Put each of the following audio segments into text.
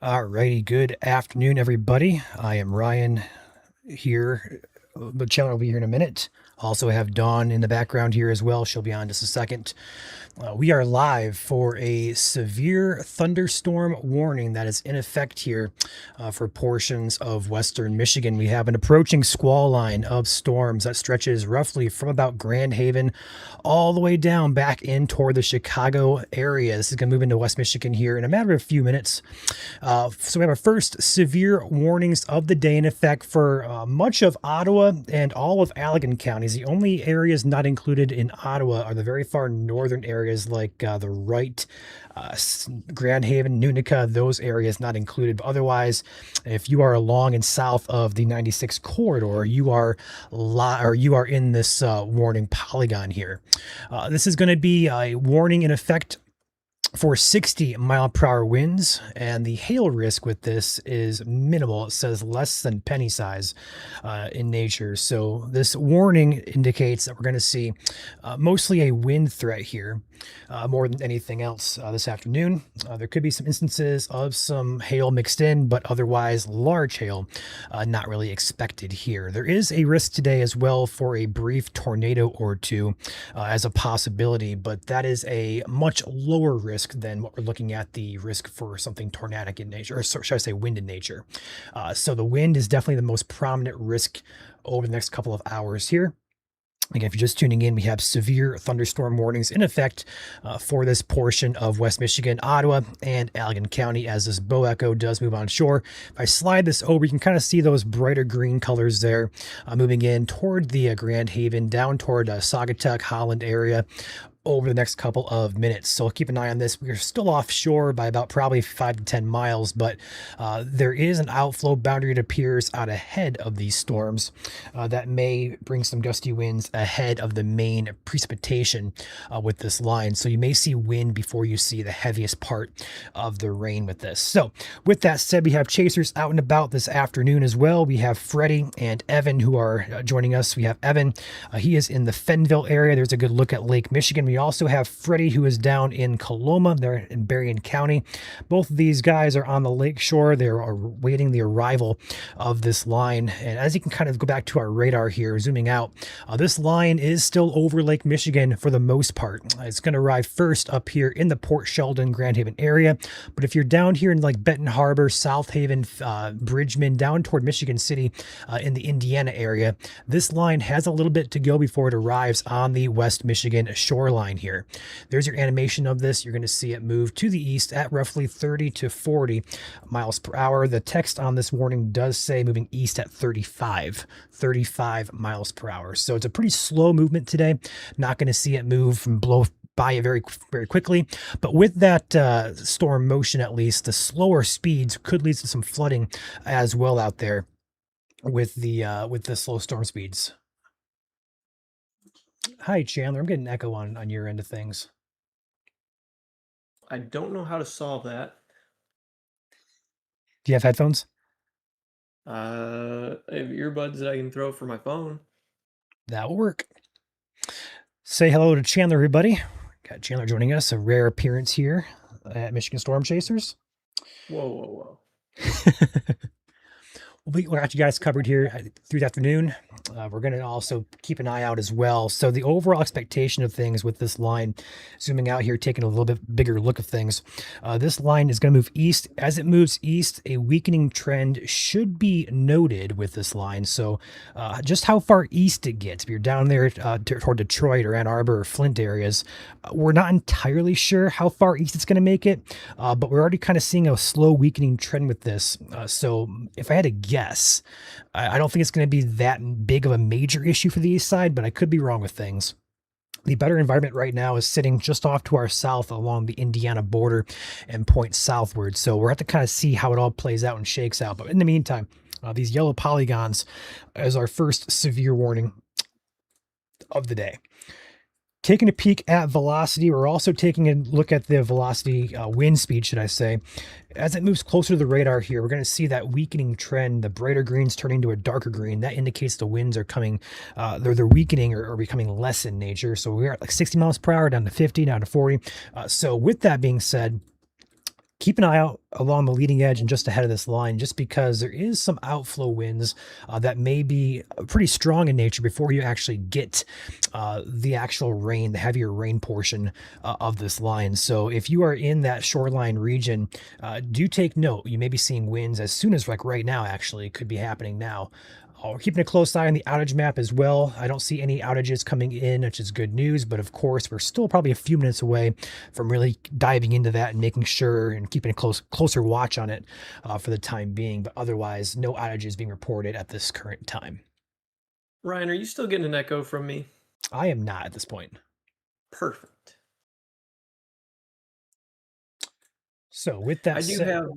Alrighty, good afternoon, everybody. I am Ryan here. The channel will be here in a minute. Also have Dawn in the background here as well. She'll be on just a second. We are live for a severe thunderstorm warning that is in effect here for portions of western Michigan. We have an approaching squall line of storms that stretches roughly from about Grand Haven all the way down back in toward the Chicago area. This is going to move into West Michigan here in a matter of a few minutes. So we have our first severe warnings of the day in effect for much of Ottawa and all of Allegan counties. The only areas not included in Ottawa are the very far northern areas like the Wright, Grand Haven, Unica, those areas not included. But otherwise, if you are along and south of the 96 corridor, you are in this warning polygon here. This is going to be a warning in effect for 60-mile-per-hour winds, and the hail risk with this is minimal. It says less than penny size in nature. So this warning indicates that we're going to see mostly a wind threat here more than anything else this afternoon. There could be some instances of some hail mixed in, but otherwise large hail not really expected here. There is a risk today as well for a brief tornado or two as a possibility, but that is a much lower risk than what we're looking at, the risk for something tornadic in nature, or should I say wind in nature. So the wind is definitely the most prominent risk over the next couple of hours here. Again, if you're just tuning in, we have severe thunderstorm warnings in effect for this portion of West Michigan, Ottawa, and Allegan County as this bow echo does move on shore. If I slide this over, you can kind of see those brighter green colors there moving in toward the Grand Haven, down toward Saugatuck, Holland area over the next couple of minutes. So keep an eye on this. We're still offshore by about probably 5 to 10 miles, but there is an outflow boundary that appears out ahead of these storms that may bring some gusty winds ahead of the main precipitation with this line. So you may see wind before you see the heaviest part of the rain with this. So with that said, we have chasers out and about this afternoon as well. We have Freddie and Evan who are joining us. We have Evan. He is in the Fenville area. There's a good look at Lake Michigan. We also have Freddie, who is down in Coloma. They're in Berrien County. Both of these guys are on the lake shore. They're awaiting the arrival of this line. And as you can kind of go back to our radar here, zooming out, this line is still over Lake Michigan for the most part. It's going to arrive first up here in the Port Sheldon, Grand Haven area. But if you're down here in like Benton Harbor, South Haven, Bridgman, down toward Michigan City in the Indiana area, this line has a little bit to go before it arrives on the West Michigan shoreline here. There's your animation of this. You're going to see it move to the east at roughly 30 to 40 miles per hour. The text on this warning does say moving east at 35 miles per hour. So it's a pretty slow movement today. Not going to see it move and blow by it very, very quickly. But with that storm motion, at least, the slower speeds could lead to some flooding as well out there with the slow storm speeds. Hi, Chandler. I'm getting an echo on your end of things. I don't know how to solve that. Do you have headphones? I have earbuds that I can throw for my phone. That will work. Say hello to Chandler, everybody. Got Chandler joining us, a rare appearance here at Michigan Storm Chasers. Whoa, whoa, whoa. We got you guys covered here through the afternoon. We're going to also keep an eye out as well. So the overall expectation of things with this line, zooming out here, taking a little bit bigger look of things, this line is going to move east. As it moves east, a weakening trend should be noted with this line. So just how far east it gets, if you're down there toward Detroit or Ann Arbor or Flint areas, we're not entirely sure how far east it's going to make it, but we're already kind of seeing a slow weakening trend with this. So if I had to guess, I don't think it's going to be that big of a major issue for the east side, but I could be wrong with things. The better environment right now is sitting just off to our south along the Indiana border and points southward. So we're have to kind of see how it all plays out and shakes out. But in the meantime, these yellow polygons as our first severe warning of the day. Taking a peek at velocity, we're also taking a look at the velocity wind speed, should I say. As it moves closer to the radar here, we're going to see that weakening trend, the brighter greens turning to a darker green. That indicates the winds are coming, they're weakening or becoming less in nature. So we're at like 60 miles per hour, down to 50, down to 40. So with that being said, keep an eye out along the leading edge and just ahead of this line, just because there is some outflow winds that may be pretty strong in nature before you actually get the actual rain, the heavier rain portion of this line. So if you are in that shoreline region, do take note. You may be seeing winds as soon as like right now, actually, could be happening now. We're keeping a close eye on the outage map as well. I don't see any outages coming in, which is good news, but of course, we're still probably a few minutes away from really diving into that and making sure and keeping a closer watch on it for the time being. But otherwise, no outages being reported at this current time. Ryan, are you still getting an echo from me? I am not at this point. Perfect. So with that I do said, have,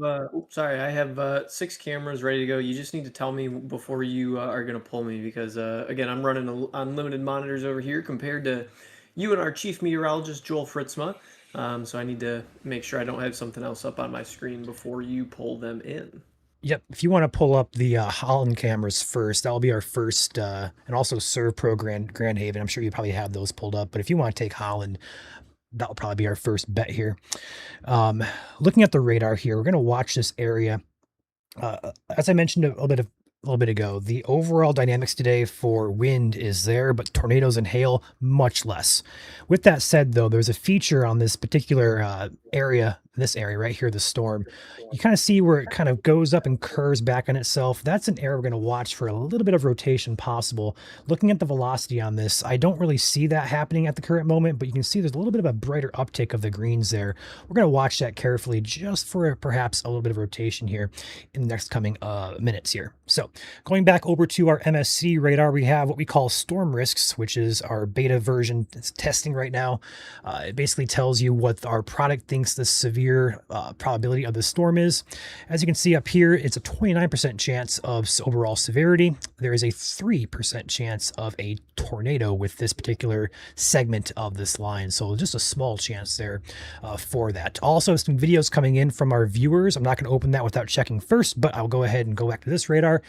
I have 6 cameras ready to go. You just need to tell me before you are going to pull me because, again, I'm running unlimited monitors over here compared to you and our chief meteorologist, Joel Fritzma. So I need to make sure I don't have something else up on my screen before you pull them in. yep, if you want to pull up the Holland cameras first, that'll be our first, and also ServPro Grand Haven. I'm sure you probably have those pulled up, but if you want to take Holland, that'll probably be our first bet here. Looking at the radar here, we're going to watch this area. As I mentioned a little bit ago, the overall dynamics today for wind is there, but tornadoes and hail much less. With that said, though, there's a feature on this particular area, this area right here, the storm. You kind of see where it kind of goes up and curves back on itself. That's an area we're going to watch for a little bit of rotation possible. Looking at the velocity on this, I don't really see that happening at the current moment, but you can see there's a little bit of a brighter uptick of the greens there. We're going to watch that carefully just for perhaps a little bit of rotation here in the next coming minutes here. So going back over to our MSC radar, we have what we call storm risks, which is our beta version. It's testing right now. It basically tells you what our product thinks the severe probability of the storm is. As you can see up here, it's a 29% chance of overall severity. There is a 3% chance of a tornado with this particular segment of this line. So just a small chance there for that. Also, some videos coming in from our viewers. I'm not going to open that without checking first, but I'll go ahead and go back to this radar.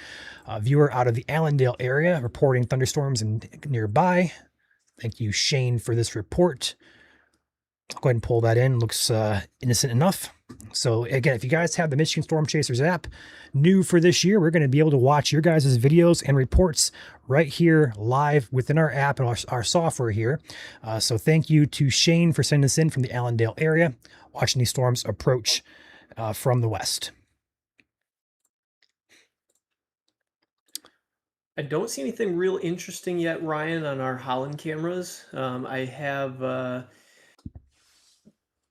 Viewer out of the Allendale area reporting thunderstorms and nearby. Thank you, Shane, for this report. I'll go ahead and pull that in. Looks innocent enough. So again, if you guys have the Michigan Storm Chasers app, new for this year, we're going to be able to watch your guys' videos and reports right here live within our app and our software here. So thank you to Shane for sending this in from the Allendale area, watching these storms approach from the west. I don't see anything real interesting yet, Ryan, on our Holland cameras. I have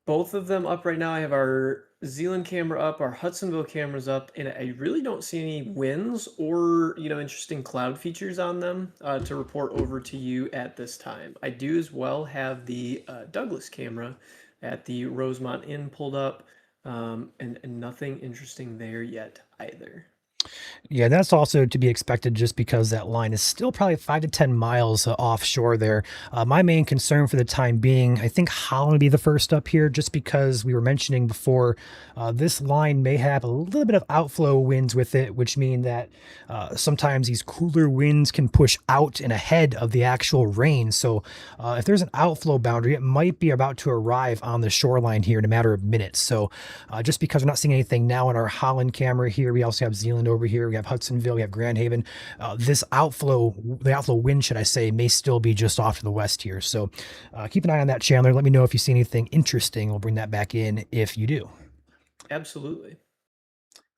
both of them up right now. I have our Zeeland camera up, our Hudsonville cameras up, and I really don't see any winds or interesting cloud features on them to report over to you at this time. I do as well have the Douglas camera at the Rosemont Inn pulled up, and nothing interesting there yet either. Yeah, that's also to be expected just because that line is still probably 5 to 10 miles offshore there. My main concern for the time being, I think Holland would be the first up here just because we were mentioning before, this line may have a little bit of outflow winds with it, which mean that sometimes these cooler winds can push out and ahead of the actual rain. So if there's an outflow boundary, it might be about to arrive on the shoreline here in a matter of minutes. So just because we're not seeing anything now on our Holland camera here, we also have Zeeland over here, we have Hudsonville, we have Grand Haven. The outflow wind, should I say, may still be just off to the west here. So keep an eye on that, Chandler. Let me know if you see anything interesting. We'll bring that back in if you do. Absolutely.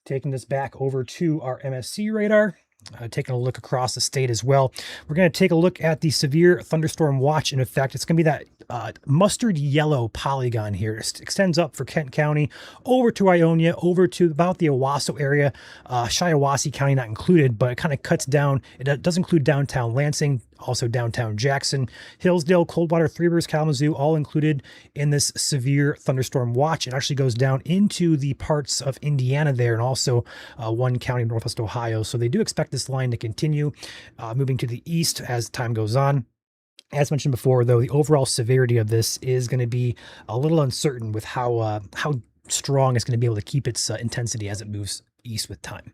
Taking this back over to our MSC radar. Taking a look across the state as well. We're going to take a look at the severe thunderstorm watch in effect. It's going to be that mustard yellow polygon here. It extends up for Kent County, over to Ionia, over to about the Owasso area. Shiawassee County not included, but it kind of cuts down. It does include downtown Lansing, also downtown Jackson, Hillsdale, Coldwater, Three Rivers, Kalamazoo, all included in this severe thunderstorm watch. It actually goes down into the parts of Indiana there and also one county in Northwest Ohio. So they do expect this line to continue moving to the east as time goes on. As mentioned before, though, the overall severity of this is going to be a little uncertain with how strong it's going to be able to keep its intensity as it moves east with time.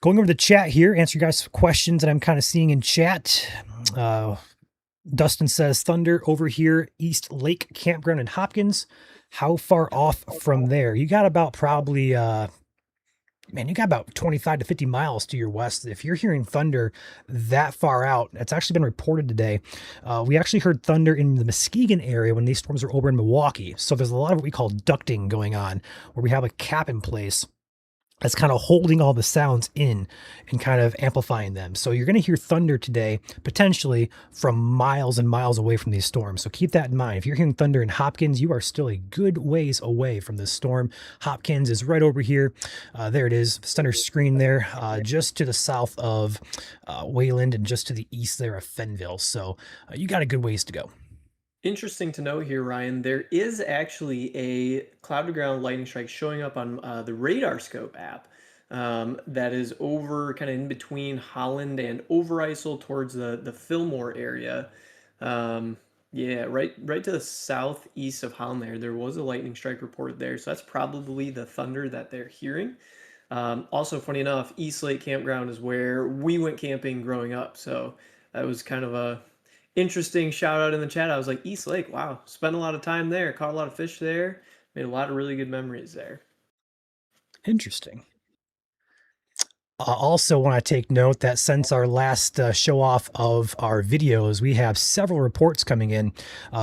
Going over the chat here, answer you guys questions that I'm kind of seeing in chat. Dustin says, thunder over here, East Lake Campground in Hopkins. How far off from there? You got about probably man, you got about 25 to 50 miles to your west. If you're hearing thunder that far out, it's actually been reported today. We actually heard thunder in the Muskegon area when these storms were over in Milwaukee. So there's a lot of what we call ducting going on, where we have a cap in place that's kind of holding all the sounds in and kind of amplifying them. So you're going to hear thunder today, potentially from miles and miles away from these storms. So keep that in mind. If you're hearing thunder in Hopkins, you are still a good ways away from this storm. Hopkins is right over here. There it is, center screen there, just to the south of Wayland and just to the east there of Fenville. So you got a good ways to go. Interesting to know here, Ryan. There is actually a cloud to ground lightning strike showing up on the RadarScope app that is over kind of in between Holland and Overijssel towards the Fillmore area. Yeah, right to the southeast of Holland there. There was a lightning strike reported there, so that's probably the thunder that they're hearing. Also, funny enough, East Lake Campground is where we went camping growing up, so that was kind of a interesting shout out in the chat. I was like, East Lake, wow, spent a lot of time there, caught a lot of fish there, made a lot of really good memories there. Interesting. Also want to take note that since our last show off of our videos, we have several reports coming in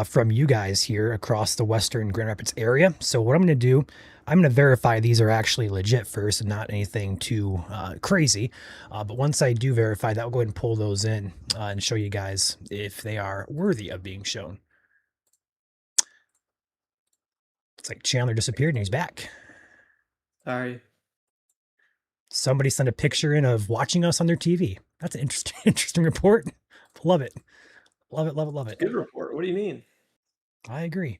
from you guys here across the Western Grand Rapids area. So what I'm going to do, I'm going to verify these are actually legit first and not anything too crazy. But once I do verify that, we'll go ahead and pull those in and show you guys if they are worthy of being shown. It's like Chandler disappeared and he's back. Sorry. Somebody sent a picture in of watching us on their TV. That's an interesting report. Love it. Love it, love it, love it. Good report. What do you mean? I agree.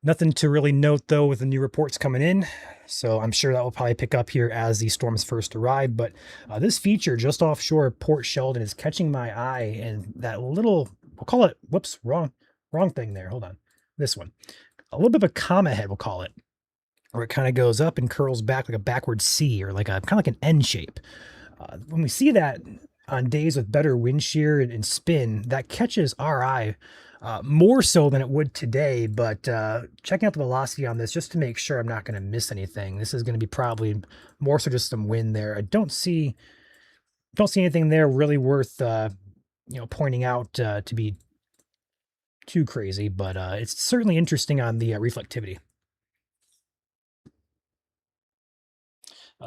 Nothing to really note, though, with the new reports coming in. So I'm sure that will probably pick up here as the storms first arrive. But this feature just offshore Port Sheldon is catching my eye. And that little, we'll call it, whoops, wrong thing there. Hold on. This one. A little bit of a comma head, we'll call it, where it kind of goes up and curls back like a backward C or like a kind of like an N shape. When we see that on days with better wind shear and spin, that catches our eye more so than it would today. But checking out the velocity on this just to make sure I'm not going to miss anything. This is going to be probably more so just some wind there. I don't see anything there really worth pointing out to be too crazy, but it's certainly interesting on the reflectivity.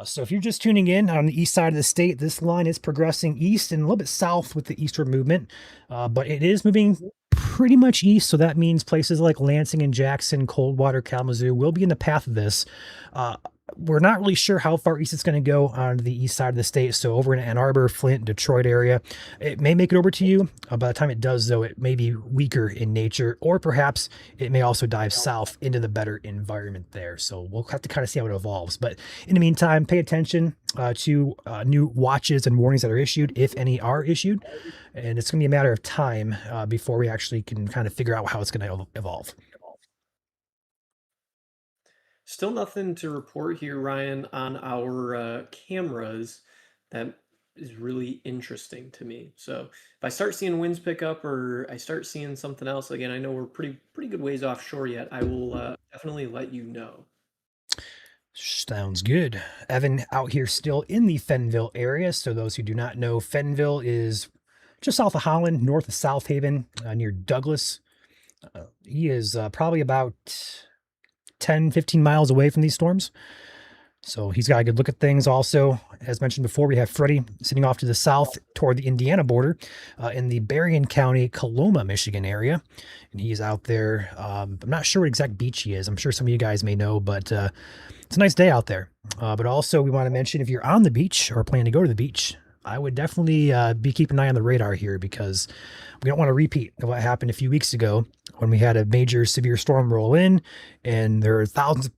So if you're just tuning in on the east side of the state, this line is progressing east and a little bit south with the eastward movement, but it is moving pretty much east. So that means places like Lansing and Jackson, Coldwater, Kalamazoo will be in the path of this. We're not really sure how far east it's going to go on the east side of the state. So over in Ann Arbor, Flint, Detroit area, it may make it over to you. By the time it does, though, it may be weaker in nature, or perhaps it may also dive south into the better environment there. So we'll have to kind of see how it evolves. But in the meantime, pay attention to new watches and warnings that are issued, if any are issued. And it's going to be a matter of time before we actually can kind of figure out how it's going to evolve. Still nothing to report here, Ryan, on our cameras. That is really interesting to me. So if I start seeing winds pick up or I start seeing something else, again, I know we're pretty good ways offshore yet. I will definitely let you know. Sounds good. Evan out here still in the Fenville area. So those who do not know, Fenville is just south of Holland, north of South Haven, near Douglas. He is probably about 10, 15 miles away from these storms. So he's got a good look at things. Also, as mentioned before, we have Freddie sitting off to the south toward the Indiana border in the Berrien County, Coloma, Michigan area. And he's out there. I'm not sure what exact beach he is. I'm sure some of you guys may know, but it's a nice day out there. But also we want to mention if you're on the beach or plan to go to the beach, I would definitely be keeping an eye on the radar here, because we don't want to repeat what happened a few weeks ago when we had a major severe storm roll in and there were thousands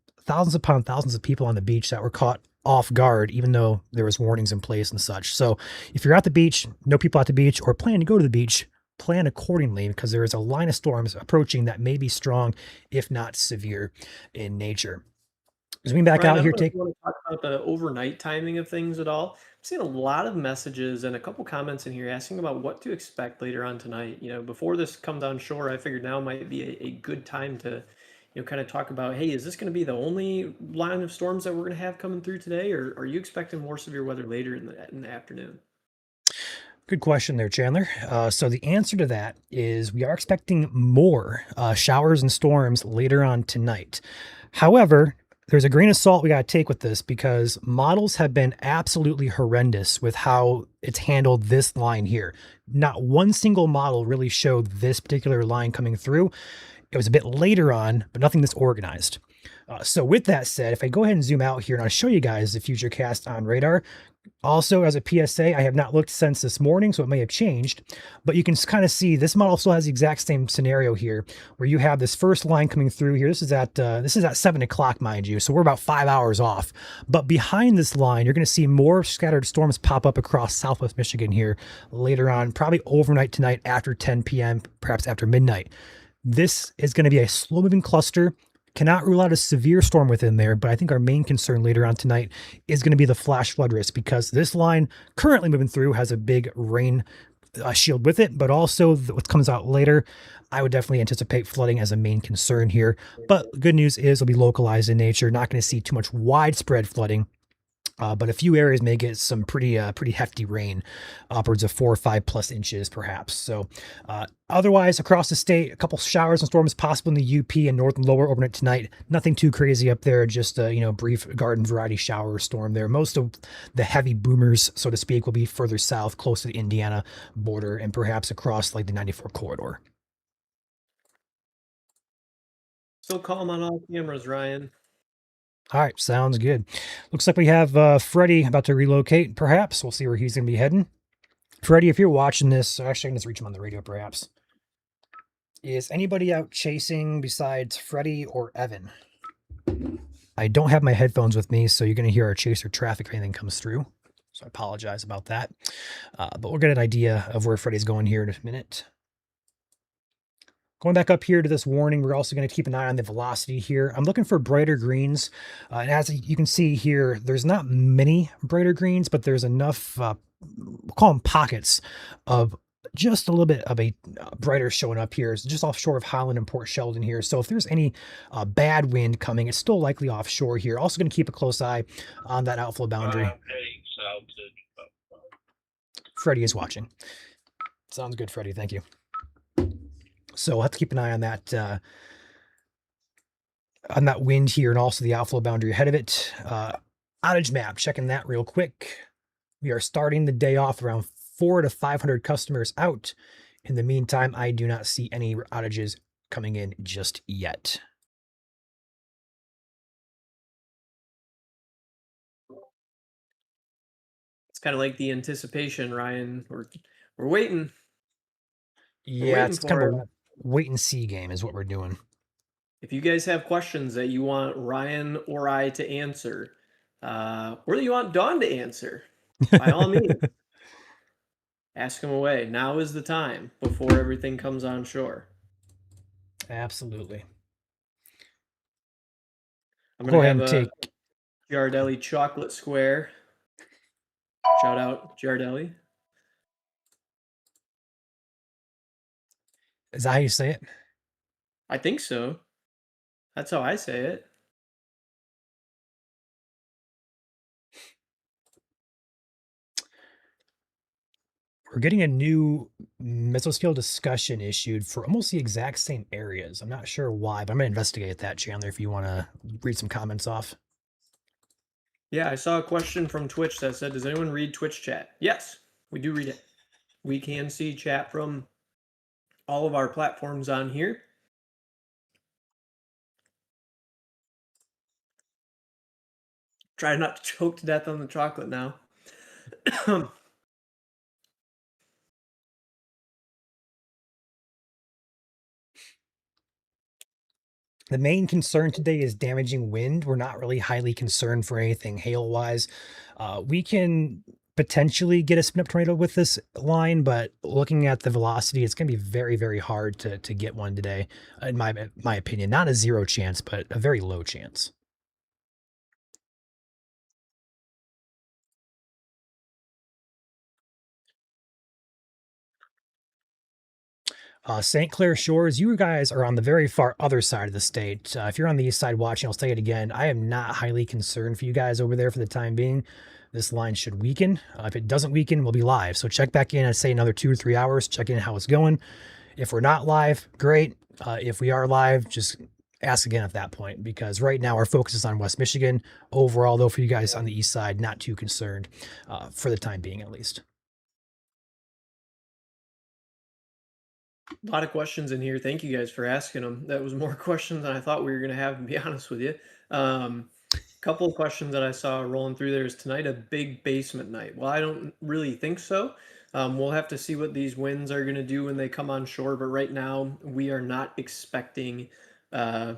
upon thousands of people on the beach that were caught off guard, even though there was warnings in place and such. So if you're at the beach, know people at the beach, or plan to go to the beach, plan accordingly, because there is a line of storms approaching that may be strong, if not severe in nature. Zooming back Ryan, out I don't here, know if take you want to talk about the overnight timing of things at all. I'm seeing a lot of messages and a couple comments in here asking about what to expect later on tonight. Before this comes on shore, I figured now might be a good time to, kind of talk about, hey, is this going to be the only line of storms that we're going to have coming through today, or are you expecting more severe weather later in the afternoon? Good question there, Chandler. So the answer to that is we are expecting more showers and storms later on tonight. However, there's a grain of salt we got to take with this because models have been absolutely horrendous with how it's handled this line here. Not one single model really showed this particular line coming through. It was a bit later on, but nothing this organized. So with that said, if I go ahead and zoom out here and I'll show you guys the Futurecast on radar. Also, as a PSA, I have not looked since this morning, so it may have changed, but you can kind of see this model still has the exact same scenario here, where you have this first line coming through here. This is at 7 o'clock, mind you, so we're about 5 hours off. But behind this line, you're going to see more scattered storms pop up across Southwest Michigan here later on, probably overnight tonight after 10 p.m., perhaps after midnight. This is going to be a slow-moving cluster. Cannot rule out a severe storm within there, but I think our main concern later on tonight is going to be the flash flood risk because this line currently moving through has a big rain shield with it, but also what comes out later, I would definitely anticipate flooding as a main concern here. But good news is it'll be localized in nature. Not going to see too much widespread flooding. But a few areas may get some pretty hefty rain, upwards of 4 or 5+ inches, perhaps. So, otherwise, across the state, a couple showers and storms possible in the UP and north and lower overnight tonight. Nothing too crazy up there. Just a brief garden variety shower or storm there. Most of the heavy boomers, so to speak, will be further south, close to the Indiana border, and perhaps across like the 94 corridor. Still calm on all cameras, Ryan. All right, sounds good. Looks like we have Freddie about to relocate, perhaps. We'll see where he's going to be heading. Freddie, if you're watching this, actually, I can just reach him on the radio, perhaps. Is anybody out chasing besides Freddie or Evan? I don't have my headphones with me, so you're going to hear our chaser traffic if anything comes through. So I apologize about that. But we'll get an idea of where Freddie's going here in a minute. Going back up here to this warning, we're also going to keep an eye on the velocity here. I'm looking for brighter greens. And as you can see here, there's not many brighter greens, but there's enough, we'll call them pockets of just a little bit of a brighter showing up here. It's just offshore of Holland and Port Sheldon here. So if there's any bad wind coming, it's still likely offshore here. Also going to keep a close eye on that outflow boundary. Freddie is watching. Sounds good, Freddie. Thank you. So we'll have to keep an eye on that wind here and also the outflow boundary ahead of it. Outage map, checking that real quick. We are starting the day off around 400 to 500 customers out. In the meantime, I do not see any outages coming in just yet. It's kind of like the anticipation, Ryan. We're waiting. Yeah, it's kind of a wait and see game is what we're doing. If you guys have questions that you want Ryan or I to answer, or that you want Dawn to answer, by all means, ask them away. Now is the time before everything comes on shore. Absolutely. I'm going to have a Giardelli chocolate square. Shout out Giardelli. Is that how you say it? I think so. That's how I say it. We're getting a new mesoscale discussion issued for almost the exact same areas. I'm not sure why, but I'm going to investigate that, Chandler, if you want to read some comments off. Yeah, I saw a question from Twitch that said, does anyone read Twitch chat? Yes, we do read it. We can see chat from all of our platforms on here. Try not to choke to death on the chocolate now. The main concern today is damaging wind. We're not really highly concerned for anything hail-wise. We can potentially get a spin-up tornado with this line, but looking at the velocity, it's going to be very, very hard to get one today, in my opinion. Not a zero chance, but a very low chance. St. Clair Shores, you guys are on the very far other side of the state. If you're on the east side watching, I'll say it again. I am not highly concerned for you guys over there for the time being. This line should weaken. If it doesn't weaken, we'll be live. So check back in, I'd say another 2 or 3 hours, check in how it's going. If we're not live, great. If we are live, just ask again at that point, because right now our focus is on West Michigan. Overall, though, for you guys on the east side, not too concerned for the time being, at least. A lot of questions in here. Thank you guys for asking them. That was more questions than I thought we were going to have, to be honest with you. Couple of questions that I saw rolling through there. Is tonight a big basement night? Well, I don't really think so. We'll have to see what these winds are going to do when they come on shore. But right now, we are not expecting uh,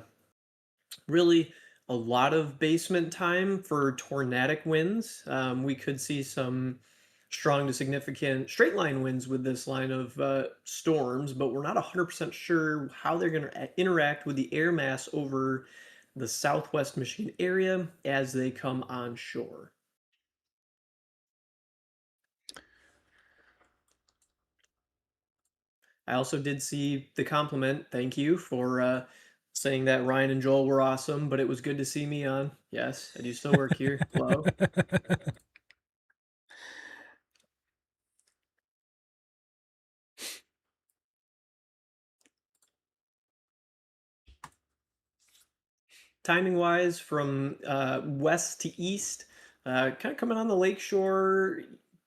really a lot of basement time for tornadic winds. We could see some strong to significant straight line winds with this line of storms, but we're not 100% sure how they're going to interact with the air mass over the southwest Michigan area as they come on shore. I also did see the compliment. Thank you for saying that Ryan and Joel were awesome, but it was good to see me on. Yes, I do still work here. Hello. Timing wise, from west to east, kind of coming on the lakeshore,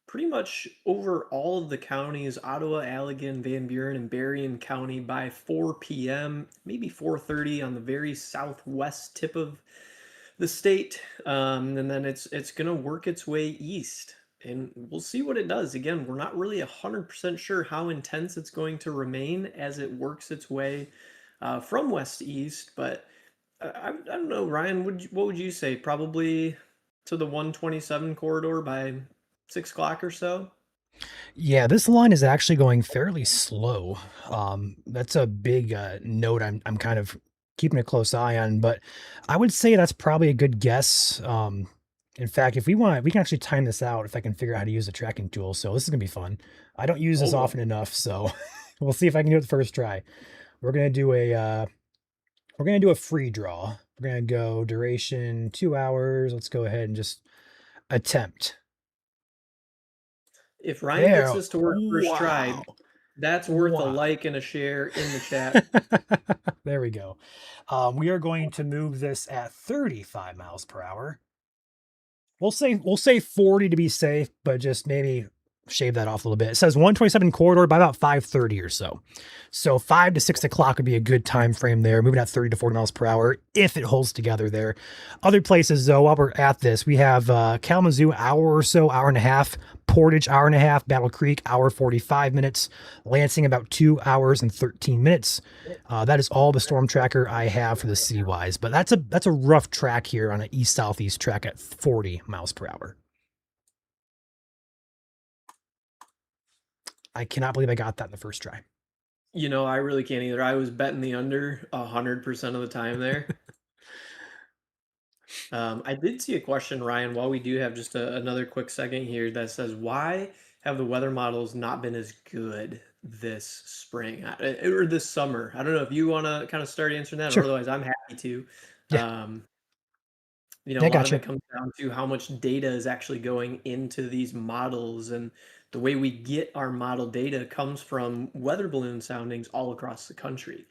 pretty much over all of the counties, Ottawa, Allegan, Van Buren, and Berrien County by 4 p.m., maybe 4:30 on the very southwest tip of the state, and then it's gonna work its way east, and we'll see what it does. Again, we're not really 100% sure how intense it's going to remain as it works its way from west to east, but I don't know, Ryan. What would you say? Probably to the 127 corridor by 6 o'clock or so. Yeah, this line is actually going fairly slow. That's a big note. I'm kind of keeping a close eye on, but I would say that's probably a good guess. In fact, if we want, we can actually time this out if I can figure out how to use the tracking tool. So this is gonna be fun. I don't use Oh this boy. often enough, so we'll see if I can do it the first try. We're gonna do a we're gonna do a free draw. We're gonna go duration 2 hours. Let's go ahead and just attempt. If Ryan gets There. this to work first try, Wow. that's worth a Wow. like and a share in the chat. There we go. We are going to move this at 35 miles per hour. We'll say 40 to be safe, but just maybe shave that off a little bit. It says 127 corridor by about 5:30 or so. So 5 to 6 o'clock would be a good time frame there, moving at 30 to 40 miles per hour if it holds together there. Other places, though, while we're at this, we have Kalamazoo, hour or so, hour and a half, Portage, hour and a half, Battle Creek, hour 45 minutes, Lansing, about 2 hours and 13 minutes. That is all the storm tracker I have for the city-wise, but that's a rough track here on an east-southeast track at 40 miles per hour. I cannot believe I got that in the first try. I really can't either. I was betting the under 100% of the time there. I did see a question, Ryan, while we do have just another quick second here that says, why have the weather models not been as good this spring or this summer? I don't know if you want to kind of start answering that, or Sure. otherwise I'm happy to. Yeah. Um, a Yeah, lot of gotcha. it comes down to how much data is actually going into these models, and the way we get our model data comes from weather balloon soundings all across the country.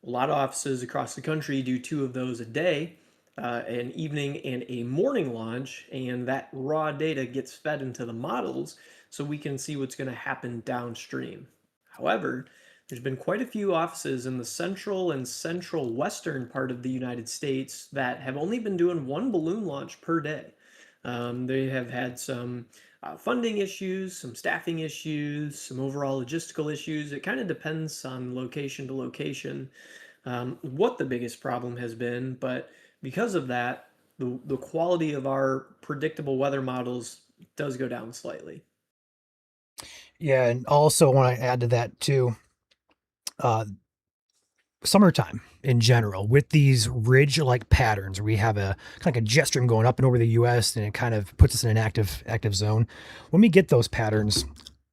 A lot of offices across the country do two of those a day, an evening and a morning launch, and that raw data gets fed into the models so we can see what's going to happen downstream. However, there's been quite a few offices in the central and central western part of the United States that have only been doing one balloon launch per day. They have had some funding issues, some staffing issues, some overall logistical issues. It kind of depends on location to location what the biggest problem has been, but because of that, the quality of our predictable weather models does go down slightly. Yeah, and also want to add to that too, uh, summertime in general with these ridge-like patterns where we have a kind of like a jet stream going up and over the U.S. and it kind of puts us in an active zone. When we get those patterns,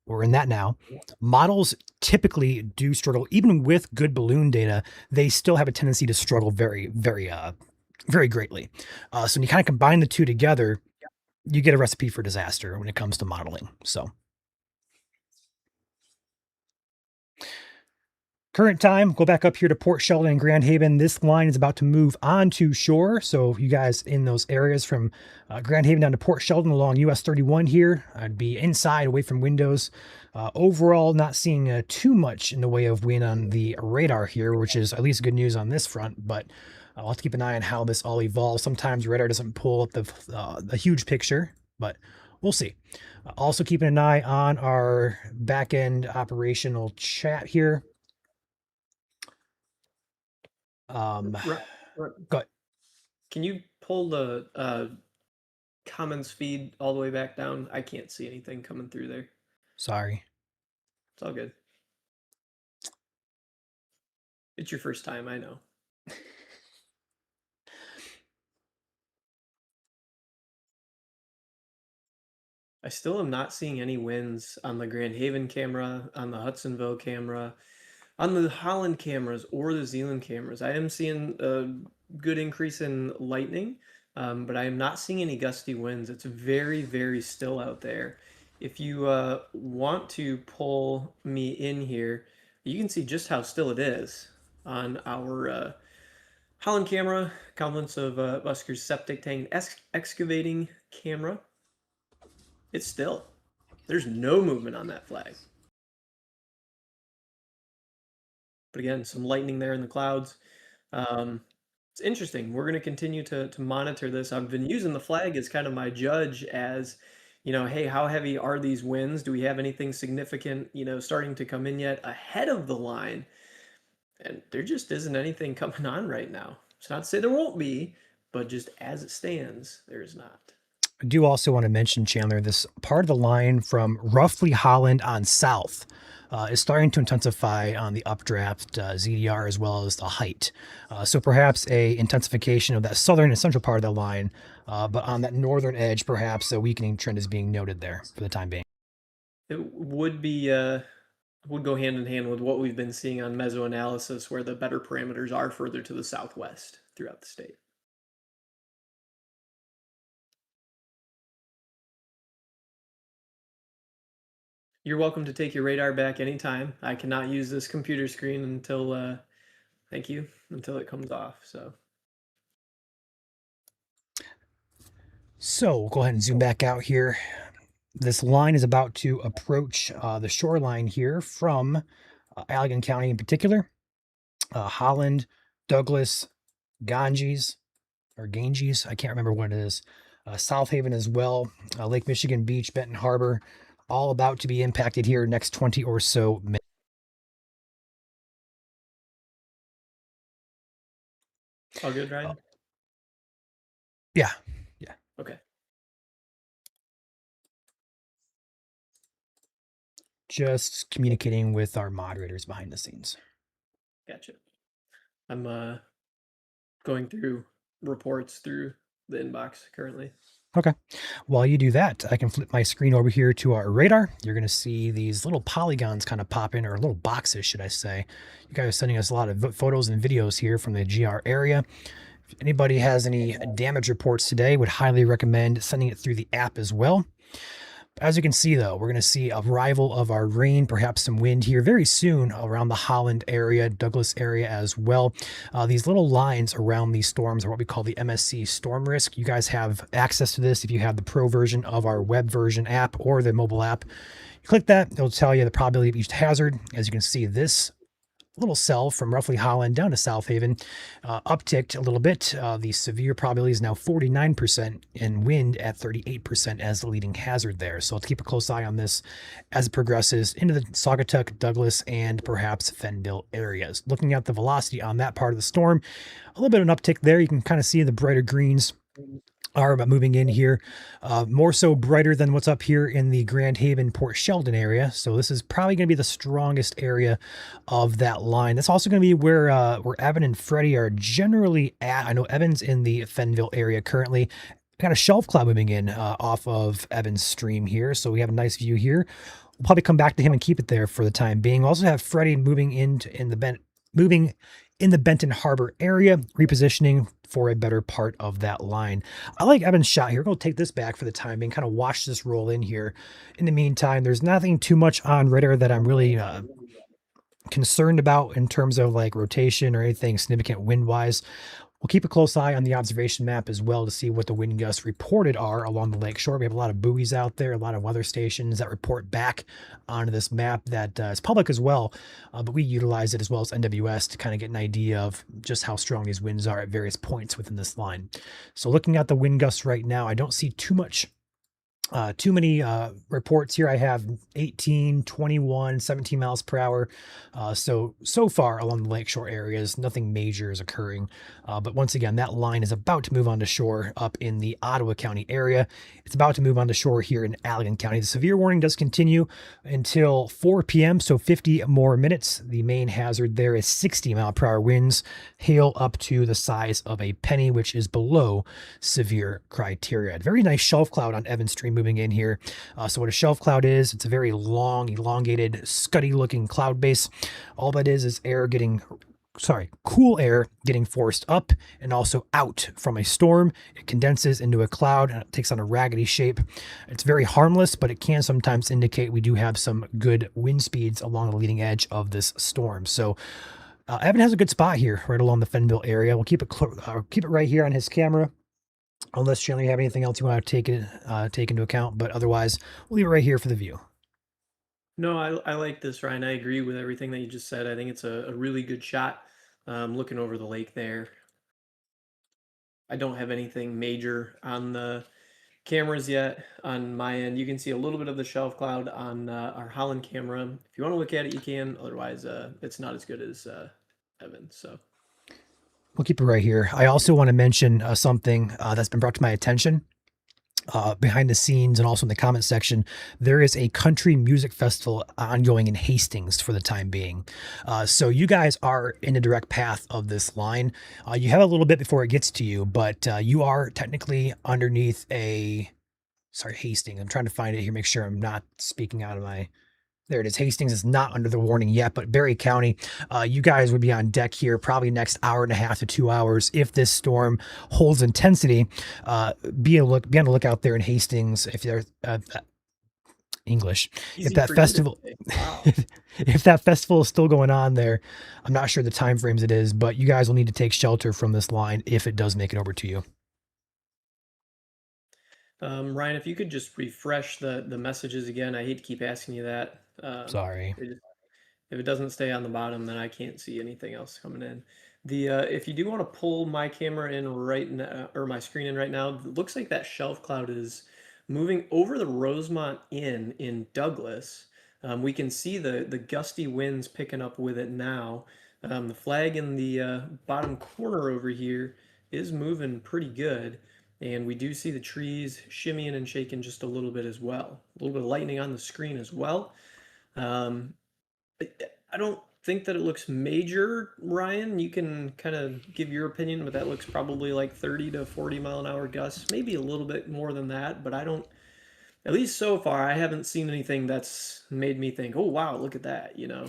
We're in that now. Models typically do struggle, even with good balloon data, they still have a tendency to struggle very, very greatly. So when you kind of combine the two together, you get a recipe for disaster when it comes to modeling. So current time, go back up here to Port Sheldon and Grand Haven. This line is about to move onto shore. So you guys in those areas from Grand Haven down to Port Sheldon along US 31 here, I'd be inside away from windows. Overall, not seeing too much in the way of wind on the radar here, which is at least good news on this front, but I'll have to keep an eye on how this all evolves. Sometimes radar doesn't pull up the huge picture, but we'll see. Also keeping an eye on our back-end operational chat here. Right. Go ahead. Can you pull the comments feed all the way back down? I can't see anything coming through there. Sorry. It's all good. It's your first time, I know. I still am not seeing any winds on the Grand Haven camera, on the Hudsonville camera, on the Holland cameras, or the Zeeland cameras. I am seeing a good increase in lightning, but I am not seeing any gusty winds. It's very, very still out there. If you want to pull me in here, you can see just how still it is on our Holland camera, compliments of Busker's septic tank excavating camera. It's still. There's no movement on that flag. But again, some lightning there in the clouds. It's interesting. We're going to continue to monitor this. I've been using the flag as kind of my judge as, you know, hey, how heavy are these winds? Do we have anything significant, you know, starting to come in yet ahead of the line? And there just isn't anything coming on right now. It's not to say there won't be, but just as it stands, there is not. I do also want to mention, Chandler, this part of the line from roughly Holland on south is starting to intensify on the updraft ZDR as well as the height. So perhaps a intensification of that southern and central part of the line, but on that northern edge, perhaps a weakening trend is being noted there for the time being. It would be would go hand in hand with what we've been seeing on mesoanalysis, where the better parameters are further to the southwest throughout the state. You're welcome to take your radar back anytime. I cannot use this computer screen until, thank you, until it comes off, so. So we'll go ahead and zoom back out here. This line is about to approach the shoreline here from Allegan County in particular. Holland, Douglas, Ganges, or Ganges, I can't remember what it is. South Haven as well, Lake Michigan Beach, Benton Harbor, all about to be impacted here next 20 or so minutes. All good, Ryan? Yeah. Okay. Just communicating with our moderators behind the scenes. Gotcha. I'm going through reports through the inbox currently. Okay. While you do that, I can flip my screen over here to our radar. You're going to see these little polygons kind of pop in, or little boxes, should I say. You guys are sending us a lot of photos and videos here from the GR area. If anybody has any damage reports today, would highly recommend sending it through the app as well. As you can see, though, we're going to see a arrival of our rain, perhaps some wind here very soon around the Holland area, Douglas area as well. These little lines around these storms are what we call the MSC storm risk. You guys have access to this if you have the pro version of our web version app or the mobile app. You click that, it'll tell you the probability of each hazard. As you can see, this little cell from roughly Holland down to South Haven upticked a little bit. The severe probability is now 49% and wind at 38% as the leading hazard there. So let's keep a close eye on this as it progresses into the Saugatuck, Douglas, and perhaps Fenville areas. Looking at the velocity on that part of the storm, a little bit of an uptick there. You can kind of see the brighter greens are moving in here, more so brighter than what's up here in the Grand Haven, Port Sheldon area. So this is probably going to be the strongest area of that line. That's also going to be where Evan and Freddie are generally at. I know Evan's in the Fenville area currently. Got a shelf cloud moving in off of Evan's stream here, so we have a nice view here. We'll probably come back to him and keep it there for the time being. We'll also have Freddie moving moving in the Benton Harbor area, repositioning for a better part of that line. I like Evan's shot here. We're going to take this back for the time being, kind of watch this roll in here. In the meantime, there's nothing too much on radar that I'm really concerned about in terms of like rotation or anything significant wind wise. We'll keep a close eye on the observation map as well to see what the wind gusts reported are along the lake shore. We have a lot of buoys out there, a lot of weather stations that report back onto this map that is public as well, but we utilize it as well as NWS to kind of get an idea of just how strong these winds are at various points within this line. So looking at the wind gusts right now, I don't see too many reports here. I have 18, 21, 17 miles per hour. So far along the lakeshore areas, nothing major is occurring. But once again, that line is about to move onto shore up in the Ottawa County area. It's about to move onto shore here in Allegan County. The severe warning does continue until 4 p.m., so 50 more minutes. The main hazard there is 60-mile-per-hour winds, hail up to the size of a penny, which is below severe criteria. Very nice shelf cloud on Evans Stream moving in here. So what a shelf cloud is, it's a very long, elongated, scuddy looking cloud base. All that is cool air getting forced up and also out from a storm. It condenses into a cloud and it takes on a raggedy shape. It's very harmless, but it can sometimes indicate we do have some good wind speeds along the leading edge of this storm. So Evan has a good spot here right along the Fenville area. We'll keep it right here on his camera. Unless, Chandler, you have anything else you want to take into account, but otherwise, we'll leave it right here for the view. No, I like this, Ryan. I agree with everything that you just said. I think it's a really good shot looking over the lake there. I don't have anything major on the cameras yet on my end. You can see a little bit of the shelf cloud on our Holland camera. If you want to look at it, you can. Otherwise, it's not as good as Evan. So we'll keep it right here. I also want to mention something that's been brought to my attention. Behind the scenes and also in the comment section, there is a country music festival ongoing in Hastings for the time being. So you guys are in the direct path of this line. You have a little bit before it gets to you, but you are technically underneath Hastings. I'm trying to find it here, make sure I'm not speaking out of my... There it is. Hastings is not under the warning yet, but Barry County, you guys would be on deck here probably next hour and a half to 2 hours if this storm holds intensity. Be on the lookout there in Hastings if there's English. easy If that for you to festival, say. Wow. if that festival is still going on there, I'm not sure the time frames it is, but you guys will need to take shelter from this line if it does make it over to you. Ryan, if you could just refresh the messages again. I hate to keep asking you that. Sorry. If it doesn't stay on the bottom, then I can't see anything else coming in. If you do want to pull my camera in right now, or my screen in right now, it looks like that shelf cloud is moving over the Rosemont Inn in Douglas. We can see the gusty winds picking up with it now. The flag in the bottom corner over here is moving pretty good. And we do see the trees shimmying and shaking just a little bit as well. A little bit of lightning on the screen as well. I don't think that it looks major, Ryan. You can kind of give your opinion, but that looks probably like 30 to 40 mile an hour gusts, maybe a little bit more than that. But I don't, at least so far, I haven't seen anything that's made me think, oh, wow, look at that, you know?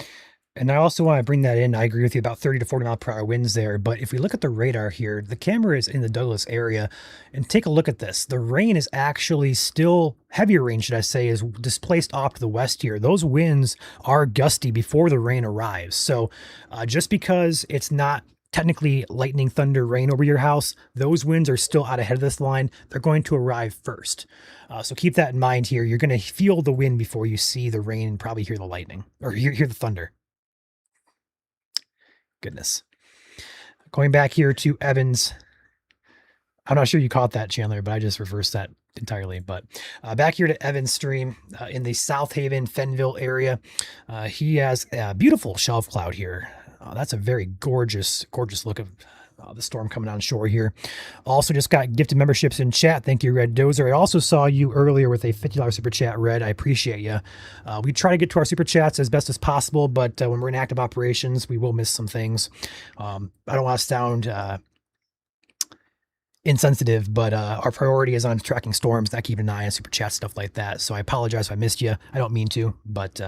And I also want to bring that in. I agree with you about 30 to 40 mile per hour winds there. But if we look at the radar here, the camera is in the Douglas area and take a look at this. The rain is actually still heavier rain, should I say, is displaced off to the west here. Those winds are gusty before the rain arrives. So just because it's not technically lightning, thunder, rain over your house, those winds are still out ahead of this line. They're going to arrive first. So keep that in mind here. You're going to feel the wind before you see the rain and probably hear the lightning or hear the thunder. Goodness. Going back here to Evans. I'm not sure you caught that, Chandler, but I just reversed that entirely. But back here to Evans Stream in the South Haven, Fenville area. He has a beautiful shelf cloud here. That's a very gorgeous look of the storm coming on shore here. Also just got gifted memberships in chat. Thank you, Red Dozer. I also saw you earlier with a $50 super chat, Red. I appreciate you. We try to get to our super chats as best as possible, but when we're in active operations, we will miss some things. I don't want to sound insensitive, but our priority is on tracking storms, not keeping an eye on super chat stuff like that. So I apologize if I missed you. I don't mean to, but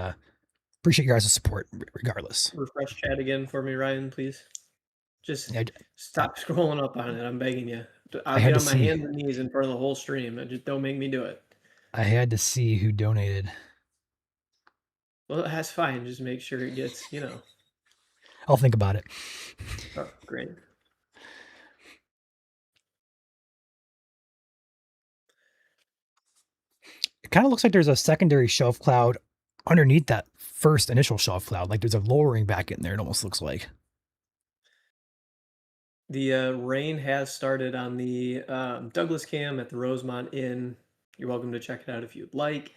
appreciate your guys' support regardless. Refresh chat again for me, Ryan, please. Just I, stop scrolling up on it. I'm begging you. I I'll had get to on my see. hands and knees in front of the whole stream. Just don't make me do it. I had to see who donated. Well, that's fine. Just make sure it gets, I'll think about it. Oh, great. It kind of looks like there's a secondary shelf cloud underneath that first initial shelf cloud. Like there's a lowering back in there. It almost looks like. The rain has started on the Douglas Cam at the Rosemont Inn. You're welcome to check it out if you'd like.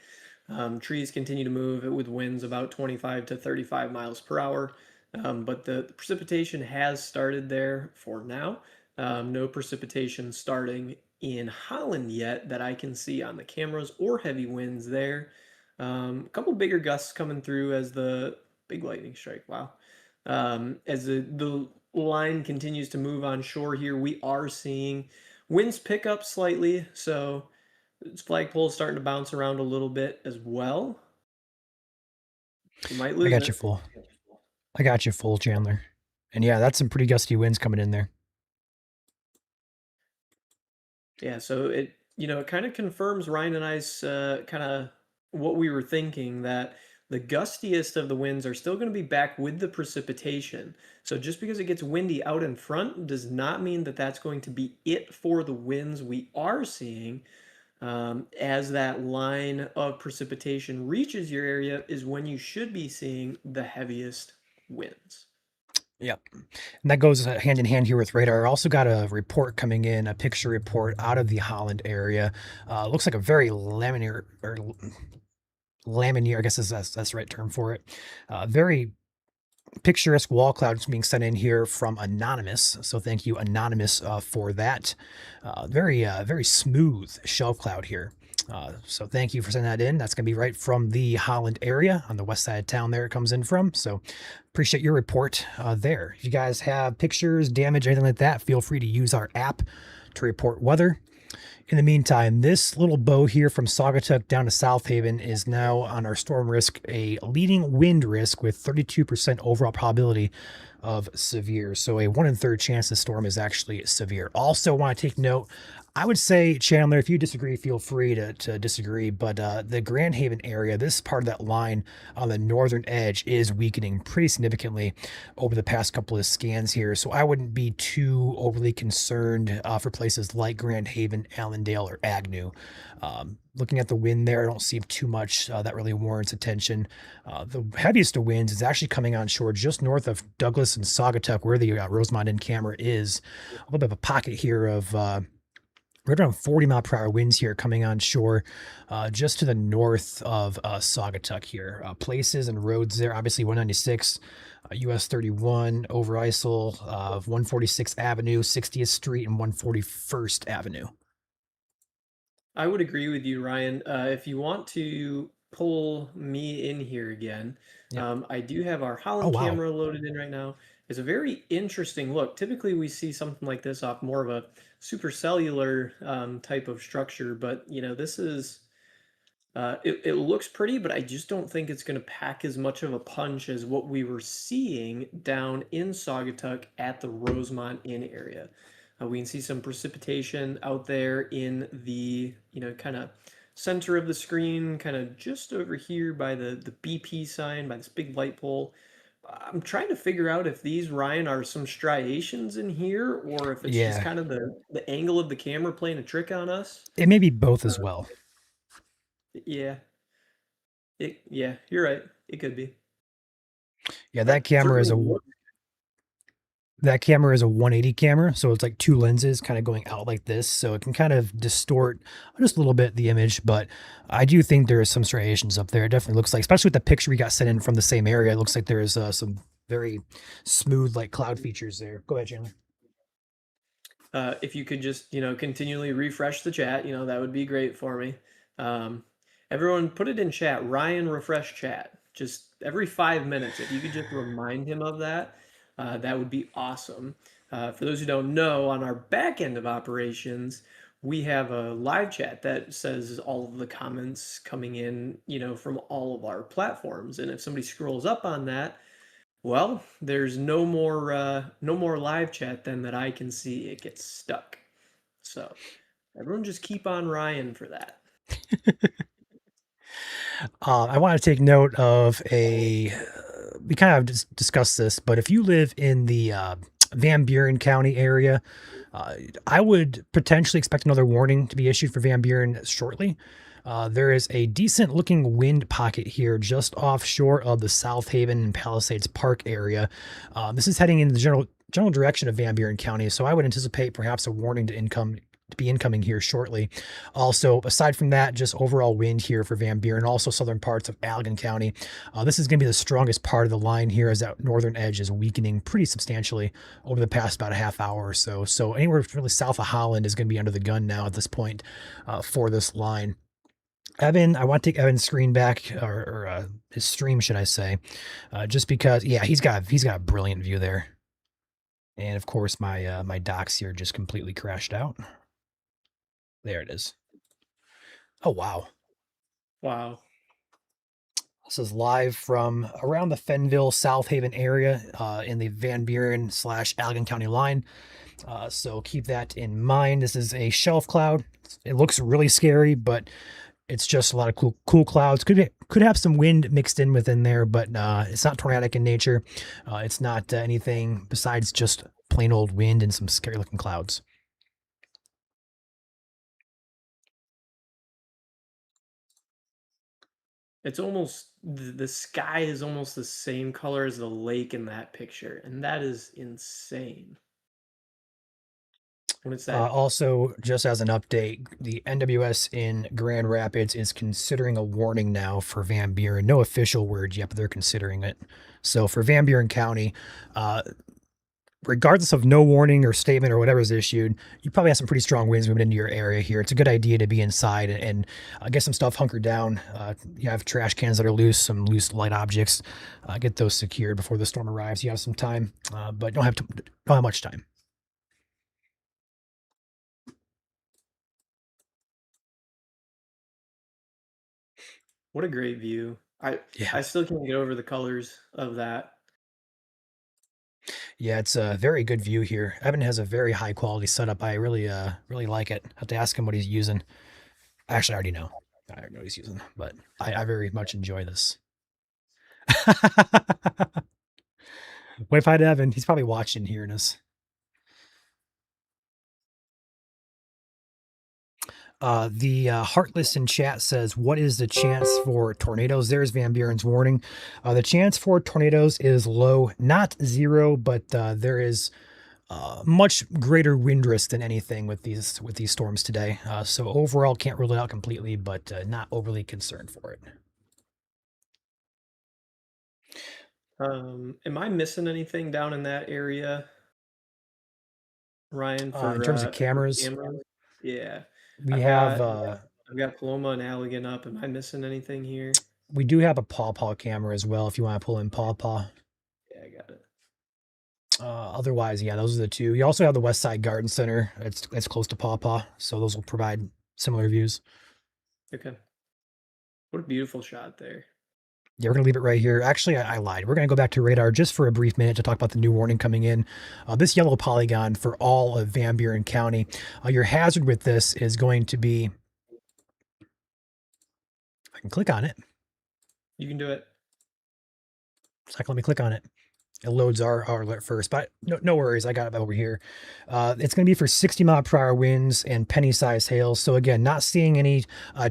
Trees continue to move with winds about 25 to 35 miles per hour, but the precipitation has started there for now. No precipitation starting in Holland yet that I can see on the cameras or heavy winds there. A couple bigger gusts coming through as the big lightning strike. Wow. As the line continues to move on shore here, we are seeing winds pick up slightly. So its flagpole is starting to bounce around a little bit as well. You might I lose got you it. full. I got you full, Chandler. And yeah, that's some pretty gusty winds coming in there. Yeah, so it kind of confirms Ryan and I's kind of what we were thinking, that the gustiest of the winds are still going to be back with the precipitation. So just because it gets windy out in front does not mean that that's going to be it for the winds we are seeing. As that line of precipitation reaches your area is when you should be seeing the heaviest winds. Yep. And that goes hand in hand here with radar. I also got a report coming in, a picture report out of the Holland area. Looks like a very laminear, I guess that's the right term for it. Very picturesque wall clouds being sent in here from Anonymous. So thank you, Anonymous, for that. Very smooth shelf cloud here. So thank you for sending that in. That's going to be right from the Holland area on the west side of town there it comes in from. So appreciate your report there. If you guys have pictures, damage, anything like that, feel free to use our app to report weather. In the meantime, this little bow here from Saugatuck down to South Haven is now on our storm risk, a leading wind risk with 32% overall probability of severe. So a 1 in 3 chance the storm is actually severe. Also want to take note, I would say, Chandler, if you disagree, feel free to disagree, but the Grand Haven area, this part of that line on the northern edge is weakening pretty significantly over the past couple of scans here. So I wouldn't be too overly concerned for places like Grand Haven, Allendale, or Agnew. Looking at the wind there, I don't see too much that really warrants attention. The heaviest of winds is actually coming on shore just north of Douglas and Saugatuck, where the Rosemont Inn camera is. A little bit of a pocket here of right around 40-mile-per-hour winds here coming on shore just to the north of Saugatuck here. Places and roads there, obviously 196, US 31 over ISIL, 146th Avenue, 60th Street, and 141st Avenue. I would agree with you, Ryan. If you want to pull me in here again, Yeah. I do have our Oh, Holland wow. camera loaded in right now. It's a very interesting look. Typically, we see something like this off more of a supercellular type of structure, but this is it looks pretty, but I just don't think it's going to pack as much of a punch as what we were seeing down in Saugatuck at the Rosemont Inn area. We can see some precipitation out there in the, kind of center of the screen, kind of just over here by the BP sign, by this big light pole. I'm trying to figure out if these, Ryan, are some striations in here or if it's just Yeah. kind of the angle of the camera playing a trick on us. It may be both Uh, as well. yeah, yeah, you're right. It could be. Yeah, But certainly look. that camera is a 180 camera, so it's like two lenses kind of going out like this, so it can kind of distort just a little bit the image, but I do think there is some striations up there. It definitely looks like, especially with the picture we got sent in from the same area, it looks like there is some very smooth like cloud features there. Go ahead, Chandler. If you could just, continually refresh the chat, that would be great for me. Um, Everyone put it in chat. Ryan, refresh chat. Just every 5 minutes, if you could just remind him of that, that would be awesome. For those who don't know, on our back end of operations, we have a live chat that says all of the comments coming in, from all of our platforms. And if somebody scrolls up on that, well, there's no more live chat then that I can see. It gets stuck. So everyone just keep on Ryan for that. I want to take note of we kind of discussed this, but if you live in the Van Buren County area, I would potentially expect another warning to be issued for Van Buren shortly. There is a decent looking wind pocket here just offshore of the South Haven and Palisades Park area. This is heading in the general direction of Van Buren County, so I would anticipate perhaps a warning to be incoming here shortly. Also, aside from that, just overall wind here for Van Buren, also southern parts of Allegan County. This is going to be the strongest part of the line here, as that northern edge is weakening pretty substantially over the past about a half hour or so. So anywhere really south of Holland is going to be under the gun now at this point for this line. Evan, I want to take Evan's screen back, or his stream, should I say, just because, yeah, he's got a brilliant view there. And of course, my docs here just completely crashed out. There it is. Oh, wow. Wow. This is live from around the Fenville, South Haven area in the Van Buren / Allegan County line. So keep that in mind. This is a shelf cloud. It looks really scary, but it's just a lot of cool clouds. Could have some wind mixed in within there, but it's not tornadic in nature. It's not anything besides just plain old wind and some scary looking clouds. It's almost the sky is almost the same color as the lake in that picture, and that is insane. When it's that Also, just as an update, the NWS in Grand Rapids is considering a warning now for Van Buren. No official word yet, but they're considering it. So for Van Buren County, regardless of no warning or statement or whatever is issued, you probably have some pretty strong winds moving into your area here. It's a good idea to be inside and get some stuff hunkered down. You have trash cans that are loose, some loose light objects. Get those secured before the storm arrives. You have some time, but don't have much time. What a great view. I Yeah. still can't get over the colors of that. Yeah, it's a very good view here. Evan has a very high quality setup. I really like it. I have to ask him what he's using. Actually, I already know. I already know what he's using, but I very much enjoy this. Wave hi to Evan. He's probably watching and hearing us. The Heartless in chat says, what is the chance for tornadoes? There's Van Buren's warning. The chance for tornadoes is low, not zero, but there is much greater wind risk than anything with these storms today. So overall, can't rule it out completely, but not overly concerned for it. Am I missing anything down in that area, Ryan? In terms of cameras, Yeah, we I've have got Paloma and Allegan up. Am I missing anything here? we do have a Paw camera as well if you want to pull in Paw. Yeah, I got it. Otherwise, yeah, those are the two. You also have the West Side Garden Center. It's close to Paw, so those will provide similar views. Okay. What a beautiful shot there. Yeah, we're going to leave it right here. Actually, I lied. We're going to go back to radar just for a brief minute to talk about the new warning coming in. This yellow polygon for all of Van Buren County. Your hazard with this is going to be, if I can click on it. You can do it. Let me click on it. It loads our alert first, but no worries. I got it over here. It's going to be for 60-mile-per-hour winds and penny-sized hail. So again, not seeing any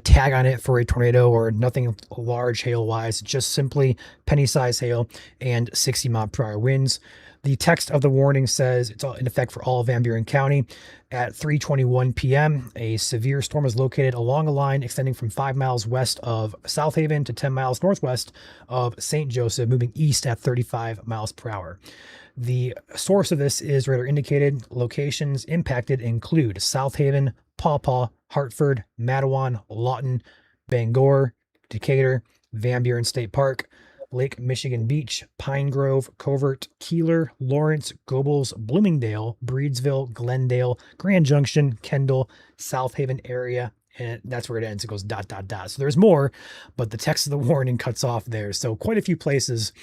tag on it for a tornado or nothing large hail-wise. Just simply penny-sized hail and 60-mile-per-hour winds. The text of the warning says it's in effect for all of Van Buren County. At 3:21 p.m., a severe storm is located along a line extending from 5 miles west of South Haven to 10 miles northwest of St. Joseph, moving east at 35 miles per hour. The source of this is radar indicated. Locations impacted include South Haven, Paw, Hartford, Matawan, Lawton, Bangor, Decatur, Van Buren State Park, Lake Michigan Beach, Pine Grove, Covert, Keeler, Lawrence, Gobles, Bloomingdale, Breedsville, Glendale, Grand Junction, Kendall, South Haven area, and that's where it ends. It goes ... So there's more, but the text of the warning cuts off there. So quite a few places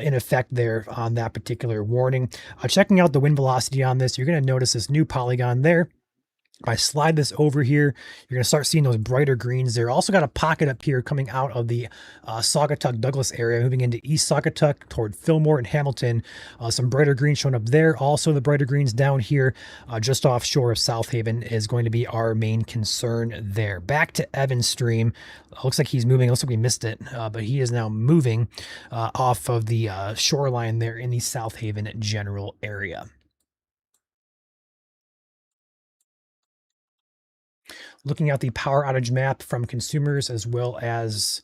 in effect there on that particular warning. Checking out the wind velocity on this, you're going to notice this new polygon there. If I slide this over here, you're going to start seeing those brighter greens there. Also got a pocket up here coming out of the Saugatuck Douglas area, moving into East Saugatuck toward Fillmore and Hamilton. Some brighter greens showing up there. Also the brighter greens down here just offshore of South Haven is going to be our main concern there. Back to Evan Stream. Looks like he's moving. Looks like we missed it, but he is now moving off of the shoreline there in the South Haven general area. Looking at the power outage map from consumers as well as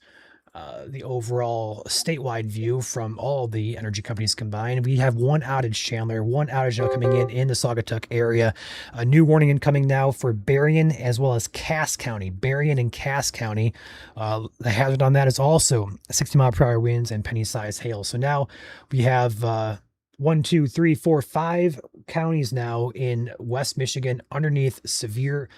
the overall statewide view from all the energy companies combined, we have one outage, Chandler, one outage now coming in the Saugatuck area. A new warning incoming now for Berrien as well as Cass County. Berrien and Cass County. The hazard on that is also 60-mile-per-hour winds and penny-sized hail. So now we have 1, 2, 3, 4, 5 counties now in West Michigan underneath severe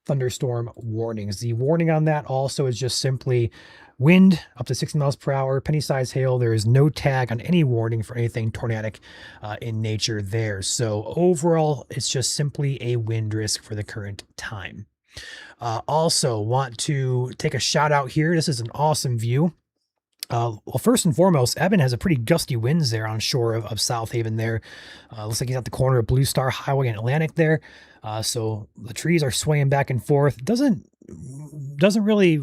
thunderstorm warnings. The warning on that also is just simply wind up to 60 miles per hour, penny-sized hail. There is no tag on any warning for anything tornadic in nature there. So overall, it's just simply a wind risk for the current time. Also want to take a shout out here. This is an awesome view. Well, first and foremost, Evan has a pretty gusty winds there on shore of South Haven there. Looks like he's at the corner of Blue Star Highway and Atlantic there. So the trees are swaying back and forth. Doesn't really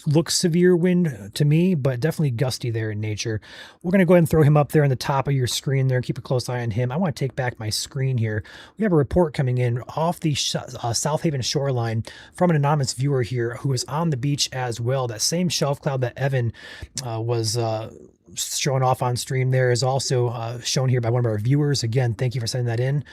look severe wind to me, but definitely gusty there in nature. We're going to go ahead and throw him up there on the top of your screen there. Keep a close eye on him. I want to take back my screen here. We have a report coming in off the South Haven shoreline from an anonymous viewer here who is on the beach as well. That same shelf cloud that Evan was showing off on stream there is also shown here by one of our viewers. Again, thank you for sending that in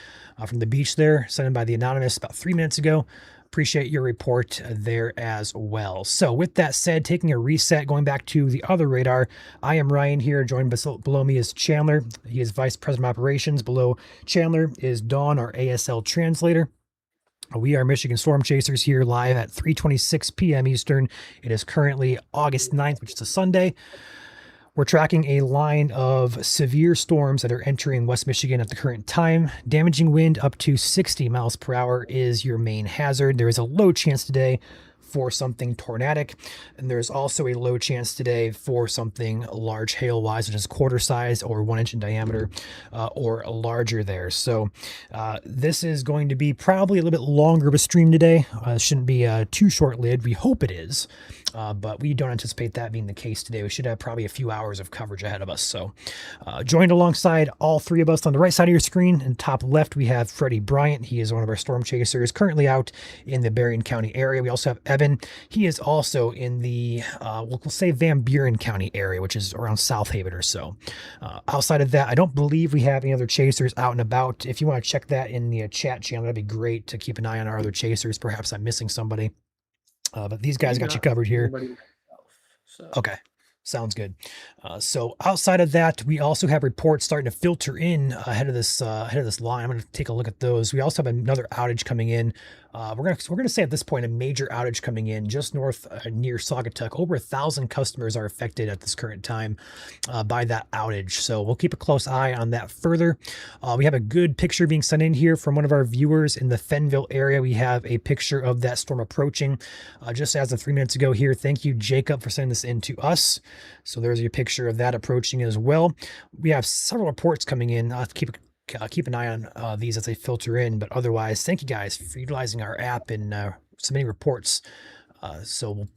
from the beach there, sent in by the anonymous about 3 minutes ago. Appreciate your report there as well. So with that said, taking a reset, going back to the other radar, I am Ryan here. Joined below me is Chandler. He is Vice President of Operations. Below Chandler is Dawn, our ASL translator. We are Michigan Storm Chasers here live at 3:26 p.m. Eastern. It is currently August 9th, which is a Sunday. We're tracking a line of severe storms that are entering West Michigan at the current time. Damaging wind up to 60 miles per hour is your main hazard. There is a low chance today for something tornadic, and there's also a low chance today for something large hail wise, which is quarter size or 1 inch in diameter or larger there. So this is going to be probably a little bit longer of a stream today. It shouldn't be too short lived. We hope it is, but we don't anticipate that being the case today. We should have probably a few hours of coverage ahead of us. So joined alongside all three of us on the right side of your screen, and top left we have Freddie Bryant. He is one of our storm chasers currently out in the Berrien County area. We also have Evan. He is also in the we'll say Van Buren County area, which is around South Haven or so. Outside of that, I don't believe we have any other chasers out and about. If you want to check that in the chat channel, that'd be great to keep an eye on our other chasers. Perhaps I'm missing somebody. But these guys got you covered here. Okay, sounds good. So outside of that, we also have reports starting to filter in ahead of this line. I'm going to take a look at those. We also have another outage coming in. We're gonna say at this point a major outage coming in just north near Saugatuck. Over 1,000 customers are affected at this current time by that outage. So we'll keep a close eye on that further. We have a good picture being sent in here from one of our viewers in the Fenville area. We have a picture of that storm approaching just as of 3 minutes ago here. Thank you, Jacob, for sending this in to us. So there's your picture of that approaching as well. We have several reports coming in. I'll have to keep an eye on these as they filter in, but otherwise, thank you guys for utilizing our app and submitting reports. So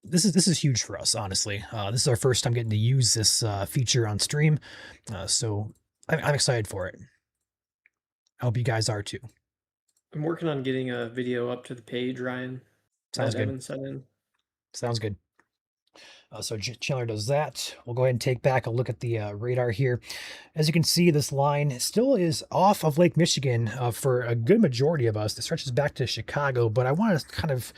this is huge for us, honestly. This is our first time getting to use this feature on stream, so I'm excited for it. I hope you guys are too. I'm working on getting a video up to the page, Ryan. Sounds good. Evan sent in. Sounds good. So Chandler does that. We'll go ahead and take back a look at the radar here. As you can see, this line still is off of Lake Michigan for a good majority of us. It stretches back to Chicago, but I want to kind of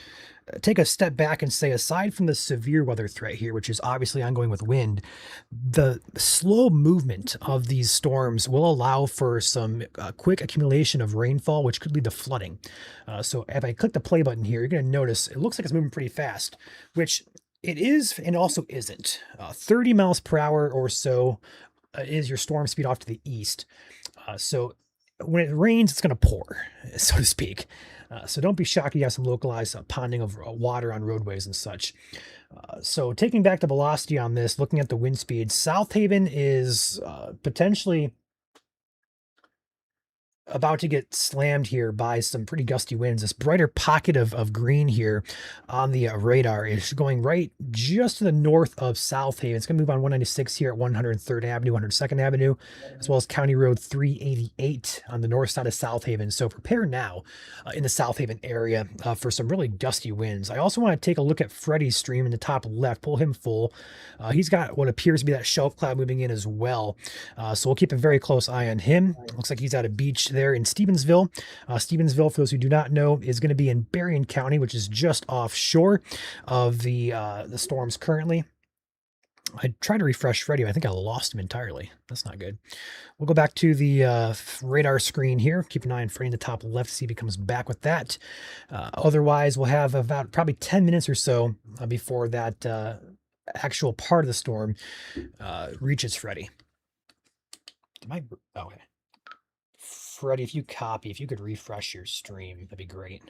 take a step back and say, aside from the severe weather threat here, which is obviously ongoing with wind, the slow movement of these storms will allow for some quick accumulation of rainfall, which could lead to flooding. So if I click the play button here, you're going to notice it looks like it's moving pretty fast, which it is and also isn't. 30 miles per hour or so is your storm speed off to the east. So when it rains, it's going to pour, so to speak. So don't be shocked if you have some localized ponding of water on roadways and such. So taking back the velocity on this, looking at the wind speed, South Haven is potentially about to get slammed here by some pretty gusty winds. This brighter pocket of green here on the radar is going right just to the north of South Haven. It's going to move on 196 here at 103rd Avenue, 102nd Avenue, as well as County Road 388 on the north side of South Haven. So prepare now in the South Haven area for some really gusty winds. I also want to take a look at Freddie's stream in the top left, pull him full. He's got what appears to be that shelf cloud moving in as well. So we'll keep a very close eye on him. Looks like he's at a beach there in Stevensville. Stevensville, for those who do not know, is going to be in Berrien County, which is just offshore of the storms currently. I tried to refresh Freddie. I think I lost him entirely. That's not good. We'll go back to the radar screen here. Keep an eye on Freddie in the top left to see if he comes back with that. Otherwise, we'll have about probably 10 minutes or so before that actual part of the storm reaches Freddie. Okay. Freddie, if you copy, if you could refresh your stream, that'd be great.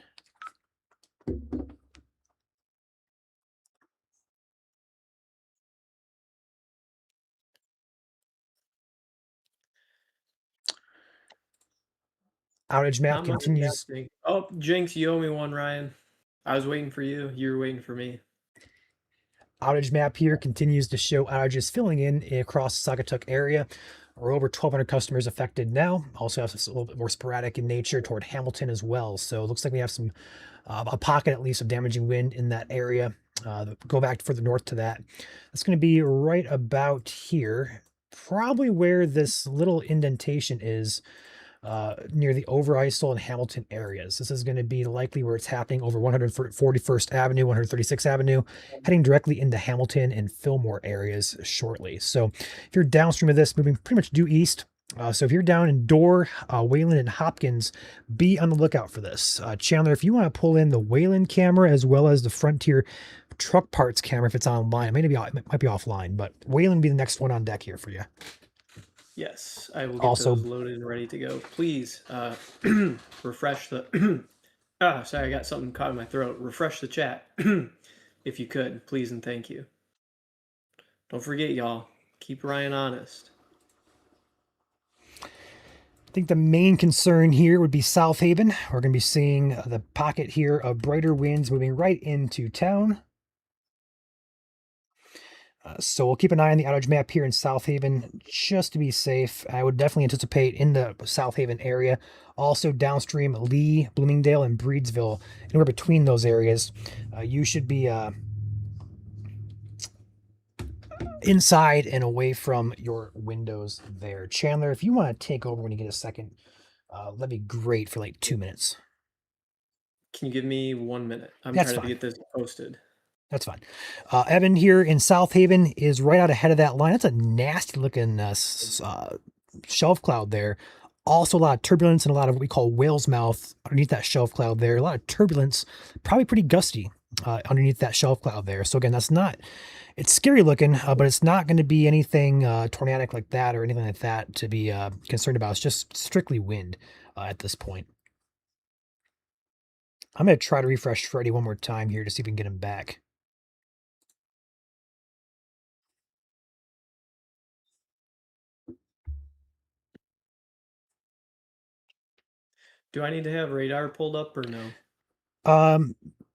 Outage map I'm continues. Oh, Jinx, you owe me one, Ryan. I was waiting for you. You were waiting for me. Outage map here continues to show outages filling in across the Saugatuck area. We're over 1,200 customers affected now. Also have a little bit more sporadic in nature toward Hamilton as well. So it looks like we have some a pocket at least of damaging wind in that area. Go back further north to that. It's going to be right about here, probably where this little indentation is. Near the Overijssel and Hamilton areas. This is going to be likely where it's happening over 141st Avenue, 136th Avenue, heading directly into Hamilton and Fillmore areas shortly. So if you're downstream of this, moving pretty much due east. So if you're down in Dorr, Wayland, and Hopkins, be on the lookout for this. Chandler, if you want to pull in the Wayland camera as well as the Frontier truck parts camera if it's online, it might be offline, but Wayland will be the next one on deck here for you. Yes, I will get Also, those loaded and ready to go. Please refresh the. Sorry, I got something caught in my throat. Refresh the chat if you could, please and thank you. Don't forget, y'all. Keep Ryan honest. I think the main concern here would be South Haven. We're going to be seeing the pocket here of brighter winds moving right into town. So we'll keep an eye on the outage map here in South Haven just to be safe. I would definitely anticipate in the South Haven area, also downstream Lee, Bloomingdale, and Breedsville, anywhere between those areas. You should be inside and away from your windows there. Chandler, if you want to take over when you get a second, that'd be great for like 2 minutes. Can you give me 1 minute? I'm That's trying fine. to get this posted. That's fine. Evan here in South Haven is right out ahead of that line. That's a nasty looking shelf cloud there. Also a lot of turbulence and a lot of what we call whale's mouth underneath that shelf cloud there. A lot of turbulence, probably pretty gusty underneath that shelf cloud there. So again, it's scary looking, but it's not going to be anything tornadic like that or anything like that to be concerned about. It's just strictly wind at this point. I'm going to try to refresh Freddie one more time here to see if we can get him back. Do I need to have radar pulled up or no?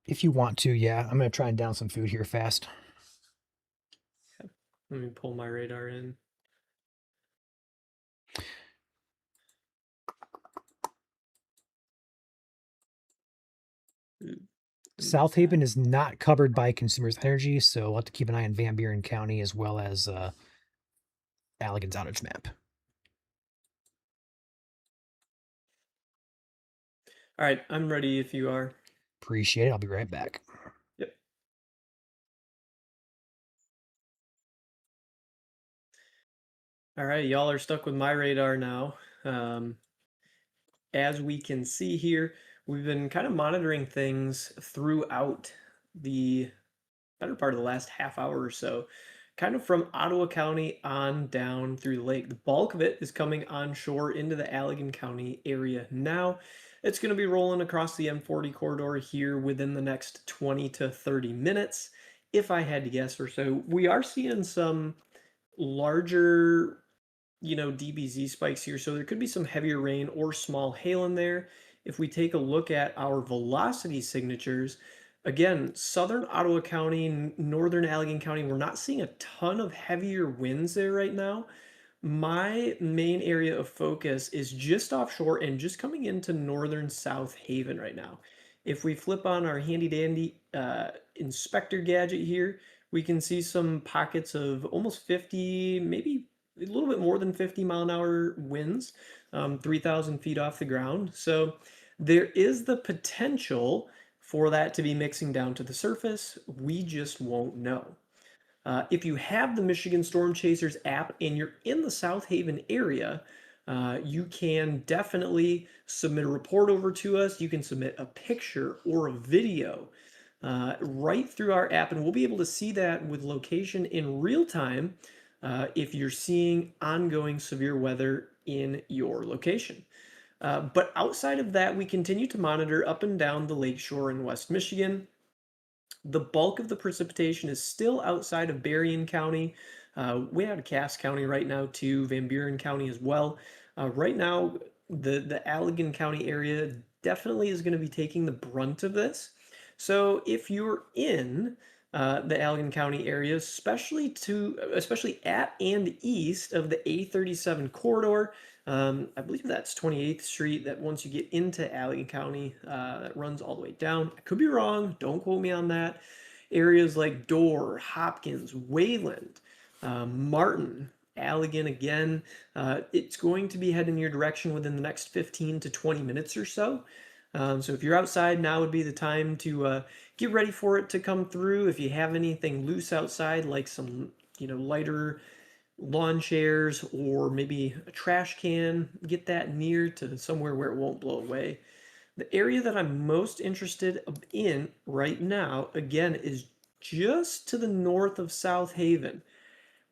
If you want to, yeah. I'm gonna try and down some food here fast. Okay. Let me pull my radar in. South Haven is not covered by Consumers Energy, so we'll have to keep an eye on Van Buren County as well as Allegan's outage map. All right, I'm ready if you are. Appreciate it. I'll be right back. All right, y'all are stuck with my radar now. Um, as we can see here, we've been kind of monitoring things throughout the better part of the last half hour or so, kind of from Ottawa County on down through the lake. The bulk of it is coming onshore into the Allegan County area now. It's going to be rolling across the M40 corridor here within the next 20 to 30 minutes, if I had to guess or so. We are seeing some larger DBZ spikes here, so there could be some heavier rain or small hail in there. If we take a look at our velocity signatures, again, southern Ottawa County, northern Allegan County, we're not seeing a ton of heavier winds there right now. My main area of focus is just offshore and just coming into northern South Haven right now. If we flip on our handy dandy inspector gadget here, we can see some pockets of almost 50, maybe a little bit more than 50-mile-an-hour winds, 3,000 feet off the ground. So there is the potential for that to be mixing down to the surface. We just won't know. If you have the Michigan Storm Chasers app and you're in the South Haven area, you can definitely submit a report over to us. You can submit a picture or a video right through our app, and we'll be able to see that with location in real time if you're seeing ongoing severe weather in your location. But outside of that, we continue to monitor up and down the lakeshore in West Michigan. The bulk of the precipitation is still outside of Berrien County, way out of Cass County right now, to Van Buren County as well. Right now, the Allegan County area definitely is going to be taking the brunt of this. So if you're in the Allegan County area, especially at and east of the A37 corridor, I believe that's 28th Street, that once you get into Allegan County, that runs all the way down. I could be wrong, don't quote me on that. Areas like Dorr, Hopkins, Wayland, Martin, Allegan again, it's going to be heading your direction within the next 15 to 20 minutes or so. So if you're outside, now would be the time to get ready for it to come through. If you have anything loose outside, like some lighter lawn chairs or maybe a trash can, get that near to somewhere where it won't blow away. The area that I'm most interested in right now, again, is just to the north of South Haven,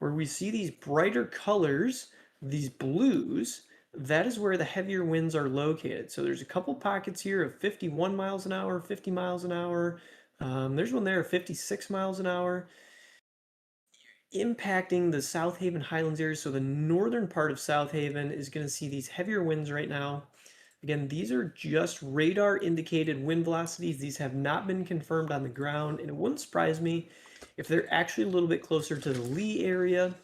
where we see these brighter colors, these blues. That is where the heavier winds are located. So there's a couple pockets here of 51 miles an hour, 50 miles an hour. There's one there of 56 miles an hour, impacting the South Haven Highlands area. So the northern part of South Haven is going to see these heavier winds right now. Again, these are just radar indicated wind velocities. These have not been confirmed on the ground, and it wouldn't surprise me if they're actually a little bit closer to the Lee area,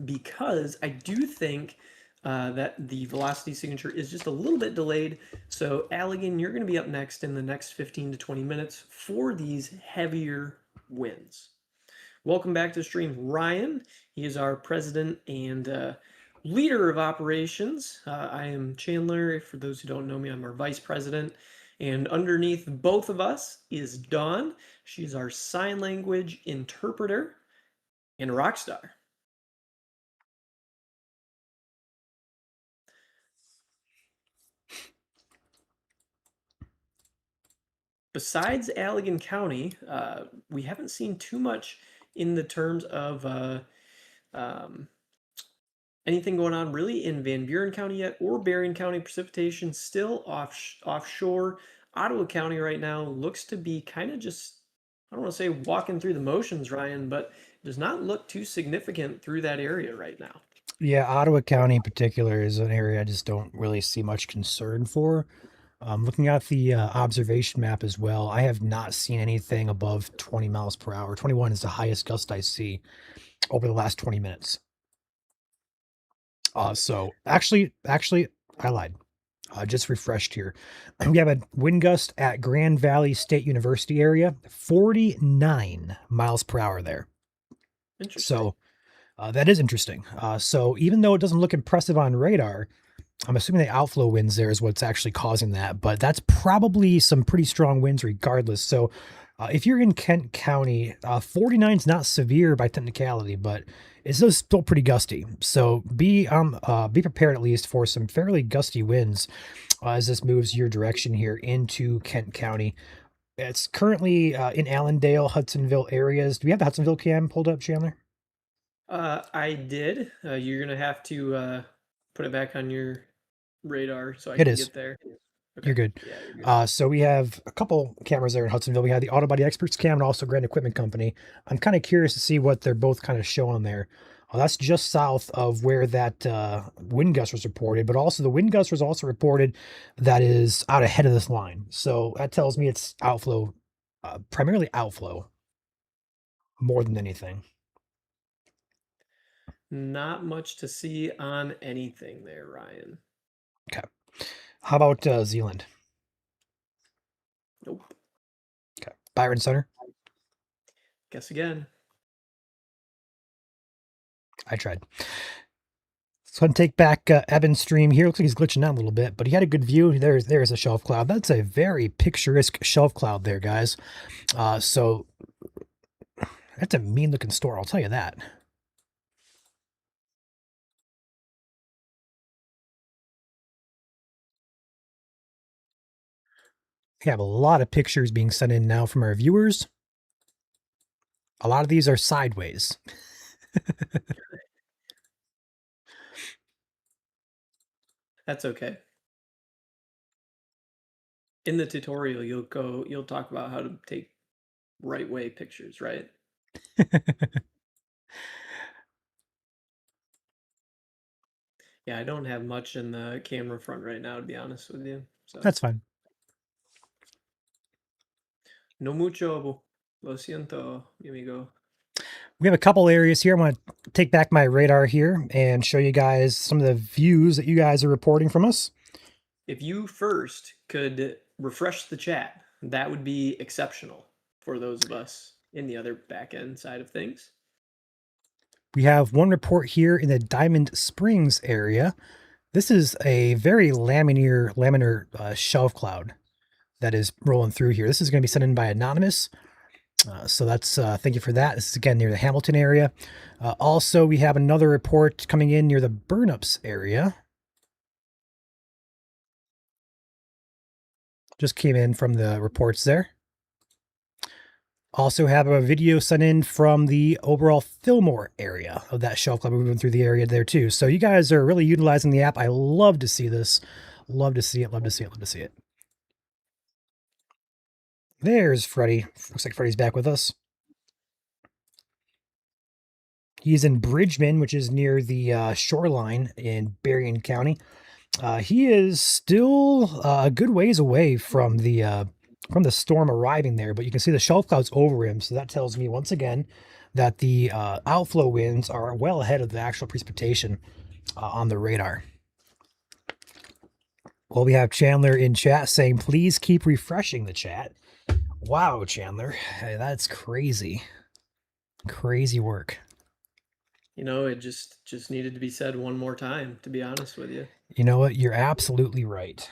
because I do think that the velocity signature is just a little bit delayed. So Allegan, you're going to be up next in the next 15 to 20 minutes for these heavier winds. Welcome back to the stream, Ryan. He is our president and leader of operations. I am Chandler. For those who don't know me, I'm our vice president. And underneath both of us is Dawn. She's our sign language interpreter and a rock star. Besides Allegan County, we haven't seen too much in the terms of anything going on really in Van Buren County yet, or Berrien County. Precipitation still offshore. Ottawa County right now looks to be kind of just, I don't want to say walking through the motions, Ryan, but does not look too significant through that area right now. Yeah, Ottawa County in particular is an area I just don't really see much concern for. Looking at the observation map as well, I have not seen anything above 20 miles per hour. 21 is the highest gust I see over the last 20 minutes. So actually, I lied. Just refreshed here. We have a wind gust at Grand Valley State University area, 49 miles per hour there. Interesting. So that is interesting. So even though it doesn't look impressive on radar, I'm assuming the outflow winds there is what's actually causing that, but that's probably some pretty strong winds regardless. So If you're in Kent County, 49 is not severe by technicality, but it's still pretty gusty. So be prepared at least for some fairly gusty winds as this moves your direction here into Kent County. It's currently in Allendale, Hudsonville areas. Do we have the Hudsonville cam pulled up, Chandler? I did. You're gonna have to put it back on your radar so I It can is. get there. You're Okay. good. Yeah, you're good. So we have a couple cameras there in Hudsonville. We have the Auto Body Experts cam and also Grand Equipment Company. I'm kind of curious to see what they're both kind of showing there. That's just south of where that wind gust was reported, but also the wind gust was also reported that is out ahead of this line. So that tells me it's outflow, primarily outflow, more than anything. Not much to see on anything there, Ryan. Okay. How about Zealand? Nope. Okay. Byron Center? Guess again. I tried. So I'm going to take back Evan's stream here. Looks like he's glitching out a little bit, but he had a good view. There's a shelf cloud. That's a very picturesque shelf cloud there, guys. So that's a mean looking store, I'll tell you that. We have a lot of pictures being sent in now from our viewers. A lot of these are sideways. That's okay. In the tutorial, you'll talk about how to take right way pictures, right? Yeah, I don't have much in the camera front right now, to be honest with you. So That's fine. no mucho. Lo siento, mi amigo. We have a couple areas here. I'm going to take back my radar here and show you guys some of the views that you guys are reporting from us. If you first could refresh the chat, that would be exceptional for those of us in the other back end side of things. We have one report here in the Diamond Springs area. This is a very laminar shelf cloud that is rolling through here. This is going to be sent in by Anonymous. So that's thank you for that. This is again near the Hamilton area. Also, we have another report coming in near the Burnups area. Just came in from the reports there. Also have a video sent in from the overall Fillmore area of that shelf club moving through the area there too. So you guys are really utilizing the app. I love to see this. Love to see it. Love to see it. Love to see it. There's Freddie. Looks like Freddie's back with us. He's in Bridgman, which is near the shoreline in Berrien County. He is still a good ways away from the storm arriving there, but you can see the shelf clouds over him. So that tells me once again that the outflow winds are well ahead of the actual precipitation on the radar. Well, we have Chandler in chat saying, please keep refreshing the chat. Wow, Chandler, hey, that's crazy. Crazy work. You know, it just needed to be said one more time, to be honest with you. You know what? You're absolutely right.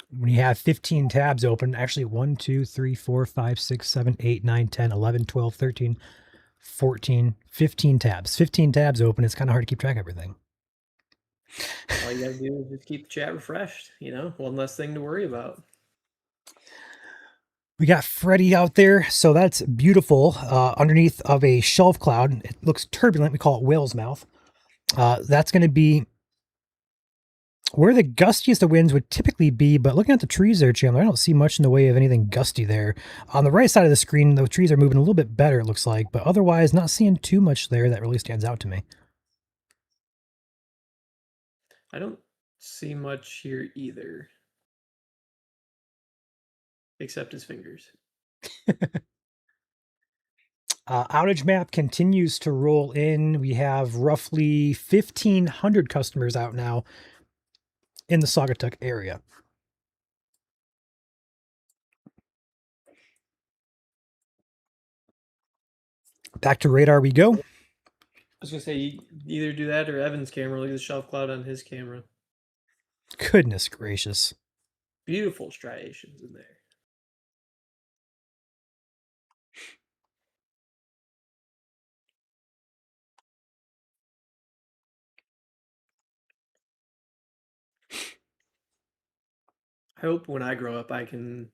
When you have 15 tabs open, actually 1, 2, 3, 4, 5, 6, 7, 8, 9, 10, 11, 12, 13, 14, 15 tabs. 15 tabs open, it's kind of hard to keep track of everything. All you gotta do is just keep the chat refreshed, you know, one less thing to worry about. We got Freddie out there, so that's beautiful. Underneath of a shelf cloud, it looks turbulent. We call it whale's mouth. That's going to be where the gustiest of winds would typically be, but looking at the trees there, Chandler, I don't see much in the way of anything gusty there. On the right side of the screen, the trees are moving a little bit better, it looks like, but otherwise not seeing too much there that really stands out to me. I don't see much here either. Except his fingers. Outage map continues to roll in. We have roughly 1,500 customers out now in the Saugatuck area. Back to radar we go. I was gonna say either do that or Evan's camera. Look at the shelf cloud on his camera. Goodness gracious. Beautiful striations in there. I hope when I grow up I can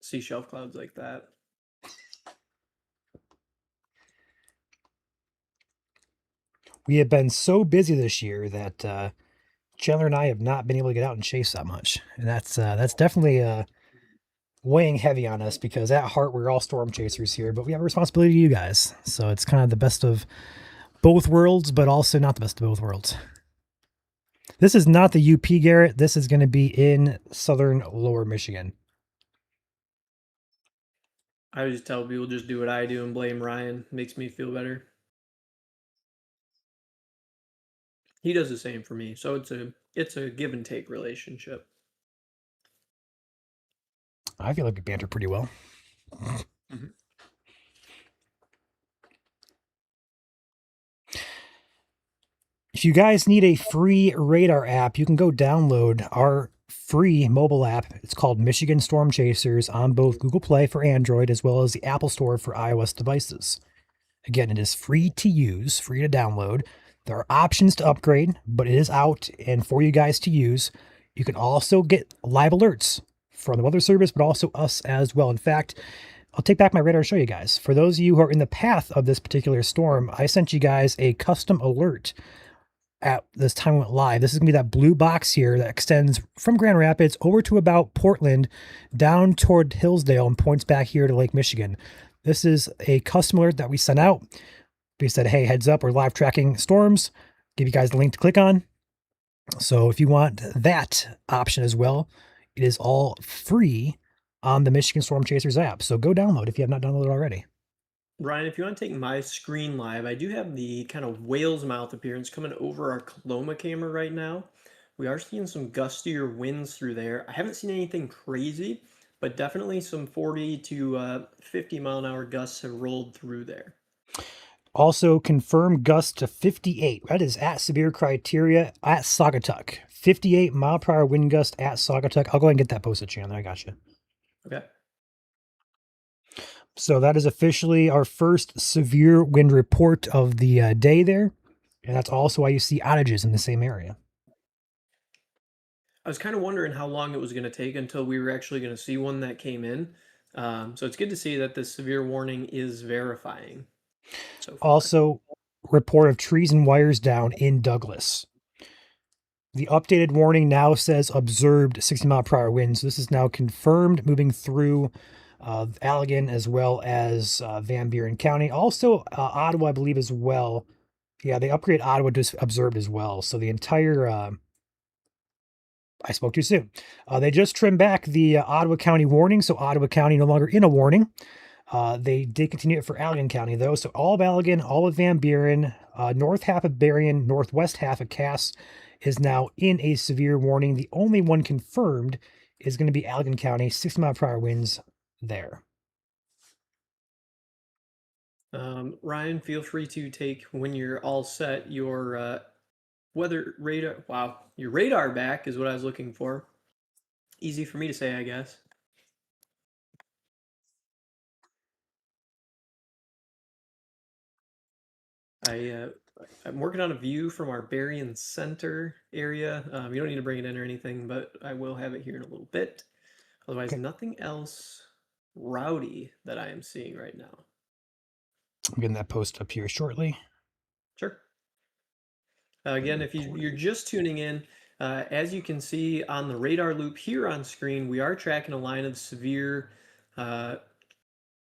see shelf clouds like that. We have been so busy this year that Chandler and I have not been able to get out and chase that much, and that's definitely weighing heavy on us because at heart we're all storm chasers here, but we have a responsibility to you guys. So it's kind of the best of both worlds, but also not the best of both worlds. This is not the UP, Garrett. This is going to be in southern Lower Michigan. I just tell people just do what I do and blame Ryan. Makes me feel better. He does the same for me, so it's a give and take relationship. I feel like we banter pretty well. Mm-hmm. If you guys need a free radar app, you can go download our free mobile app. It's called Michigan Storm Chasers on both Google Play for Android as well as the Apple Store for iOS devices. Again, it is free to use, free to download. There are options to upgrade, but it is out and for you guys to use. You can also get live alerts from the weather service, but also us as well. In fact, I'll take back my radar and show you guys. For those of you who are in the path of this particular storm, I sent you guys a custom alert at this time we went live. This is going to be that blue box here that extends from Grand Rapids over to about Portland, down toward Hillsdale, and points back here to Lake Michigan. This is a custom alert that we sent out. We said, hey, heads up, we're live tracking storms. Give you guys the link to click on. So if you want that option as well, it is all free on the Michigan Storm Chasers app. So go download if you have not downloaded already. Ryan, if you want to take my screen live, I do have the kind of whale's mouth appearance coming over our Coloma camera right now. We are seeing some gustier winds through there. I haven't seen anything crazy, but definitely some 40 to 50 mile an hour gusts have rolled through there. Also, confirmed gusts to 58. That is at severe criteria at Saugatuck. 58 mile per hour wind gust at Saugatuck. I'll go ahead and get that posted, Chandler. I got you. Okay. So that is officially our first severe wind report of the day there. And that's also why you see outages in the same area. I was kind of wondering how long it was going to take until we were actually going to see one that came in. So it's good to see that the severe warning is verifying. So also, report of trees and wires down in Douglas. The updated warning now says observed 60 mile per hour winds. So this is now confirmed moving through Allegan as well as Van Buren County. Also, Ottawa, I believe, as well. Yeah, they upgraded Ottawa to observed as well. So the entire... I spoke too soon. They just trimmed back the Ottawa County warning, so Ottawa County no longer in a warning. They did continue it for Allegan County, though. So all of Allegan, all of Van Buren, north half of Berrien, northwest half of Cass is now in a severe warning. The only one confirmed is going to be Allegan County, 60 mile per hour winds there. Ryan, feel free to take, when you're all set, your weather radar. Wow, your radar back is what I was looking for. Easy for me to say, I guess. I'm working on a view from our Berrien Center area. You don't need to bring it in or anything, but I will have it here in a little bit. Otherwise, nothing else rowdy that I am seeing right now. I'm getting that post up here shortly. Sure. Again, if you're just tuning in, as you can see on the radar loop here on screen, we are tracking a line of severe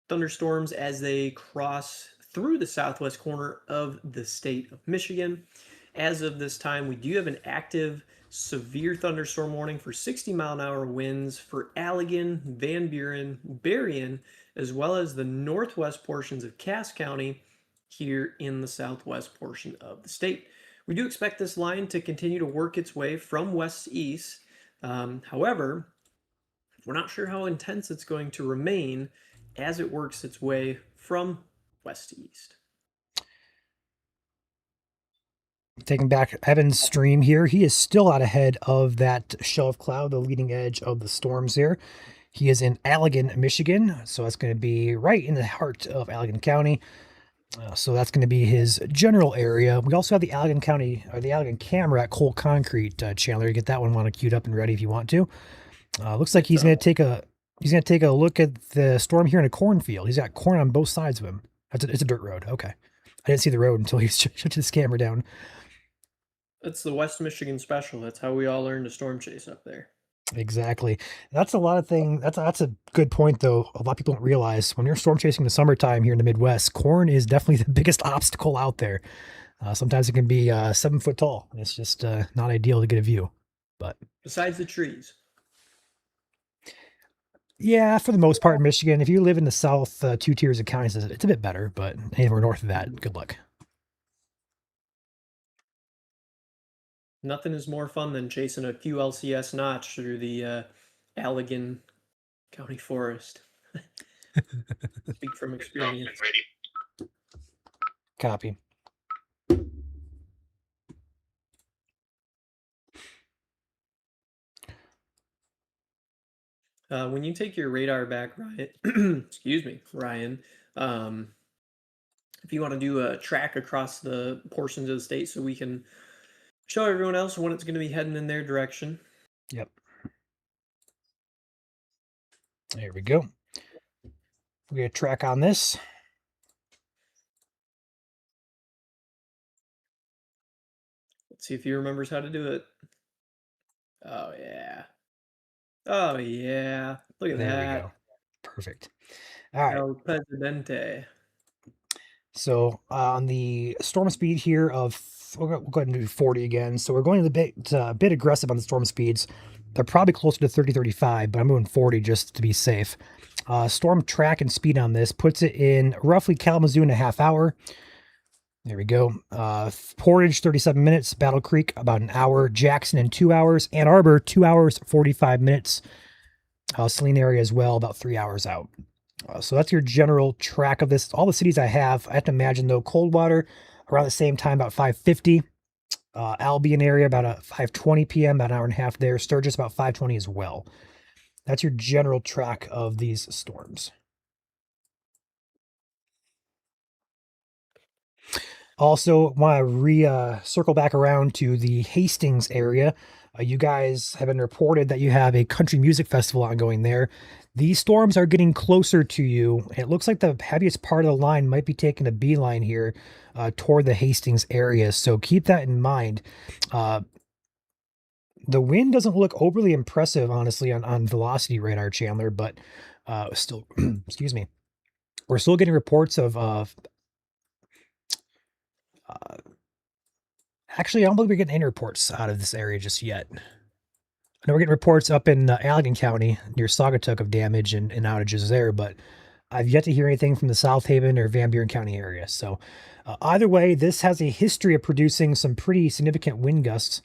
thunderstorms as they cross through the southwest corner of the state of Michigan. As of this time, we do have an active severe thunderstorm warning for 60 mile an hour winds for Allegan, Van Buren, Berrien, as well as the northwest portions of Cass County here in the southwest portion of the state. We do expect this line to continue to work its way from west to east. However, we're not sure how intense it's going to remain as it works its way from west to east. Taking back Evan's stream here, he is still out ahead of that shelf cloud, the leading edge of the storms there. He is in Allegan, Michigan, so that's going to be right in the heart of Allegan County. So that's going to be his general area. We also have the Allegan County, or the Allegan camera at Cole Concrete, Chandler. You get that one queued up and ready if you want to. Looks like he's gonna take a look at the storm here in a cornfield. He's got corn on both sides of him. It's a dirt road. Okay, I didn't see the road until he shut his camera down. That's the West Michigan special. That's how we all learned to storm chase up there. Exactly. That's a lot of things. That's a good point, though. A lot of people don't realize when you're storm chasing in the summertime here in the Midwest, corn is definitely the biggest obstacle out there. Sometimes it can be 7 foot tall. It's just not ideal to get a view. But Besides the trees. yeah, for the most part in Michigan, if you live in the south 2 tiers of counties, it's a bit better. But anywhere north of that, good luck. Nothing is more fun than chasing a QLCS notch through the Allegan County Forest. Speak from experience. Copy. When you take your radar back, Ryan, excuse me, Ryan, if you want to do a track across the portions of the state so we can show everyone else when it's going to be heading in their direction. Yep. There we go. We get a track on this. Let's see if he remembers how to do it. Oh, yeah. Oh, yeah. Look at There that. we go. Perfect. All right. El Presidente. So on the storm speed here of, we'll go ahead and do 40 again. So we're going a bit aggressive on the storm speeds. They're probably closer to 30, 35, but I'm moving 40 just to be safe. Storm track and speed on this puts it in roughly Kalamazoo in a half hour. There we go. Portage, 37 minutes. Battle Creek, about an hour. Jackson in 2 hours. Ann Arbor, 2 hours, 45 minutes. Saline area as well, about 3 hours out. So that's your general track of this. All the cities I have to imagine, though, Coldwater, around the same time, about 5:50. Albion area, about a 5:20 p.m., about an hour and a half there. Sturgis, about 5:20 as well. That's your general track of these storms. Also, want to circle back around to the Hastings area. You guys have been reported that you have a country music festival ongoing there. These storms are getting closer to you. It looks like the heaviest part of the line might be taking a beeline here toward the Hastings area. So keep that in mind. The wind doesn't look overly impressive, honestly, on velocity radar, Chandler, but still, excuse me. We're still getting reports of actually, I don't believe we're getting any reports out of this area just yet. I know we're getting reports up in Allegan County near Saugatuck of damage and outages there, but I've yet to hear anything from the South Haven or Van Buren County area. So either way, this has a history of producing some pretty significant wind gusts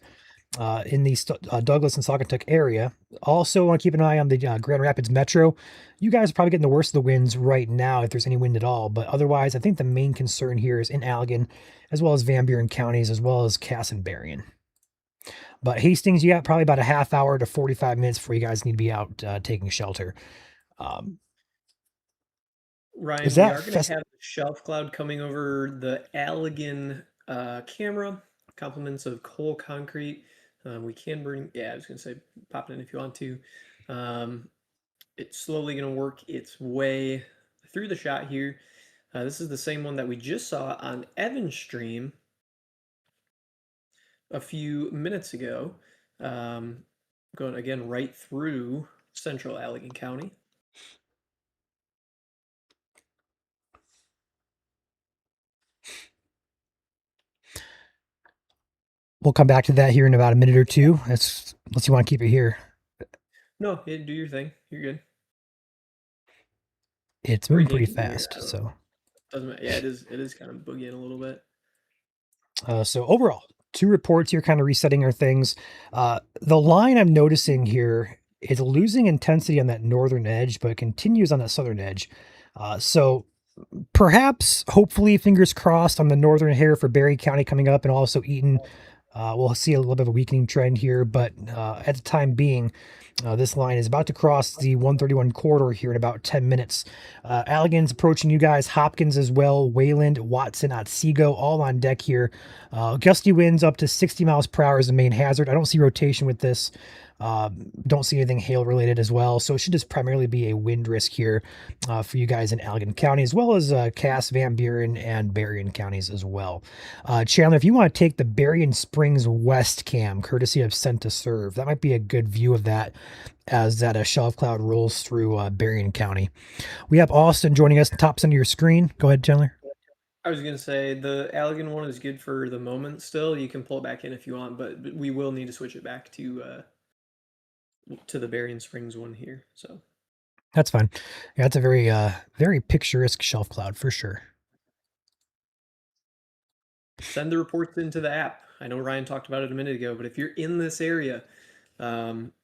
in the Douglas and Saugatuck area. Also, want to keep an eye on the Grand Rapids Metro. You guys are probably getting the worst of the winds right now, if there's any wind at all. But otherwise, I think the main concern here is in Allegan, as well as Van Buren counties, as well as Cass and Berrien. But Hastings, you got probably about a half hour to 45 minutes before you guys need to be out taking shelter. Ryan, we are going to have the shelf cloud coming over the Allegan camera. Compliments of Cole Concrete. We can bring, yeah, I was going to say, pop it in if you want to. It's slowly going to work its way through the shot here. This is the same one that we just saw on Evan's stream a few minutes ago. Going again right through central Allegan County. We'll come back to that here in about a minute or two. Unless you want to keep it here. No, yeah, do your thing. You're good. It's moving pretty fast, so doesn't matter. Yeah, it is kind of boogieing a little bit. So overall, 2 reports here, kind of resetting our things. The line I'm noticing here is losing intensity on that northern edge, but it continues on that southern edge. So perhaps, hopefully, fingers crossed on the northern hair for Berry County coming up, and also Eaton. We'll see a little bit of a weakening trend here, but at the time being, this line is about to cross the 131 corridor here in about 10 minutes. Allegan's approaching you guys, Hopkins as well, Wayland, Watson, Otsego, all on deck here. Gusty winds up to 60 miles per hour is the main hazard. I don't see rotation with this, Don't see anything hail related as well. So it should just primarily be a wind risk here for you guys in Allegan County, as well as Cass, Van Buren, and Berrien counties as well. Chandler, if you want to take the Berrien Springs West cam, courtesy of Sent to Serve, that might be a good view of that as that shelf cloud rolls through Berrien County. We have Austin joining us, top center of your screen. Go ahead, Chandler. I was gonna say the Allegan one is good for the moment still. You can pull it back in if you want, but we will need to switch it back to the Berrien Springs one here. So That's fine. Yeah, it's a very picturesque shelf cloud for sure. send the reports into the app. I know Ryan talked about it a minute ago, but if you're in this area, our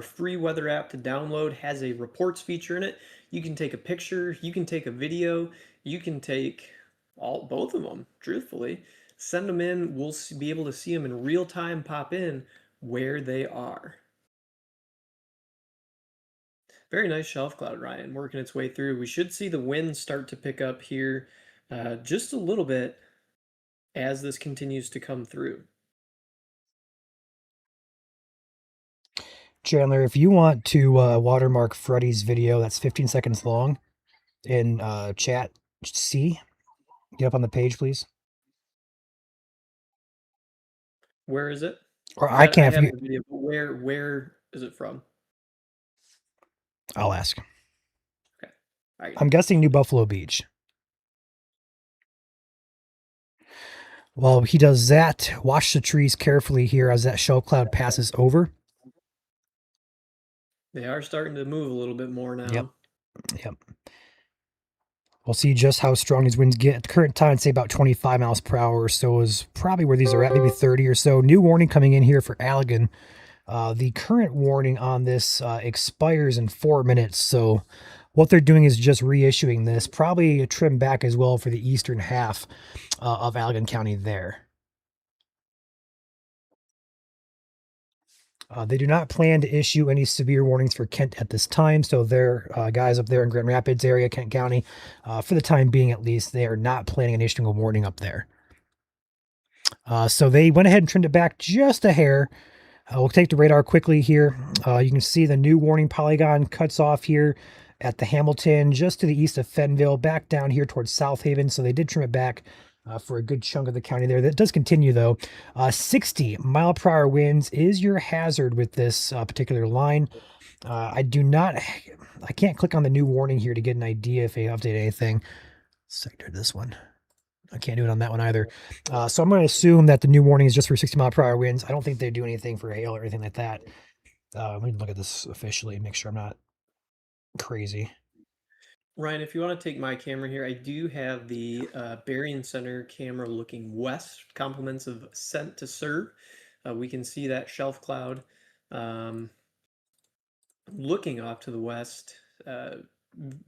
free weather app to download has a reports feature in it. You can take a picture, you can take a video, you can take both of them. Truthfully, send them in. We'll be able to see them in real time. Pop in where they are. Very nice shelf cloud, Ryan, working its way through. We should see the wind start to pick up here just a little bit as this continues to come through. Chandler, if you want to watermark Freddy's video, that's 15 seconds long, in chat C, get up on the page, please. Where is it? Or I can't. I have the video, but where is it from? I'll ask. Okay. I'm guessing New Buffalo Beach. While he does that, watch the trees carefully here as that shelf cloud passes over. They are starting to move a little bit more now. Yep. We'll see just how strong these winds get. At the current time, I'd say about 25 miles per hour or so is probably where these are at, maybe 30 or so. New warning coming in here for Allegan. The current warning on this expires in 4 minutes, so what they're doing is just reissuing this, probably a trim back as well for the eastern half of Allegan County there. They do not plan to issue any severe warnings for Kent at this time. So their guys up there in Grand Rapids area, Kent County, for the time being at least, they are not planning on issuing a warning up there. So they went ahead and trimmed it back just a hair. We'll take the radar quickly here. You can see the new warning polygon cuts off here at the Hamilton, just to the east of Fenville, back down here towards South Haven. So they did trim it back for a good chunk of the county there. That does continue though. 60 mile per hour winds is your hazard with this particular line. I can't click on the new warning here to get an idea if they update anything. Sector this one. I can't do it on that one either. So I'm going to assume that the new warning is just for 60 mile per hour winds. I don't think they do anything for hail or anything like that. Let me look at this officially and make sure I'm not crazy. Ryan, if you want to take my camera here, I do have the Berrien Center camera looking west, compliments of Sent to Serve. We can see that shelf cloud looking off to the west.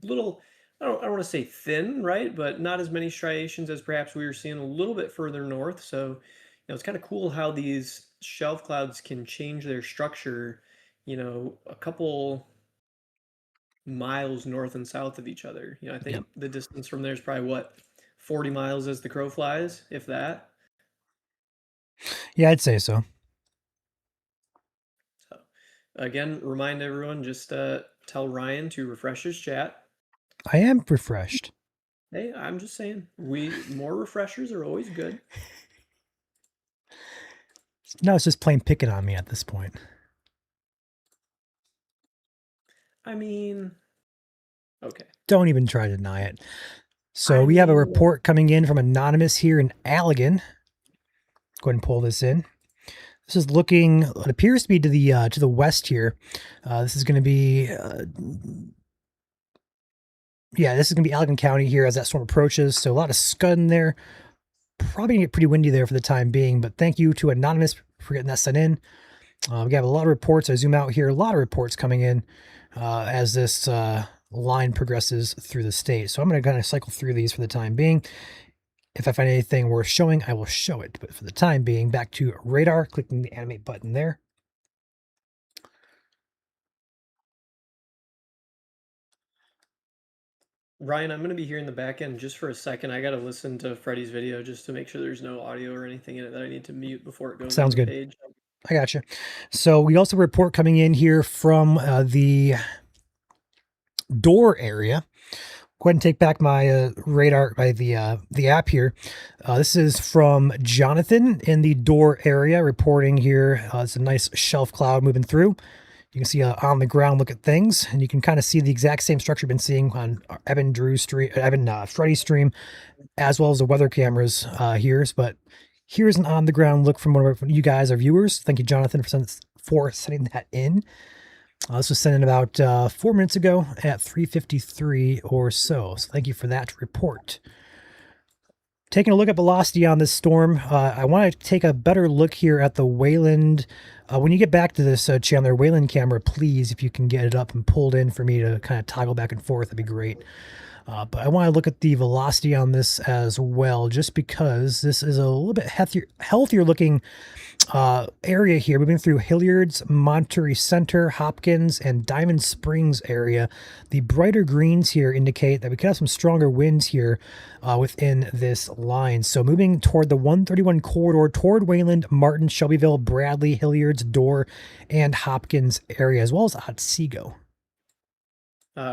Little, I don't want to say thin, right? But not as many striations as perhaps we were seeing a little bit further north. So, it's kind of cool how these shelf clouds can change their structure, a couple miles north and south of each other. I think the distance from there is probably what, 40 miles as the crow flies, if that. Yeah, I'd say so. So, again, remind everyone, just tell Ryan to refresh his chat. I am refreshed. Hey, I'm just saying, more refreshers are always good. No, it's just plain picking on me at this point. I mean, okay. Don't even try to deny it. So we have a report coming in from Anonymous here in Allegan. Go ahead and pull this in. This is looking, it appears to be to the west here. This is going to be, this is going to be Allegan County here as that storm approaches. So a lot of scud in there. Probably going to get pretty windy there for the time being, but thank you to Anonymous for getting that sent in. We have a lot of reports. I zoom out here, a lot of reports coming in as this line progresses through the state. So I'm going to kind of cycle through these for the time being. If I find anything worth showing, I will show it. But for the time being, back to radar, clicking the animate button there. Ryan, I'm going to be here in the back end just for a second. I got to listen to Freddy's video just to make sure there's no audio or anything in it that I need to mute before it goes Sounds on the good. page. I gotcha. So we also report coming in here from the door area. Go ahead and take back my radar by the app here. This is from Jonathan in the door area reporting here. It's a nice shelf cloud moving through. You can see on the ground look at things, and you can kind of see the exact same structure you've been seeing on Freddy's stream, as well as the weather cameras here. But here's an on the ground look from one of you guys, our viewers. Thank you, Jonathan, for sending that in. This was sent in about 4 minutes ago at 3:53 or so. So thank you for that report. Taking a look at velocity on this storm, I want to take a better look here at the Wayland. When you get back to this Chandler Wayland camera, please, if you can get it up and pulled in for me to kind of toggle back and forth, that'd be great. But I want to look at the velocity on this as well, just because this is a little bit healthier looking area here, moving through Hilliard's, Monterey Center, Hopkins, and Diamond Springs area. The brighter greens here indicate that we could have some stronger winds here within this line. So moving toward the 131 corridor, toward Wayland, Martin, Shelbyville, Bradley, Hilliard's, Dorr, and Hopkins area, as well as Otsego.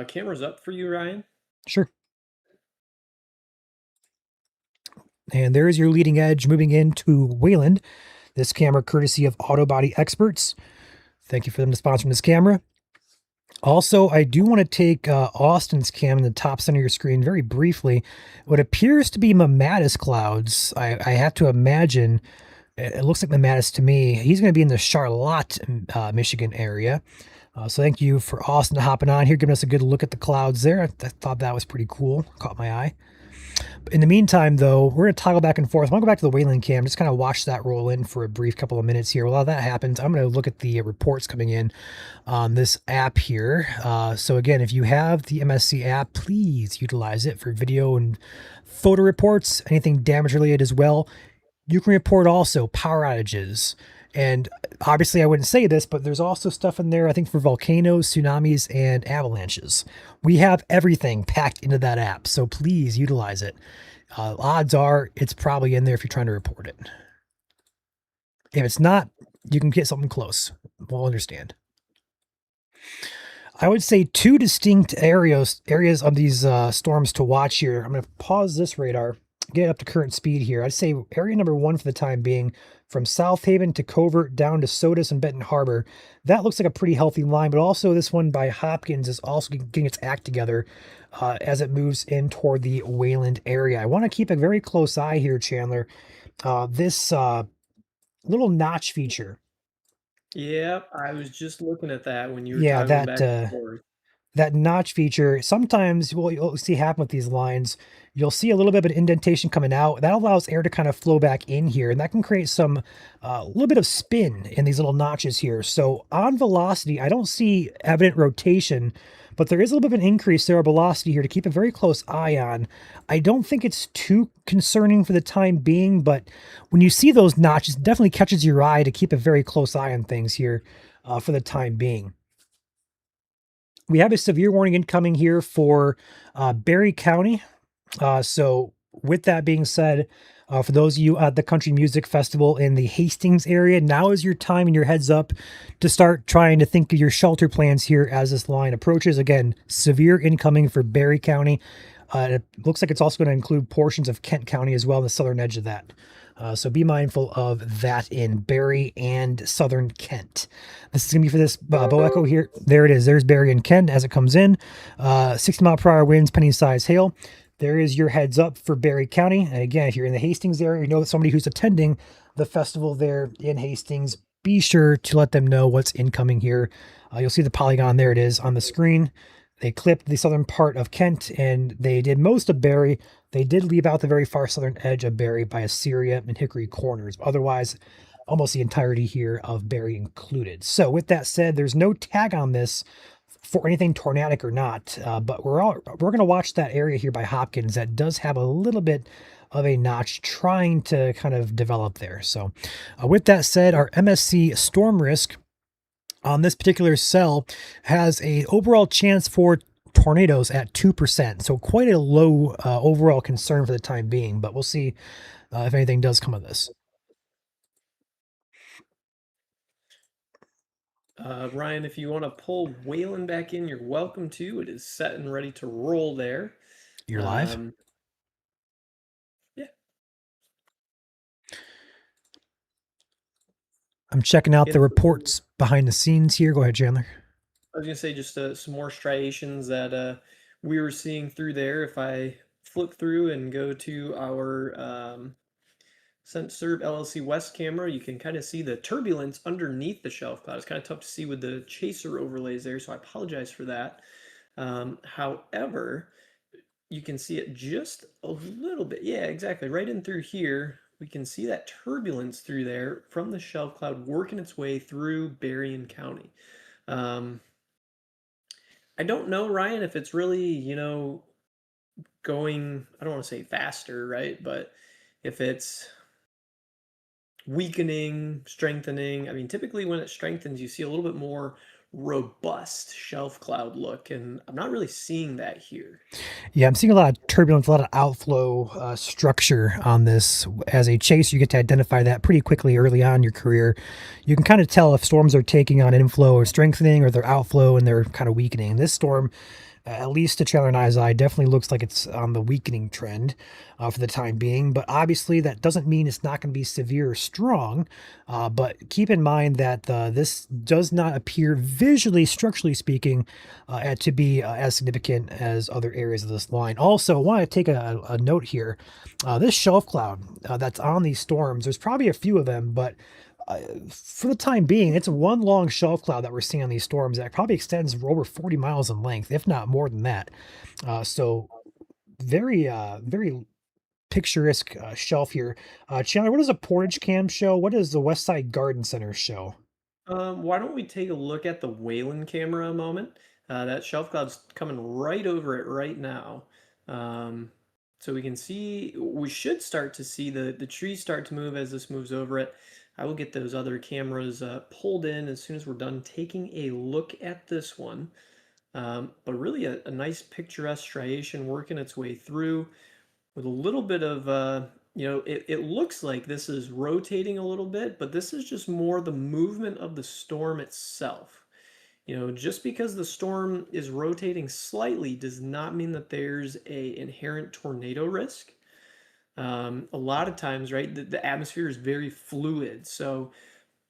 Camera's up for you, Ryan. Sure. And there is your leading edge moving into Wayland. This camera courtesy of Auto Body Experts. Thank you for them to sponsor this camera. Also, I do want to take Austin's cam in the top center of your screen very briefly. What appears to be Mamatis clouds, I have to imagine, it looks like Mamatis to me. He's going to be in the Charlotte, Michigan area. So thank you for Austin hopping on here, giving us a good look at the clouds there. I thought that was pretty cool. Caught my eye. In the meantime, though, we're going to toggle back and forth. I'm going to go back to the Wayland cam, just kind of watch that roll in for a brief couple of minutes here. While that happens, I'm going to look at the reports coming in on this app here. So again, if you have the MSC app, please utilize it for video and photo reports, anything damage related as well. You can report also power outages. And obviously I wouldn't say this, but there's also stuff in there, I think, for volcanoes, tsunamis, and avalanches. We have everything packed into that app, so please utilize it. Odds are it's probably in there if you're trying to report it. If it's not, you can get something close. We'll understand. I would say two distinct areas of these storms to watch here. I'm going to pause this radar, get up to current speed here. I'd say area number 1 for the time being, from South Haven to Covert down to Sodus and Benton Harbor. That looks like a pretty healthy line, but also this one by Hopkins is also getting its act together as it moves in toward the Wayland area. I want to keep a very close eye here, Chandler. This little notch feature. Yep, I was just looking at that when you were talking back and forth. That notch feature, sometimes you'll see happen with these lines. You'll see a little bit of an indentation coming out. That allows air to kind of flow back in here, and that can create some little bit of spin in these little notches here. So on velocity, I don't see evident rotation, but there is a little bit of an increase there of velocity here to keep a very close eye on. I don't think it's too concerning for the time being, but when you see those notches, it definitely catches your eye to keep a very close eye on things here for the time being. We have a severe warning incoming here for Barry County. So with that being said, for those of you at the Country Music Festival in the Hastings area, now is your time and your heads up to start trying to think of your shelter plans here as this line approaches. Again, severe incoming for Barry County. It looks like it's also going to include portions of Kent County as well, the southern edge of that. So be mindful of that in Barry and southern Kent. This is going to be for this bow echo here. There it is. There's Barry and Kent as it comes in. 60-mile-per-hour winds, penny-size hail. There is your heads up for Barry County. And again, if you're in the Hastings area, you know that somebody who's attending the festival there in Hastings, be sure to let them know what's incoming here. You'll see the polygon. There it is on the screen. They clipped the southern part of Kent, and they did most of Barry. They did leave out the very far southern edge of Barry by Assyria and Hickory Corners. Otherwise, almost the entirety here of Barry included. So with that said, there's no tag on this for anything tornadic or not, but we're going to watch that area here by Hopkins that does have a little bit of a notch trying to kind of develop there. So with that said, our MSC storm risk on this particular cell has a overall chance for tornadoes at 2%. So quite a low overall concern for the time being, but we'll see if anything does come of this. Ryan, if you want to pull Waylon back in, you're welcome to. It is set and ready to roll there. You're live. Um, yeah, I'm checking out yeah. the reports behind the scenes here. Go ahead, Chandler. I was gonna say just some more striations that we were seeing through there. If I flip through and go to our SenseServe LLC West camera, you can kind of see the turbulence underneath the shelf cloud. It's kind of tough to see with the chaser overlays there, so I apologize for that. However, you can see it just a little bit. Yeah, exactly. Right in through here, we can see that turbulence through there from the shelf cloud working its way through Berrien County. Um, I don't know, Ryan, if it's really, going, I don't want to say faster, right? But if it's weakening, strengthening. I mean, typically when it strengthens, you see a little bit more robust shelf cloud look, and I'm not really seeing that here. Yeah, I'm seeing a lot of turbulence, a lot of outflow structure on this. As a chaser, you get to identify that pretty quickly early on in your career. You can kind of tell if storms are taking on inflow or strengthening, or they're outflow and they're kind of weakening. This storm, at least to Chandler and I's eye, definitely looks like it's on the weakening trend for the time being. But obviously, that doesn't mean it's not going to be severe or strong. But keep in mind that this does not appear visually, structurally speaking, to be as significant as other areas of this line. Also, I want to take a note here. This shelf cloud that's on these storms, there's probably a few of them, but for the time being, it's one long shelf cloud that we're seeing on these storms that probably extends for over 40 miles in length, if not more than that. So very picturesque shelf here. Chandler, what does a Portage Cam show? What does the West Side Garden Center show? Why don't we take a look at the Wayland camera a moment? That shelf cloud's coming right over it right now. Um, so we can see, we should start to see the trees start to move as this moves over it. I will get those other cameras pulled in as soon as we're done taking a look at this one. But really a nice picturesque striation working its way through with a little bit of it looks like this is rotating a little bit, but this is just more the movement of the storm itself. Just because the storm is rotating slightly does not mean that there's a inherent tornado risk. A lot of times, right, the atmosphere is very fluid, so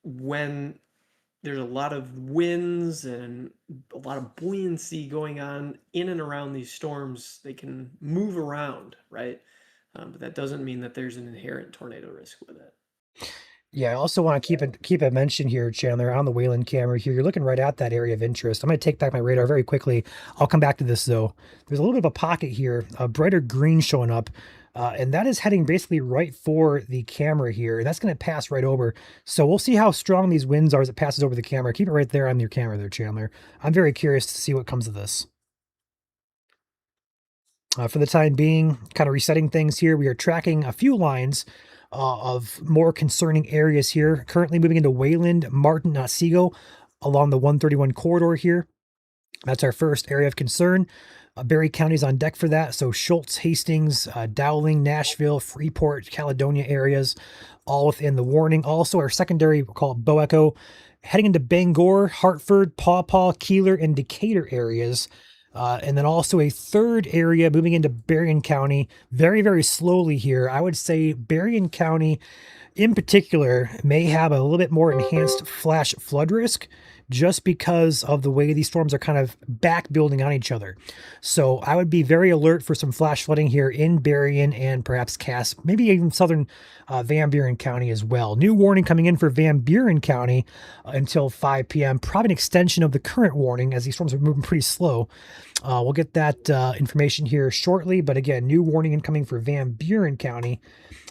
when there's a lot of winds and a lot of buoyancy going on in and around these storms, they can move around, right? But that doesn't mean that there's an inherent tornado risk with it. Yeah, I also want to keep a mention here, Chandler, on the Wayland camera here. You're looking right at that area of interest. I'm going to take back my radar very quickly. I'll come back to this though. There's a little bit of a pocket here, a brighter green showing up, and that is heading basically right for the camera here. And that's going to pass right over. So we'll see how strong these winds are as it passes over the camera. Keep it right there on your camera there, Chandler. I'm very curious to see what comes of this. For the time being, kind of resetting things here, we are tracking a few lines of more concerning areas here. Currently moving into Wayland, Martin, Otsego along the 131 corridor here. That's our first area of concern. Berry County's on deck for that. So Schultz, Hastings, Dowling, Nashville, Freeport, Caledonia areas, all within the warning. Also, our secondary, we'll call it Bow Echo, heading into Bangor, Hartford, Paw Paw, Keeler, and Decatur areas. And then also a third area moving into Berrien County very slowly here. I would say Berrien County in particular may have a little bit more enhanced flash flood risk just because of the way these storms are kind of back building on each other. So I would be very alert for some flash flooding here in Berrien and perhaps Cass, maybe even southern Van Buren County as well. New warning coming in for Van Buren County until 5 p.m. Probably an extension of the current warning as these storms are moving pretty slow. We'll get that information here shortly. But again, new warning incoming for Van Buren County.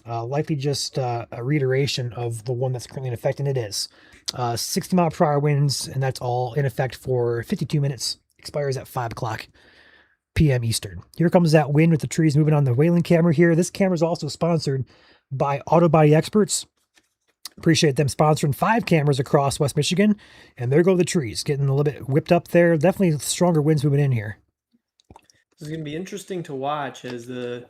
Likely just a reiteration of the one that's currently in effect, and it is 60-mile-per-hour winds, and that's all in effect for 52 minutes. Expires at 5 o'clock p.m. Eastern. Here comes that wind with the trees moving on the Wayland camera here. This camera is also sponsored by Auto Body Experts. Appreciate them sponsoring 5 cameras across West Michigan, and there go the trees getting a little bit whipped up there. Definitely stronger winds moving in here. This is going to be interesting to watch as the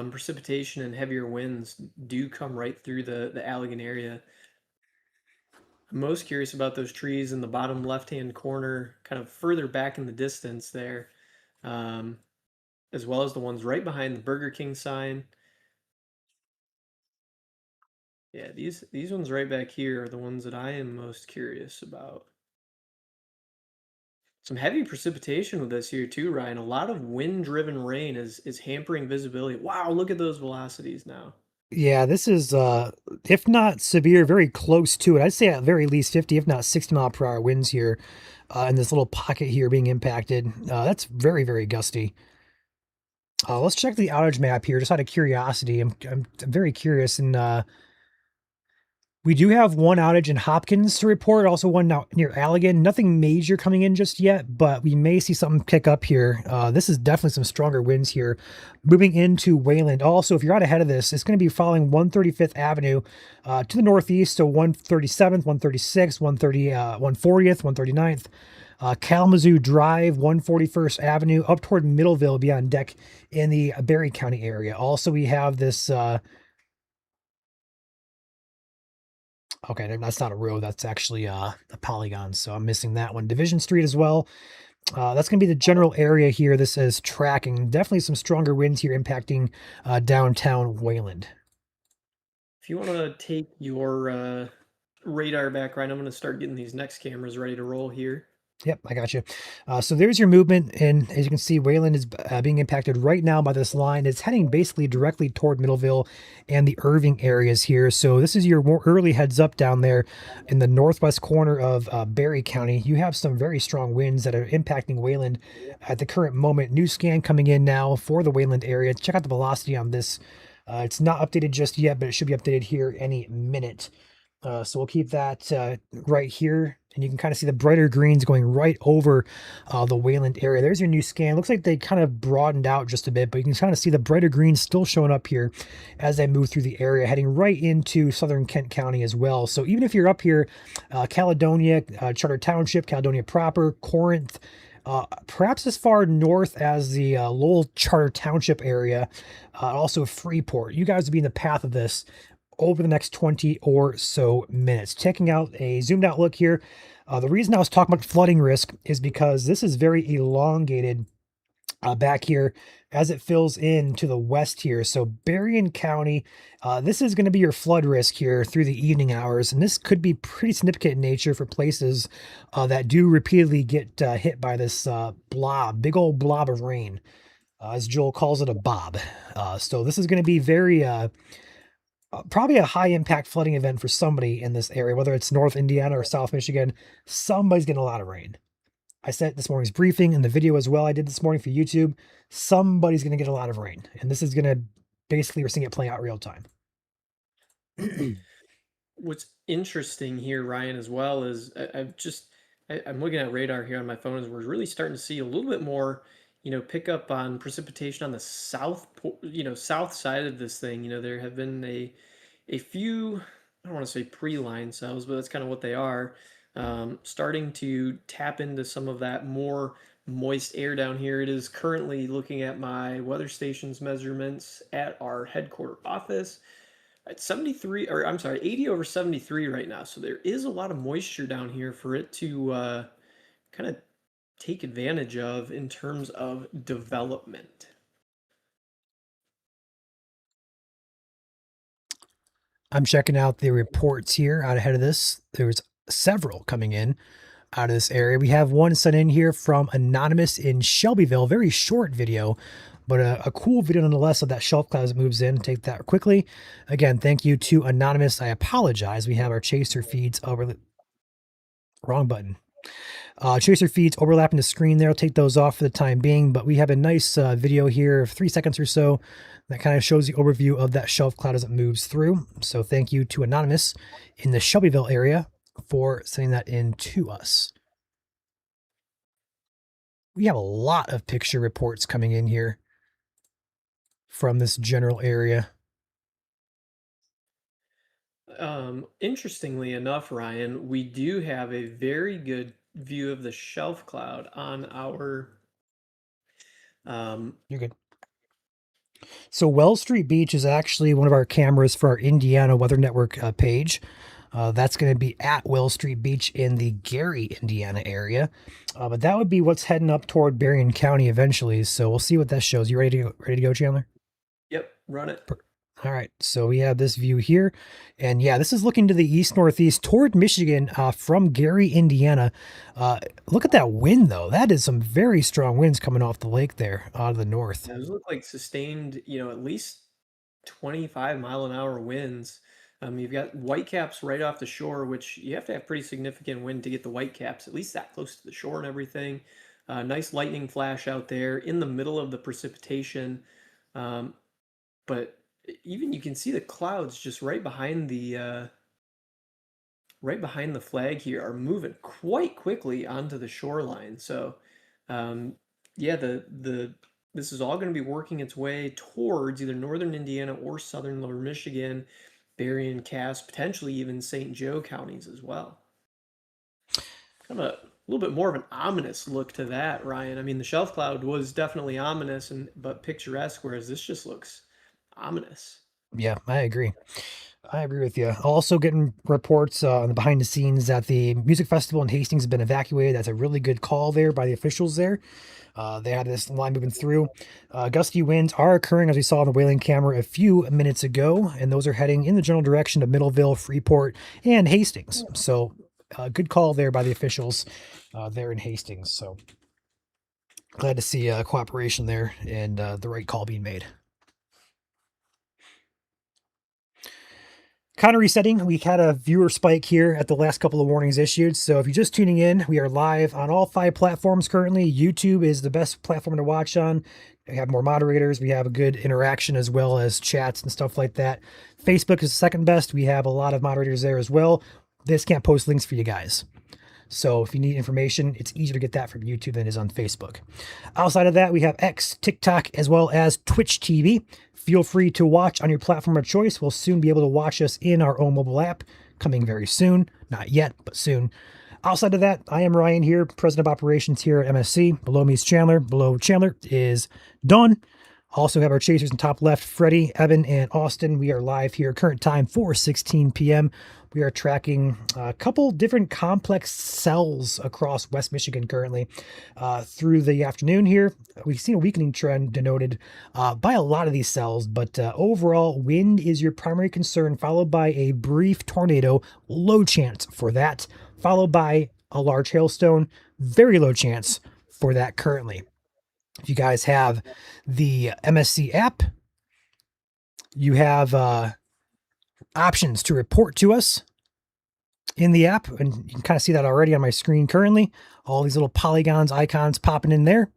precipitation and heavier winds do come right through the Allegan area. I'm most curious about those trees in the bottom left-hand corner, kind of further back in the distance there, um, as well as the ones right behind the Burger King sign. Yeah, these ones right back here are the ones that I am most curious about. Some heavy precipitation with this here too, Ryan. A lot of wind-driven rain is hampering visibility. Wow, look at those velocities now. Yeah, this is if not severe, very close to it. I'd say at very least 50, if not 60 mile per hour winds here in this little pocket here being impacted. That's very, very gusty. Let's check the outage map here, just out of curiosity. I'm very curious, and we do have one outage in Hopkins to report, also one now near Allegan. Nothing major coming in just yet, but we may see something pick up here. This is definitely some stronger winds here. Moving into Wayland. Also, if you're out ahead of this, it's going to be following 135th Avenue to the northeast, so 137th, 136th, 140th, 139th. Kalamazoo Drive, 141st Avenue, up toward Middleville, be on deck in the Berry County area. Also, we have this... okay, that's not a road. That's actually a polygon. So I'm missing that one. Division Street as well. That's going to be the general area here. This is tracking. Definitely some stronger winds here impacting downtown Wayland. If you want to take your radar back, Ryan, I'm going to start getting these next cameras ready to roll here. Yep, I got you. So there's your movement, and as you can see, Wayland is being impacted right now by this line. It's heading basically directly toward Middleville and the Irving areas here. So this is your more early heads up down there in the northwest corner of Berry County. You have some very strong winds that are impacting Wayland at the current moment. New scan coming in now for the Wayland area. Check out the velocity on this. It's not updated just yet, but it should be updated here any minute. So we'll keep that right here. And you can kind of see the brighter greens going right over the Wayland area. There's your new scan. Looks like they kind of broadened out just a bit, but you can kind of see the brighter greens still showing up here as they move through the area, heading right into southern Kent County as well. So even if you're up here, Caledonia, Charter Township, Caledonia proper, Corinth, perhaps as far north as the Lowell Charter Township area, also Freeport, you guys will be in the path of this over the next 20 or so minutes. Taking out a zoomed out look here. The reason I was talking about flooding risk is because this is very elongated back here as it fills in to the west here. So Berrien County, this is going to be your flood risk here through the evening hours. And this could be pretty significant in nature for places that do repeatedly get hit by this big old blob of rain. As Joel calls it, a bob. So this is going to be very... probably a high impact flooding event for somebody in this area, whether it's North Indiana or South Michigan. Somebody's getting a lot of rain. I said this morning's briefing and the video as well I did this morning for YouTube. Somebody's going to get a lot of rain. And this is going to basically, we're seeing it play out real time. What's interesting here, Ryan, as well, is I'm looking at radar here on my phone, as we're really starting to see a little bit more, pick up on precipitation on the south side of this thing. There have been a few, I don't want to say pre-line cells, but that's kind of what they are, starting to tap into some of that more moist air down here. It is currently, looking at my weather station's measurements at our headquarter office, at 73, or I'm sorry, 80 over 73 right now. So there is a lot of moisture down here for it to kind of take advantage of in terms of development. I'm checking out the reports here out ahead of this. There's several coming in out of this area. We have one sent in here from Anonymous in Shelbyville. Very short video, but a cool video nonetheless of that shelf cloud as it moves in. Take that quickly. Again, thank you to Anonymous. I apologize. We have our chaser feeds over the wrong button. Chaser feeds overlapping the screen there. I'll take those off for the time being, but we have a nice video here of 3 seconds or so that kind of shows the overview of that shelf cloud as it moves through. So thank you to Anonymous in the Shelbyville area for sending that in to us. We have a lot of picture reports coming in here from this general area. Interestingly enough, Ryan, we do have a very good view of the shelf cloud on our You're good. So Wells Street Beach is actually one of our cameras for our Indiana Weather Network page. That's going to be at Will Street Beach in the Gary, Indiana area. But that would be what's heading up toward Berrien County eventually. So we'll see what that shows. You ready to go, Chandler? Yep, run it. All right, so we have this view here, and yeah, this is looking to the east-northeast toward Michigan from Gary, Indiana. Look at that wind, though. That is some very strong winds coming off the lake there out of the north. Those look like sustained, at least 25-mile-an-hour winds. You've got whitecaps right off the shore, which you have to have pretty significant wind to get the whitecaps, at least that close to the shore and everything. Nice lightning flash out there in the middle of the precipitation. Um, but even you can see the clouds just right behind the flag here are moving quite quickly onto the shoreline. So, yeah, the this is all going to be working its way towards either northern Indiana or southern lower Michigan, Berrien, Cass, potentially even St. Joe counties as well. Kind of a little bit more of an ominous look to that, Ryan. I mean, the shelf cloud was definitely ominous but picturesque, whereas this just looks ominous. Yeah, I agree. I agree with you. Also, getting reports on the behind the scenes that the music festival in Hastings has been evacuated. That's a really good call there by the officials there. They had this line moving through. Gusty winds are occurring, as we saw on the Whaling camera a few minutes ago, and those are heading in the general direction of Middleville, Freeport, and Hastings. So, good call there by the officials there in Hastings. So, glad to see cooperation there and the right call being made. Kind of resetting, we had a viewer spike here at the last couple of warnings issued. So if you're just tuning in, we are live on all 5 platforms currently. YouTube is the best platform to watch on. We have more moderators. We have a good interaction as well as chats and stuff like that. Facebook is the second best. We have a lot of moderators there as well. This can't post links for you guys. So if you need information, it's easier to get that from YouTube than it is on Facebook. Outside of that, we have X, TikTok, as well as Twitch TV. Feel free to watch on your platform of choice. We'll soon be able to watch us in our own mobile app, coming very soon. Not yet, but soon. Outside of that, I am Ryan here, President of Operations here at MSC. Below me is Chandler. Below Chandler is Dawn. Also have our chasers in top left, Freddie, Evan, and Austin. We are live here, current time 4:16 p.m. We are tracking a couple different complex cells across West Michigan currently through the afternoon here. We've seen a weakening trend denoted by a lot of these cells, but overall, wind is your primary concern, followed by a brief tornado, low chance for that, followed by a large hailstone, very low chance for that currently. If you guys have the MSC app, you have options to report to us in the app, and you can kind of see that already on my screen currently. All these little polygons, icons popping in there.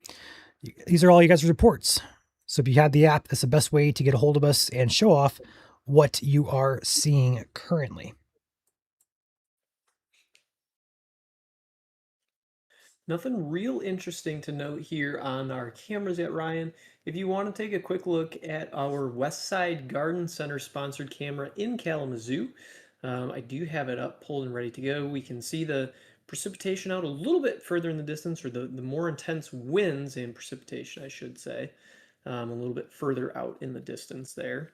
These are all you guys' reports. So if you have the app, that's the best way to get a hold of us and show off what you are seeing currently. Nothing real interesting to note here on our cameras yet, Ryan. If you want to take a quick look at our Westside Garden Center sponsored camera in Kalamazoo, I do have it up, pulled and ready to go. We can see the precipitation out a little bit further in the distance, or the more intense winds and precipitation, I should say, a little bit further out in the distance there.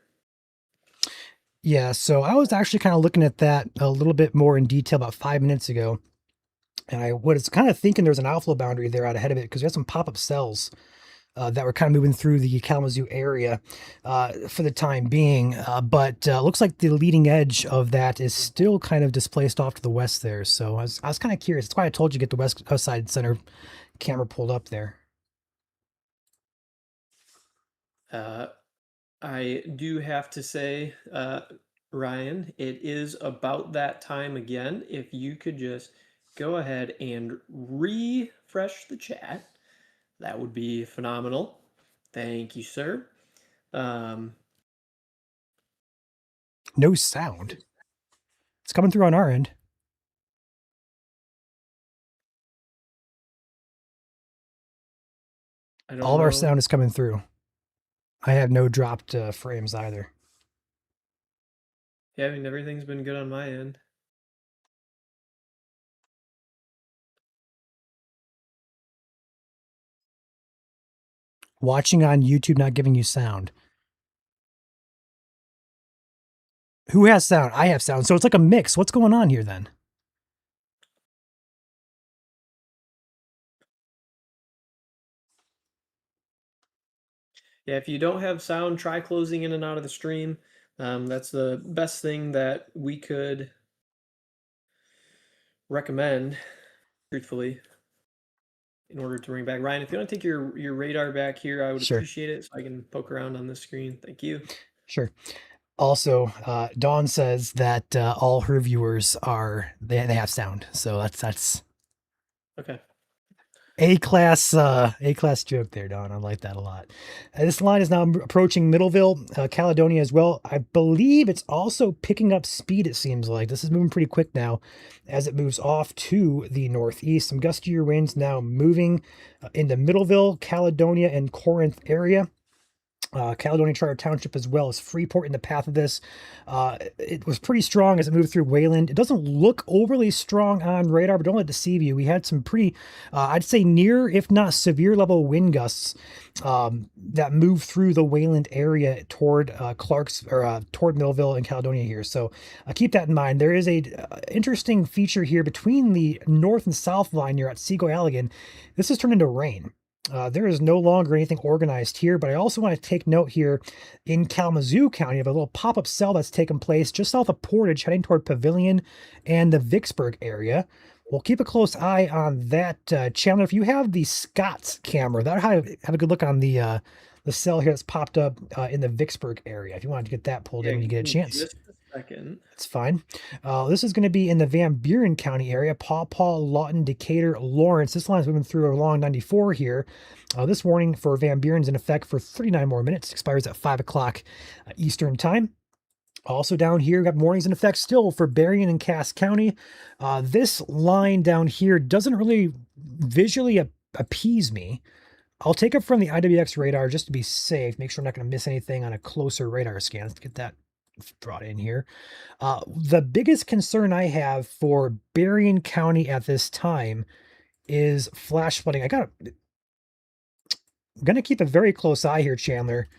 Yeah, so I was actually kind of looking at that a little bit more in detail about 5 minutes ago. And I was kind of thinking there was an outflow boundary there out ahead of it because we had some pop-up cells that were kind of moving through the Kalamazoo area for the time being. But looks like the leading edge of that is still kind of displaced off to the west there. So I was kind of curious. That's why I told you to get the West Side Center camera pulled up there. I do have to say, Ryan, it is about that time again. If you could just go ahead and refresh the chat, that would be phenomenal. Thank you, sir. No sound. It's coming through on our end. All of our sound is coming through. I have no dropped frames either. Yeah, I mean, everything's been good on my end. Watching on YouTube not giving you sound. Who has sound? I have sound. So it's like a mix. What's going on here then? Yeah, if you don't have sound, try closing in and out of the stream. That's the best thing that we could recommend, truthfully, in order to bring back Ryan. If you want to take your radar back here, I would Sure. appreciate it so I can poke around on the screen. Thank you. Sure. Also, Dawn says that all her viewers they have sound. So that's Okay. A class joke there, Don. I like that a lot. This line is now approaching Middleville, Caledonia as well. I believe it's also picking up speed. It seems like this is moving pretty quick now, as it moves off to the northeast. Some gustier winds now moving into Middleville, Caledonia, and Corinth area. Caledonia Charter Township as well as Freeport in the path of this. It was pretty strong as it moved through Wayland. It doesn't look overly strong on radar, but don't let it deceive you. We had some pretty, I'd say near, if not severe level wind gusts that moved through the Wayland area toward Clark's or toward Millville and Caledonia here. So keep that in mind. There is a interesting feature here between the north and south line here at Seago-Allegan. This has turned into rain. There is no longer anything organized here, but I also want to take note here in Kalamazoo County of a little pop-up cell that's taken place just south of Portage, heading toward Pavilion and the Vicksburg area. We'll keep a close eye on that. Chandler, if you have the Scott's camera, that'll have a good look on the cell here that's popped up in the Vicksburg area. If you wanted to get that pulled in Yeah, when you get a give me chance. just a second. That's fine. This is going to be in the Van Buren County area, Paw Paw, Lawton, Decatur, Lawrence. This line's moving through along 94 here. This warning for Van Buren's in effect for 39 more minutes. Expires at 5 o'clock Eastern time. Also down here, we got warnings in effect still for Berrien and Cass County. This line down here doesn't really visually appease me. I'll take it from the IWX radar just to be safe. Make sure I'm not going to miss anything on a closer radar scan. Let's get that brought in here. The biggest concern I have for Berrien County at this time is flash flooding. I'm going to keep a very close eye here, Chandler.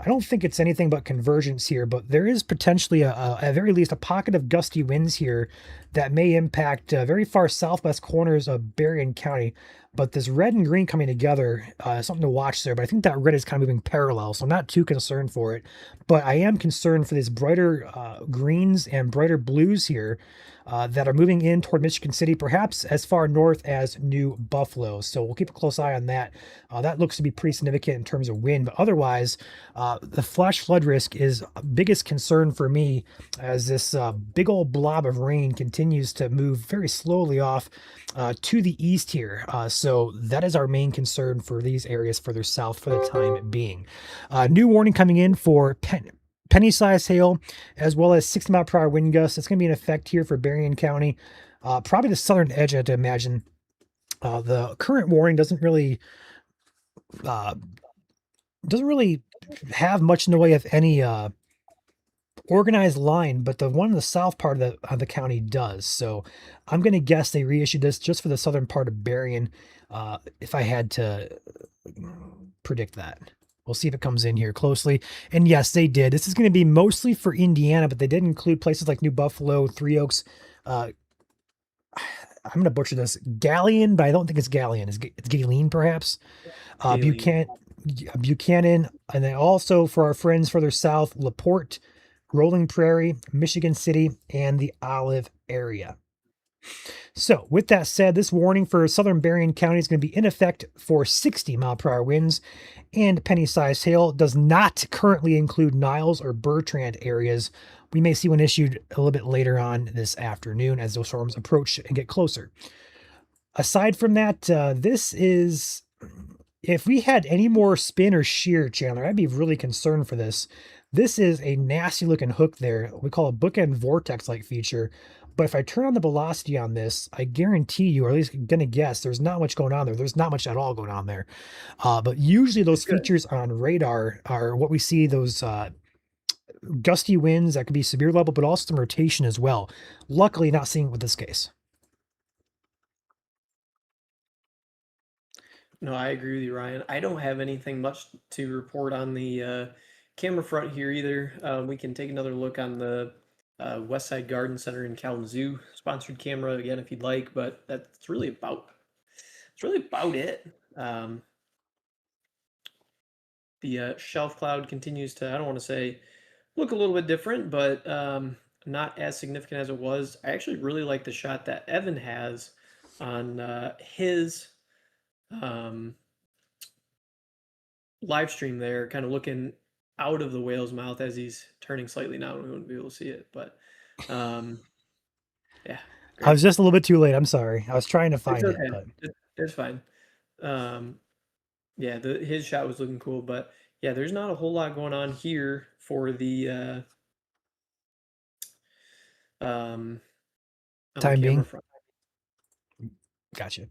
I don't think it's anything but convergence here, but there is potentially at very least a pocket of gusty winds here that may impact very far southwest corners of Berrien County. But this red and green coming together, something to watch there. But I think that red is kind of moving parallel, so I'm not too concerned for it. But I am concerned for these brighter greens and brighter blues here that are moving in toward Michigan City, perhaps as far north as New Buffalo. So we'll keep a close eye on that. That looks to be pretty significant in terms of wind, but otherwise, the flash flood risk is biggest concern for me as this big old blob of rain continues to move very slowly off to the east here. So that is our main concern for these areas further south for the time being. New warning coming in for penny-sized hail, as well as 60-mile-per-hour wind gusts. It's going to be in effect here for Berrien County. Probably the southern edge, I have to imagine. The current warning doesn't really have much in the way of any organized line, but the one in the south part of the county does. So I'm going to guess they reissued this just for the southern part of Berrien, if I had to predict that. We'll see if it comes in here closely. And yes, they did. This is going to be mostly for Indiana, but they did include places like New Buffalo, Three Oaks. I'm going to butcher this. Galleon, but I don't think it's Galleon. It's Galen, perhaps. Buchanan, and then also for our friends further south, LaPorte, Rolling Prairie, Michigan City, and the Olive area. So with that said, this warning for southern Berrien County is going to be in effect for 60-mile-per-hour winds and penny-sized hail. Does not currently include Niles or Bertrand areas. We may see one issued a little bit later on this afternoon as those storms approach and get closer. Aside from that, this is, if we had any more spin or shear, Chandler, I'd be really concerned for this. This is a nasty looking hook there. We call a bookend vortex-like feature. But if I turn on the velocity on this, I guarantee you, or at least going to guess, there's not much going on there. There's not much at all going on there. But usually those features on radar are what we see, those gusty winds that could be severe level, but also some rotation as well. Luckily, not seeing it with this case. No, I agree with you, Ryan. I don't have anything much to report on the camera front here either. We can take another look on the West Side Garden Center in Kalamazoo sponsored camera again if you'd like, but that's really about it. Um, the shelf cloud continues to, I don't want to say look a little bit different, but not as significant as it was. I actually really like the shot that Evan has on his um, live stream there, kind of looking out of the whale's mouth as he's turning slightly now. We wouldn't be able to see it, but um, yeah, I great. was just a little bit too late. I'm sorry. I was trying to It's find it, okay. but It's fine. Um, yeah, his shot was looking cool, but yeah, there's not a whole lot going on here for the on the time camera being, front. gotcha.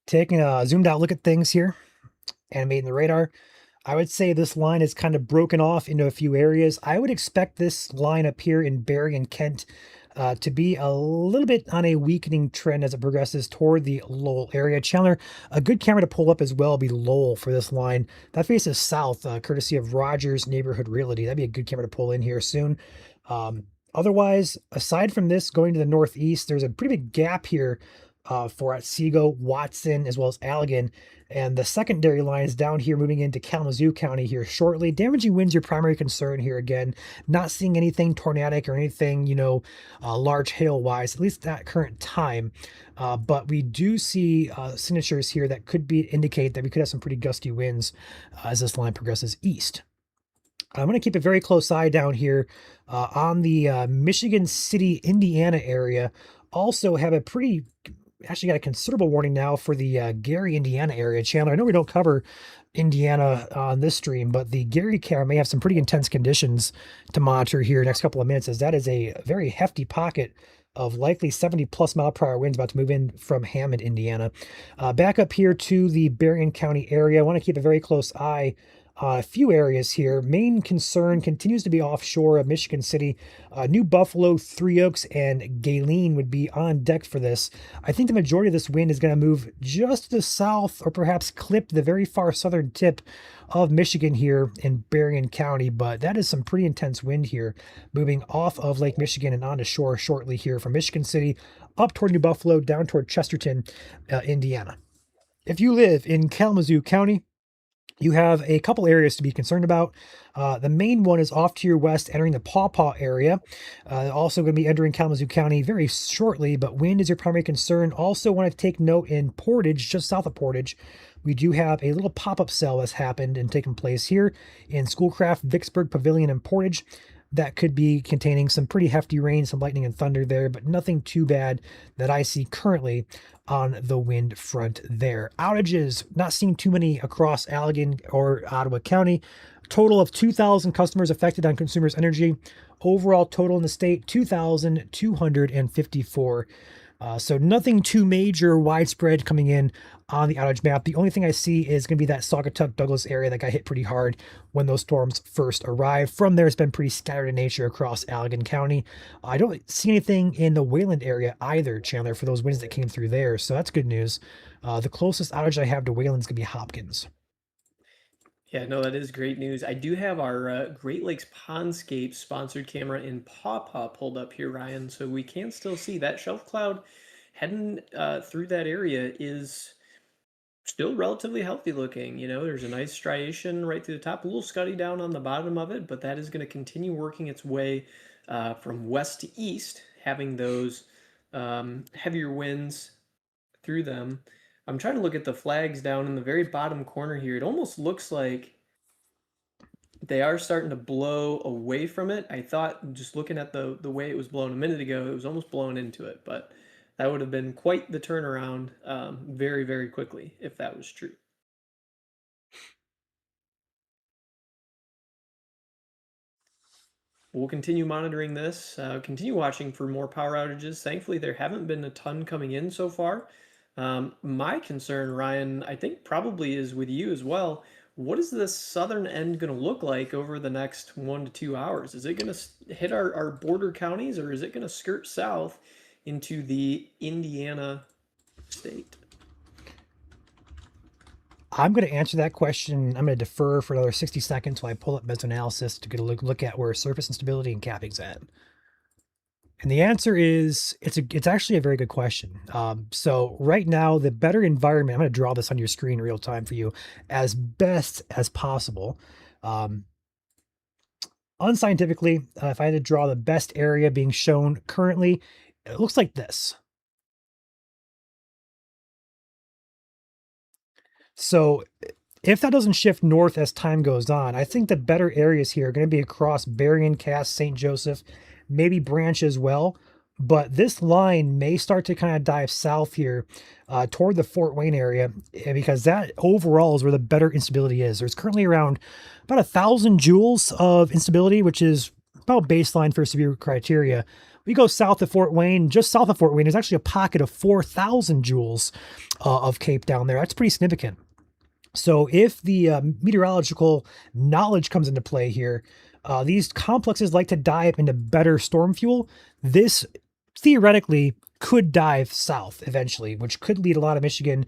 Taking a zoomed out look at things here, animating the radar. I would say this line is kind of broken off into a few areas. I would expect this line up here in Barry and Kent to be a little bit on a weakening trend as it progresses toward the Lowell area. Chandler, a good camera to pull up as well would be Lowell for this line. That faces south, courtesy of Rogers Neighborhood Realty. That'd be a good camera to pull in here soon. Otherwise, aside from this, going to the northeast, there's a pretty big gap here for Otsego, Watson, as well as Allegan. And the secondary line is down here moving into Kalamazoo County here shortly. Damaging winds your primary concern here again. Not seeing anything tornadic or anything, large hail wise, at least at current time. But we do see signatures here that could indicate that we could have some pretty gusty winds as this line progresses east. I'm going to keep a very close eye down here on the Michigan City, Indiana area. Also have actually got a considerable warning now for the Gary, Indiana area. Chandler, I know we don't cover Indiana on this stream, but the Gary camera may have some pretty intense conditions to monitor here next couple of minutes, as that is a very hefty pocket of likely 70+ mph winds about to move in from Hammond, Indiana. Back up here to the Berrien County area. I want to keep a very close eye a few areas here. Main concern continues to be offshore of Michigan City. New Buffalo, Three Oaks, and Galen would be on deck for this. I think the majority of this wind is going to move just to the south or perhaps clip the very far southern tip of Michigan here in Berrien County, but that is some pretty intense wind here moving off of Lake Michigan and onto shore shortly here from Michigan City up toward New Buffalo down toward Chesterton, Indiana. If you live in Kalamazoo County, you have a couple areas to be concerned about. The main one is off to your west, entering the Paw Paw area. Also going to be entering Kalamazoo County very shortly, but wind is your primary concern. Also want to take note in Portage, just south of Portage, we do have a little pop-up cell that's happened and taken place here in Schoolcraft, Vicksburg Pavilion, and Portage. That could be containing some pretty hefty rain, some lightning and thunder there, but nothing too bad that I see currently on the wind front there. Outages, not seeing too many across Allegan or Ottawa County. Total of 2,000 customers affected on Consumers Energy. Overall total in the state, 2,254. So nothing too major, widespread coming in on the outage map. The only thing I see is going to be that Saugatuck Douglas area that got hit pretty hard when those storms first arrived. From there, it's been pretty scattered in nature across Allegan County. I don't see anything in the Wayland area either, Chandler, for those winds that came through there. So that's good news. The closest outage I have to Wayland is going to be Hopkins. Yeah, no, that is great news. I do have our Great Lakes Pondscape sponsored camera in Paw Paw pulled up here, Ryan, so we can still see that shelf cloud heading through that area is still relatively healthy looking. You know, there's a nice striation right through the top, a little scuddy down on the bottom of it, but that is going to continue working its way from west to east, having those heavier winds through them. I'm trying to look at the flags down in the very bottom corner here. It almost looks like they are starting to blow away from it. I thought just looking at the way it was blown a minute ago, it was almost blown into it, but that would have been quite the turnaround very, very quickly if that was true. We'll continue monitoring this, continue watching for more power outages. Thankfully, there haven't been a ton coming in so far. My concern, Ryan, I think probably is with you as well. What is the southern end going to look like over the next 1 to 2 hours? Is it going to hit our border counties, or is it going to skirt south into the Indiana state? I'm going to answer that question. I'm going to defer for another 60 seconds while I pull up Mesoanalysis to get a look at where surface instability and capping's at. And the answer is it's actually a very good question. So right now, the better environment, I'm going to draw this on your screen real time for you as best as possible. Unscientifically, if I had to draw the best area being shown currently, it looks like this. So if that doesn't shift north as time goes on, I think the better areas here are going to be across Berrien, Cass, St. Joseph, maybe Branch as well. But this line may start to kind of dive south here toward the Fort Wayne area because that overall is where the better instability is. There's currently around about 1,000 joules of instability, which is about baseline for severe criteria. We go south of Fort Wayne, just south of Fort Wayne, there's actually a pocket of 4,000 joules of CAPE down there. That's pretty significant. So if the meteorological knowledge comes into play here, these complexes like to dive into better storm fuel. This theoretically could dive south eventually, which could lead a lot of Michigan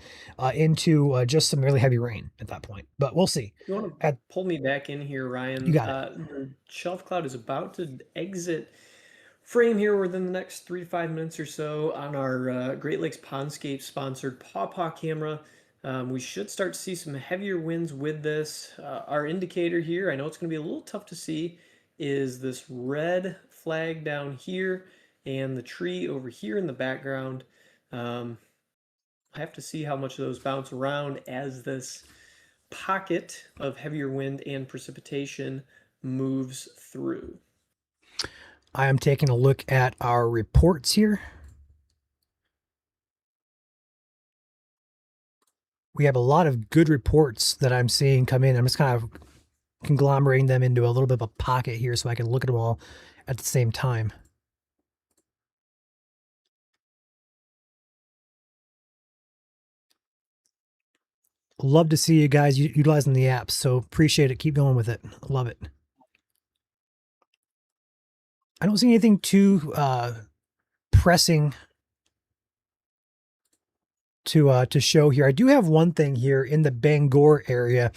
into just some really heavy rain at that point. But we'll see. You want to pull me back in here, Ryan? You got it. The shelf cloud is about to exit frame here within the next 3 to 5 minutes or so on our Great Lakes Pondscape sponsored Pawpaw camera. We should start to see some heavier winds with this. Our indicator here, I know it's going to be a little tough to see, is this red flag down here and the tree over here in the background. I have to see how much of those bounce around as this pocket of heavier wind and precipitation moves through. I am taking a look at our reports here. We have a lot of good reports that I'm seeing come in. I'm just kind of conglomerating them into a little bit of a pocket here so I can look at them all at the same time. Love to see you guys utilizing the app, so appreciate it. Keep going with it. Love it. I don't see anything too pressing to show here. I do have one thing here in the Bangor area,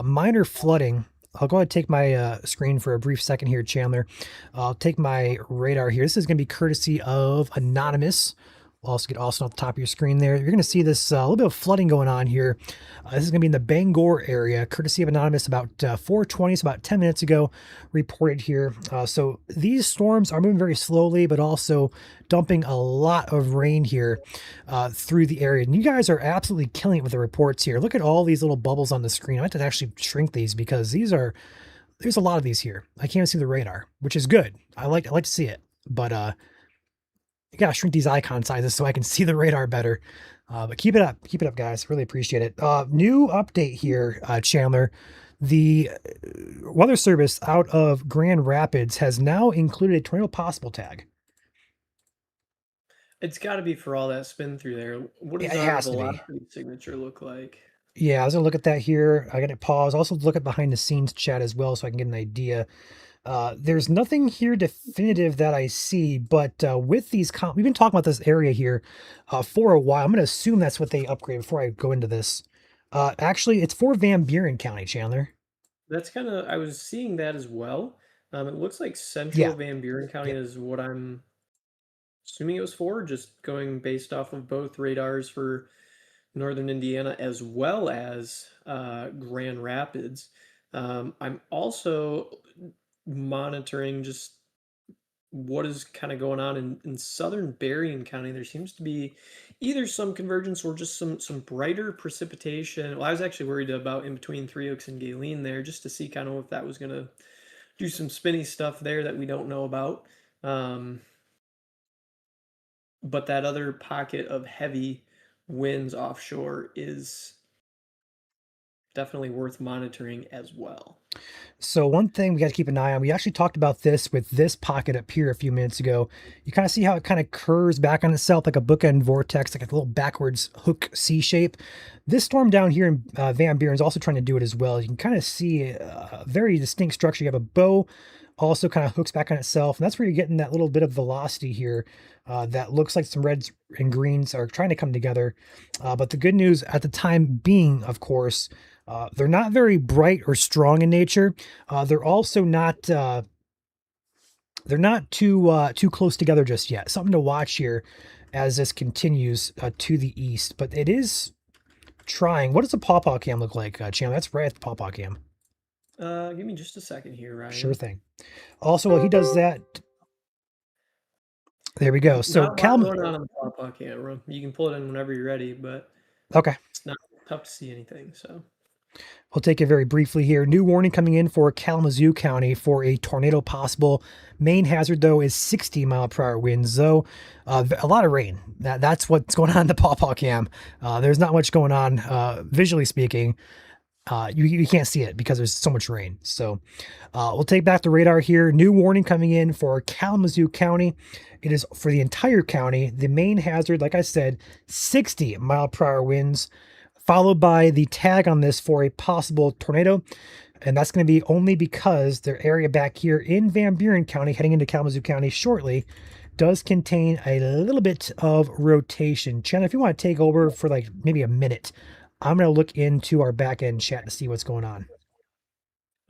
minor flooding. I'll go ahead and take my screen for a brief second here, Chandler. I'll take my radar here. This is going to be courtesy of Anonymous. We'll also get Austin off the top of your screen there. You're going to see this little bit of flooding going on here. This is going to be in the Bangor area, courtesy of Anonymous, about 4:20, so about 10 minutes ago, reported here. So these storms are moving very slowly, but also dumping a lot of rain here through the area. And you guys are absolutely killing it with the reports here. Look at all these little bubbles on the screen. I have to actually shrink these because there's a lot of these here. I can't even see the radar, which is good. I like to see it, but you gotta shrink these icon sizes so I can see the radar better. But keep it up, guys. Really appreciate it. New update here, Chandler. The Weather Service out of Grand Rapids has now included a tornado possible tag. It's got to be for all that spin through there. What does our velocity signature look like? Yeah, I was gonna look at that here. I got it paused. Also look at behind the scenes chat as well so I can get an idea. There's nothing here definitive that I see, but with these, we've been talking about this area here for a while. I'm going to assume that's what they upgraded before I go into this. Actually, it's for Van Buren County, Chandler. That's kind of, I was seeing that as well. It looks like central Van Buren County is what I'm assuming it was for, just going based off of both radars for northern Indiana as well as Grand Rapids. I'm also monitoring just what is kind of going on in southern Berrien County. There seems to be either some convergence or just some brighter precipitation. Well, I was actually worried about in between Three Oaks and Galen there, just to see kind of if that was going to do some spinny stuff there that we don't know about. But that other pocket of heavy winds offshore is definitely worth monitoring as well. So one thing we got to keep an eye on, we actually talked about this with this pocket up here a few minutes ago. You kind of see how it kind of curves back on itself like a bookend vortex, like a little backwards hook C shape. This storm down here in Van Buren is also trying to do it as well. You can kind of see a very distinct structure. You have a bow also kind of hooks back on itself. And that's where you're getting that little bit of velocity here that looks like some reds and greens are trying to come together. But the good news at the time being, of course, they're not very bright or strong in nature. They're also not they're not too close together just yet. Something to watch here as this continues to the east. But it is trying. What does a pawpaw cam look like, Chandler? That's right at the pawpaw cam. Give me just a second here, Sure Ryan. thing. Also, while he does that, there we go. So Not a lot Cal, going on the pop-up camera. You can pull it in whenever you're ready, but okay, it's not tough to see anything. So we'll take it very briefly here. New warning coming in for Kalamazoo County for a tornado possible. Main hazard though is 60-mile-per-hour winds. Though a lot of rain. That's what's going on in the pawpaw cam. There's not much going on visually speaking. You can't see it because there's so much rain. So we'll take back the radar here. New warning coming in for Kalamazoo County. It is for the entire county. The main hazard, like I said, 60-mile-per-hour winds, followed by the tag on this for a possible tornado. And that's going to be only because their area back here in Van Buren County, heading into Kalamazoo County shortly, does contain a little bit of rotation. Chandler, if you want to take over for like maybe a minute, I'm going to look into our back end chat to see what's going on.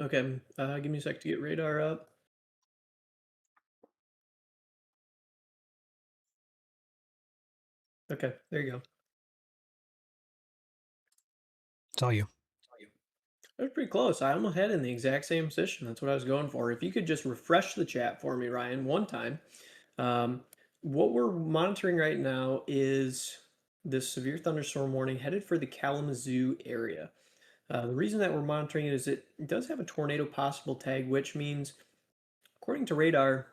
okay, give me a sec to get radar up. Okay, there you go. It's all you. That was pretty close. I almost had it in the exact same position. That's what I was going for. If you could just refresh the chat for me, Ryan, one time. Um, what we're monitoring right now is this severe thunderstorm warning headed for the Kalamazoo area. The reason that we're monitoring it is it does have a tornado possible tag, which means, according to radar,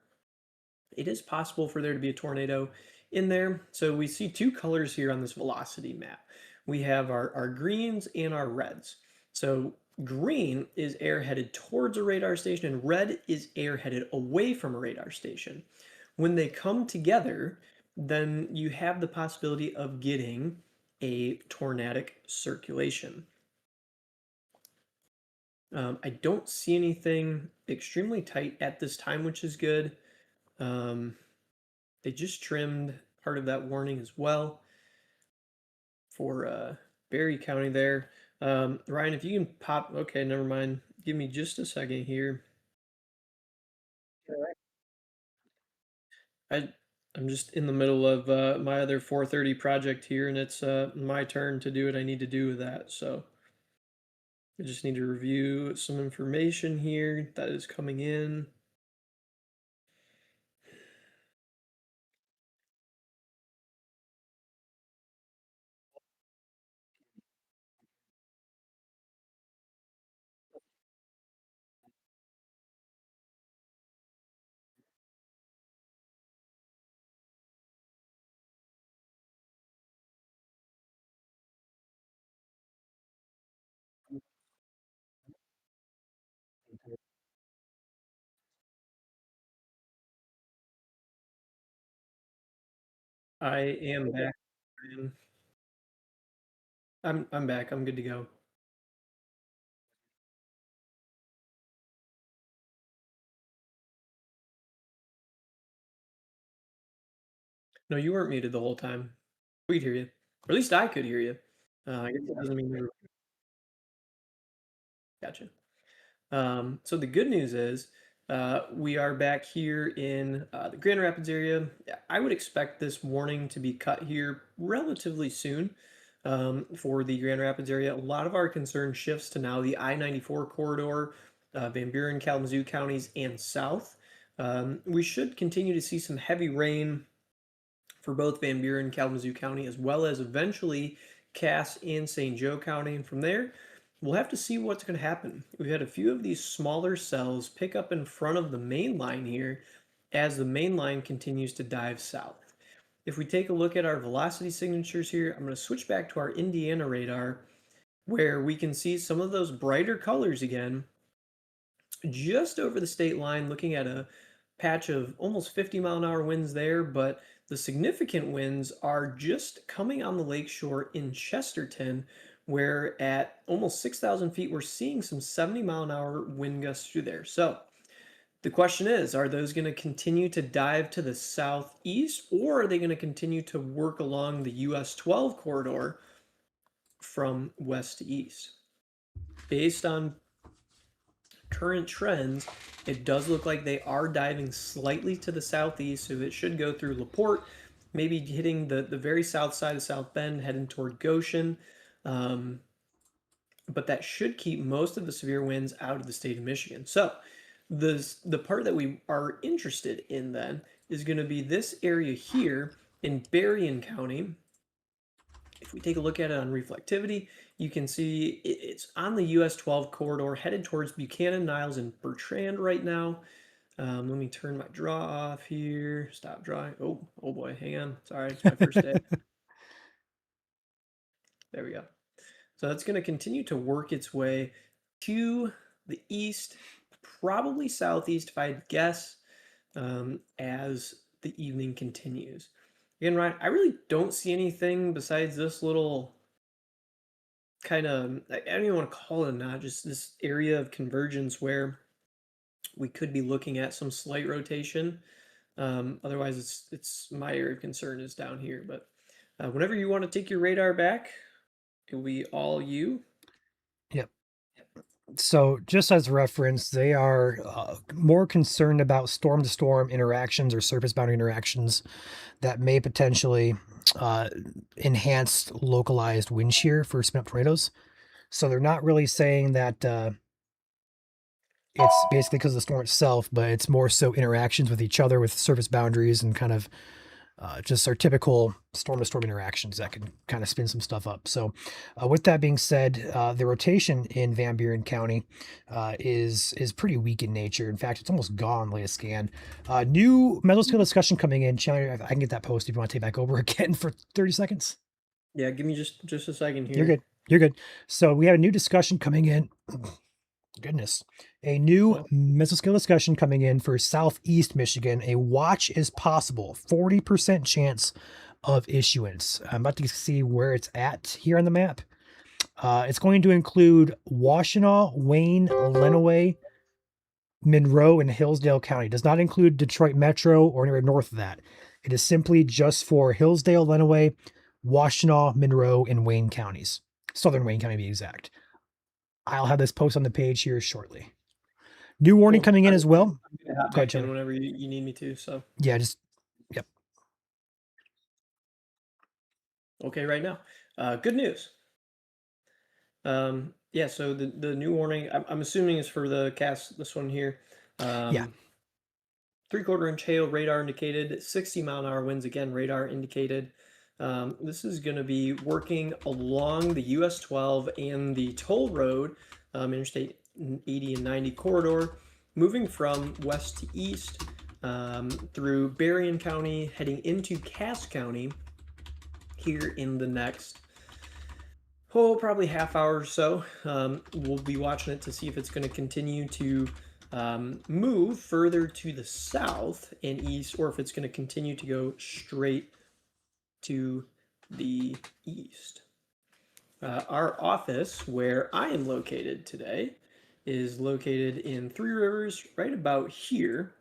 it is possible for there to be a tornado in there. So we see two colors here on this velocity map. We have our greens and our reds. So green is air headed towards a radar station and red is air headed away from a radar station. When they come together, then you have the possibility of getting a tornadic circulation. I don't see anything extremely tight at this time, which is good. They just trimmed part of that warning as well for Berry County there. Ryan, if you can pop, okay, never mind. Give me just a second here. I I'm just in the middle of my other 430 project here, and it's my turn to do what I need to do with that. So I just need to review some information here that is coming in. I am back. Ryan. I'm back. I'm good to go. No, you weren't muted the whole time. We could hear you, or at least I could hear you. I guess that doesn't mean you were. Gotcha. So the good news is we are back here in the Grand Rapids area. Yeah, I would expect this warning to be cut here relatively soon for the Grand Rapids area. A lot of our concern shifts to now the I-94 corridor, Van Buren, Kalamazoo counties, and south. We should continue to see some heavy rain for both Van Buren, Kalamazoo County, as well as eventually Cass and St. Joe County. And from there, we'll have to see what's going to happen. We've had a few of these smaller cells pick up in front of the main line here as the main line continues to dive south. If we take a look at our velocity signatures here, I'm going to switch back to our Indiana radar where we can see some of those brighter colors again just over the state line, looking at a patch of almost 50-mile-an-hour winds there, but the significant winds are just coming on the lakeshore in Chesterton, where at almost 6,000 feet, we're seeing some 70-mile-an-hour wind gusts through there. So The question is, are those going to continue to dive to the southeast, or are they going to continue to work along the US 12 corridor from west to east? Based on current trends, it does look like they are diving slightly to the southeast, so it should go through LaPorte, maybe hitting the very south side of South Bend, heading toward Goshen. Um, but that should keep most of the severe winds out of the state of Michigan. So the part that we are interested in then is going to be this area here in Berrien County. If we take a look at it on reflectivity, you can see it's on the US 12 corridor headed towards Buchanan, Niles, and Bertrand right now. Let me turn my draw off here. Stop drawing. Oh boy, hang on. Sorry, it's my first day. There we go. So that's going to continue to work its way to the east, probably southeast, if I had to guess, as the evening continues. Again, Ryan, I really don't see anything besides this little kind of, I don't even want to call it a notch, just this area of convergence where we could be looking at some slight rotation. Otherwise, it's my area of concern is down here. But whenever you want to take your radar back, it will be all you. Yep. So just as reference, they are more concerned about storm-to-storm interactions or surface boundary interactions that may potentially enhance localized wind shear for spin-up tornadoes. So they're not really saying that it's basically because of the storm itself, but it's more so interactions with each other with surface boundaries and kind of just our typical storm-to-storm interactions that can kind of spin some stuff up. So with that being said, the rotation in Van Buren County is pretty weak in nature. In fact, it's almost gone latest scan. New mesoscale discussion coming in. Chandler, I can get that post if you want to take back over again for 30 seconds. Yeah, give me just a second here. You're good. You're good. So we have a new discussion coming in. Goodness. A new mesoscale discussion coming in for Southeast Michigan. A watch is possible. 40% chance of issuance. I'm about to see where it's at here on the map. It's going to include Washtenaw, Wayne, Lenawee, Monroe, and Hillsdale County. It does not include Detroit Metro or anywhere north of that. It is simply just for Hillsdale, Lenawee, Washtenaw, Monroe, and Wayne counties. Southern Wayne County to be exact. I'll have this post on the page here shortly. New warning coming in as well. I'm gonna hop back in whenever you need me to. So yeah, just yep. Okay, right now. Good news. Yeah, so the new warning, I'm assuming is for the cast, this one here. Yeah. 3/4 inch hail, radar indicated, 60-mile-an-hour winds, again, radar indicated. This is going to be working along the US 12 and the toll road, Interstate 80 and 90 corridor, moving from west to east through Berrien County, heading into Cass County here in the next, probably half hour or so. We'll be watching it to see if it's going to continue to move further to the south and east, or if it's going to continue to go straight to the east. Our office, where I am located today, is located in Three Rivers, right about here.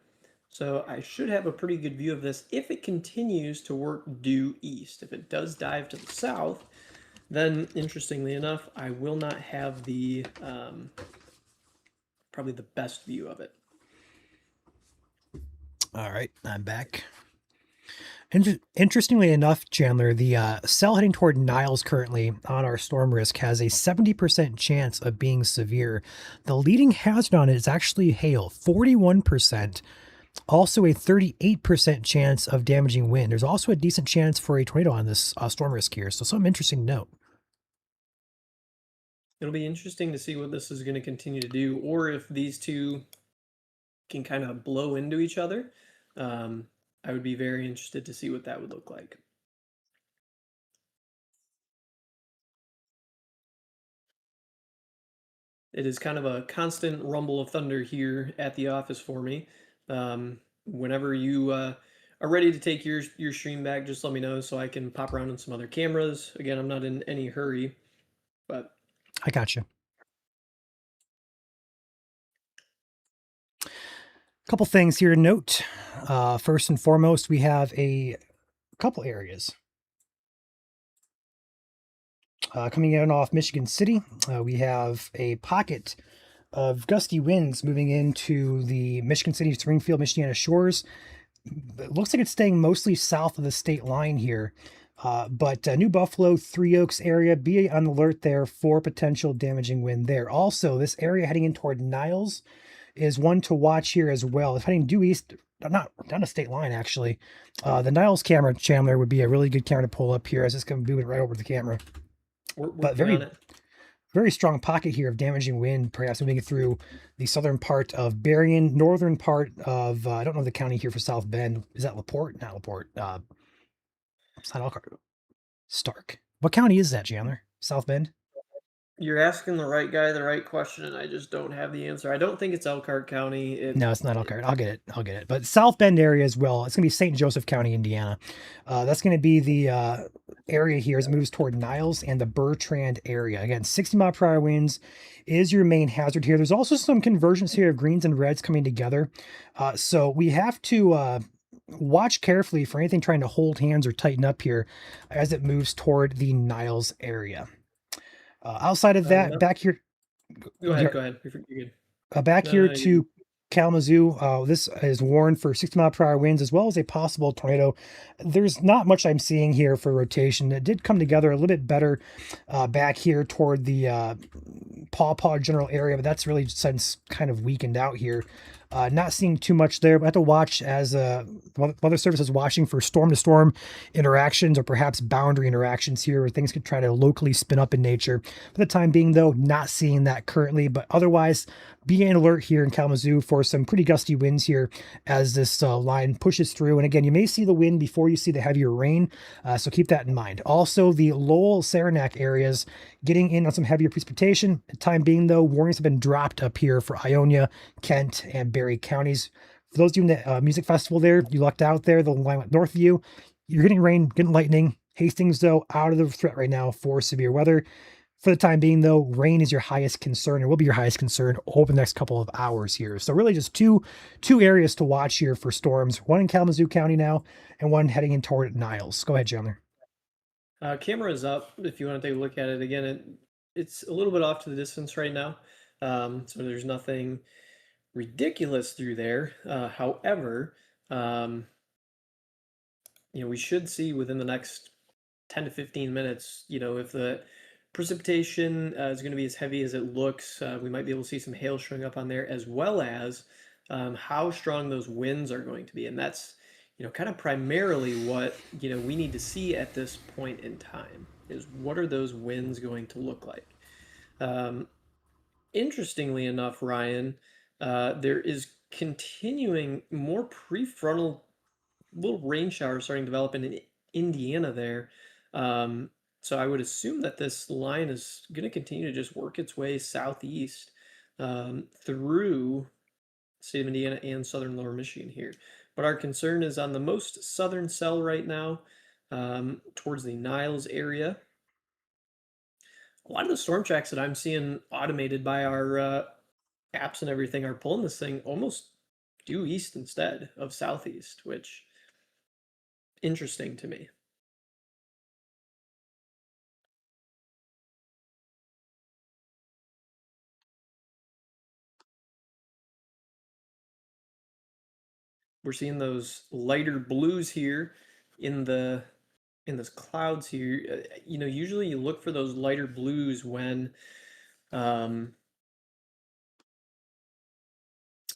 So I should have a pretty good view of this if it continues to work due east. If it does dive to the south, then interestingly enough, I will not have the probably the best view of it. All right, I'm back. Interestingly enough, Chandler, the cell heading toward Niles currently on our storm risk has a 70% chance of being severe. The leading hazard on it is actually hail, 41%. Also a 38% chance of damaging wind. There's also a decent chance for a tornado on this storm risk here. So something interesting to note. It'll be interesting to see what this is going to continue to do, or if these two can kind of blow into each other. I would be very interested to see what that would look like. It is kind of a constant rumble of thunder here at the office for me. Whenever you are ready to take your stream back, just let me know so I can pop around on some other cameras. Again, I'm not in any hurry, but I got you. Couple things here to note. First and foremost, we have a couple areas coming in off Michigan City. We have a pocket of gusty winds moving into the Michigan City, Springfield, Michiana shores. It looks like it's staying mostly south of the state line here. But New Buffalo, Three Oaks area, be on alert there for potential damaging wind there. Also, this area heading in toward Niles is one to watch here as well. If heading due east, not down the state line actually, the Niles camera, Chandler, would be a really good camera to pull up here as it's going to move it right over the camera. We're But working on very, it. very strong pocket here of damaging wind, perhaps moving it through the southern part of Berrien, northern part of, I don't know the county here for South Bend. Is that LaPorte? Not LaPorte. It's not Elkhart. Stark. What county is that, Chandler? South Bend? You're asking the right guy the right question, and I just don't have the answer. I don't think it's Elkhart County. No, it's not Elkhart. I'll get it. I'll get it. But South Bend area as well. It's going to be St. Joseph County, Indiana. That's going to be the area here as it moves toward Niles and the Bertrand area. Again, 60-mile-per-hour winds is your main hazard here. There's also some convergence here of greens and reds coming together. So we have to watch carefully for anything trying to hold hands or tighten up here as it moves toward the Niles area. Outside of that, No, back here, go ahead. Go ahead. You're good. back No, here no, you. to Kalamazoo, this is warned for 60-mile-per-hour winds as well as a possible tornado. There's not much I'm seeing here for rotation. It did come together a little bit better back here toward the Paw Paw general area, but that's really since kind of weakened out here. Not seeing too much there, but I have to watch as Weather Service is watching for storm-to-storm interactions or perhaps boundary interactions here where things could try to locally spin up in nature. For the time being, though, not seeing that currently, but otherwise, be an alert here in Kalamazoo for some pretty gusty winds here as this line pushes through. And again, you may see the wind before you see the heavier rain, so keep that in mind. Also, the Lowell, Saranac areas getting in on some heavier precipitation. The time being, though, warnings have been dropped up here for Ionia, Kent, and Berry counties. For those of you in the music festival there, you lucked out there. The line went north of you. You're getting rain, getting lightning. Hastings, though, out of the threat right now for severe weather. For the time being, though, rain is your highest concern. It will be your highest concern over the next couple of hours here. So really just two areas to watch here for storms. One in Kalamazoo County now, and one heading in toward Niles. Go ahead, Chandler. Camera is up if you want to take a look at it. Again, it's a little bit off to the distance right now. So there's nothing ridiculous through there. However, we should see within the next 10 to 15 minutes, if the precipitation is going to be as heavy as it looks, we might be able to see some hail showing up on there, as well as how strong those winds are going to be. And that's, kind of primarily what, we need to see at this point in time is what are those winds going to look like? Interestingly enough, Ryan, there is continuing more prefrontal little rain showers starting to develop in Indiana there. So I would assume that this line is going to continue to just work its way southeast through the state of Indiana and southern lower Michigan here. But our concern is on the most southern cell right now, towards the Niles area. A lot of the storm tracks that I'm seeing automated by our apps and everything are pulling this thing almost due east instead of southeast, which interesting to me. We're seeing those lighter blues here in the in those clouds here. Usually you look for those lighter blues um,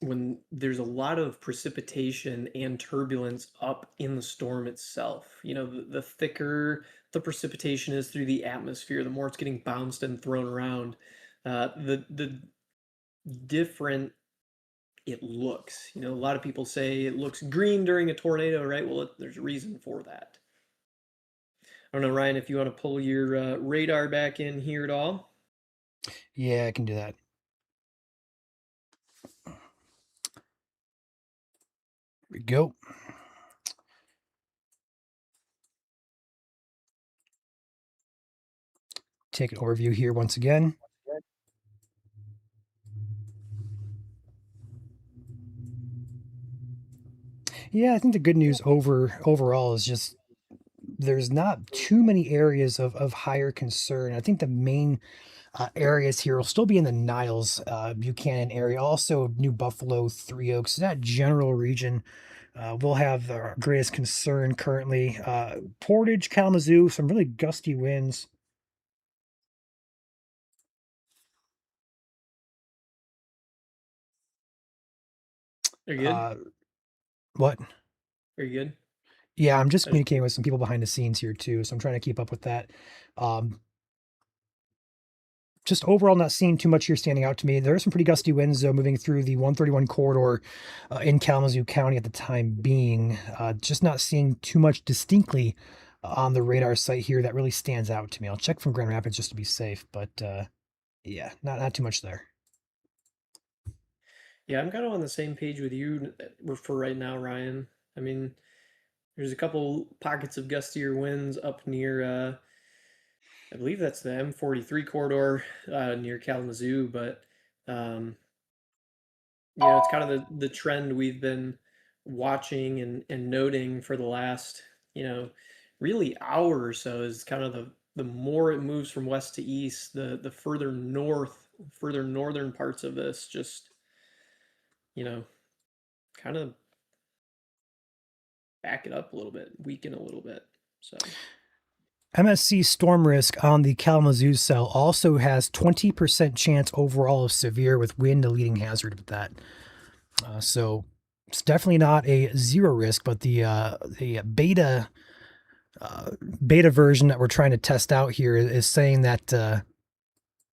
when there's a lot of precipitation and turbulence up in the storm itself. The thicker the precipitation is through the atmosphere, the more it's getting bounced and thrown around, the different it looks. A lot of people say it looks green during a tornado, right? Well, there's a reason for that. I don't know, Ryan, if you want to pull your radar back in here at all. Yeah, I can do that. Here we go. Take an overview here once again. Yeah, I think the good news overall is just there's not too many areas of higher concern. I think the main areas here will still be in the Niles, Buchanan area, also New Buffalo, Three Oaks, that general region. We'll have our greatest concern currently. Portage, Kalamazoo, some really gusty winds. Are you good? Uh, what? Are you good? Yeah, I'm just I just, communicating with some people behind the scenes here too, so I'm trying to keep up with that. Um, just overall not seeing too much here standing out to me. There are some pretty gusty winds though moving through the 131 corridor in Kalamazoo County at the time being. Just not seeing too much distinctly on the radar site here that really stands out to me. I'll check from Grand Rapids just to be safe, but yeah, not too much there. yeah, I'm kind of on the same page with you for right now, Ryan. I mean, there's a couple pockets of gustier winds up near, I believe that's the M43 corridor near Kalamazoo, but um, it's kind of the trend we've been watching and noting for the last, you know, really hour or so is kind of the more it moves from west to east, the further north, further northern parts of this just, you know, kind of back it up a little bit, weaken a little bit. So MSC storm risk on the Kalamazoo cell also has 20% chance overall of severe with wind a leading hazard with that. So it's definitely not a zero risk, but the beta version that we're trying to test out here is saying that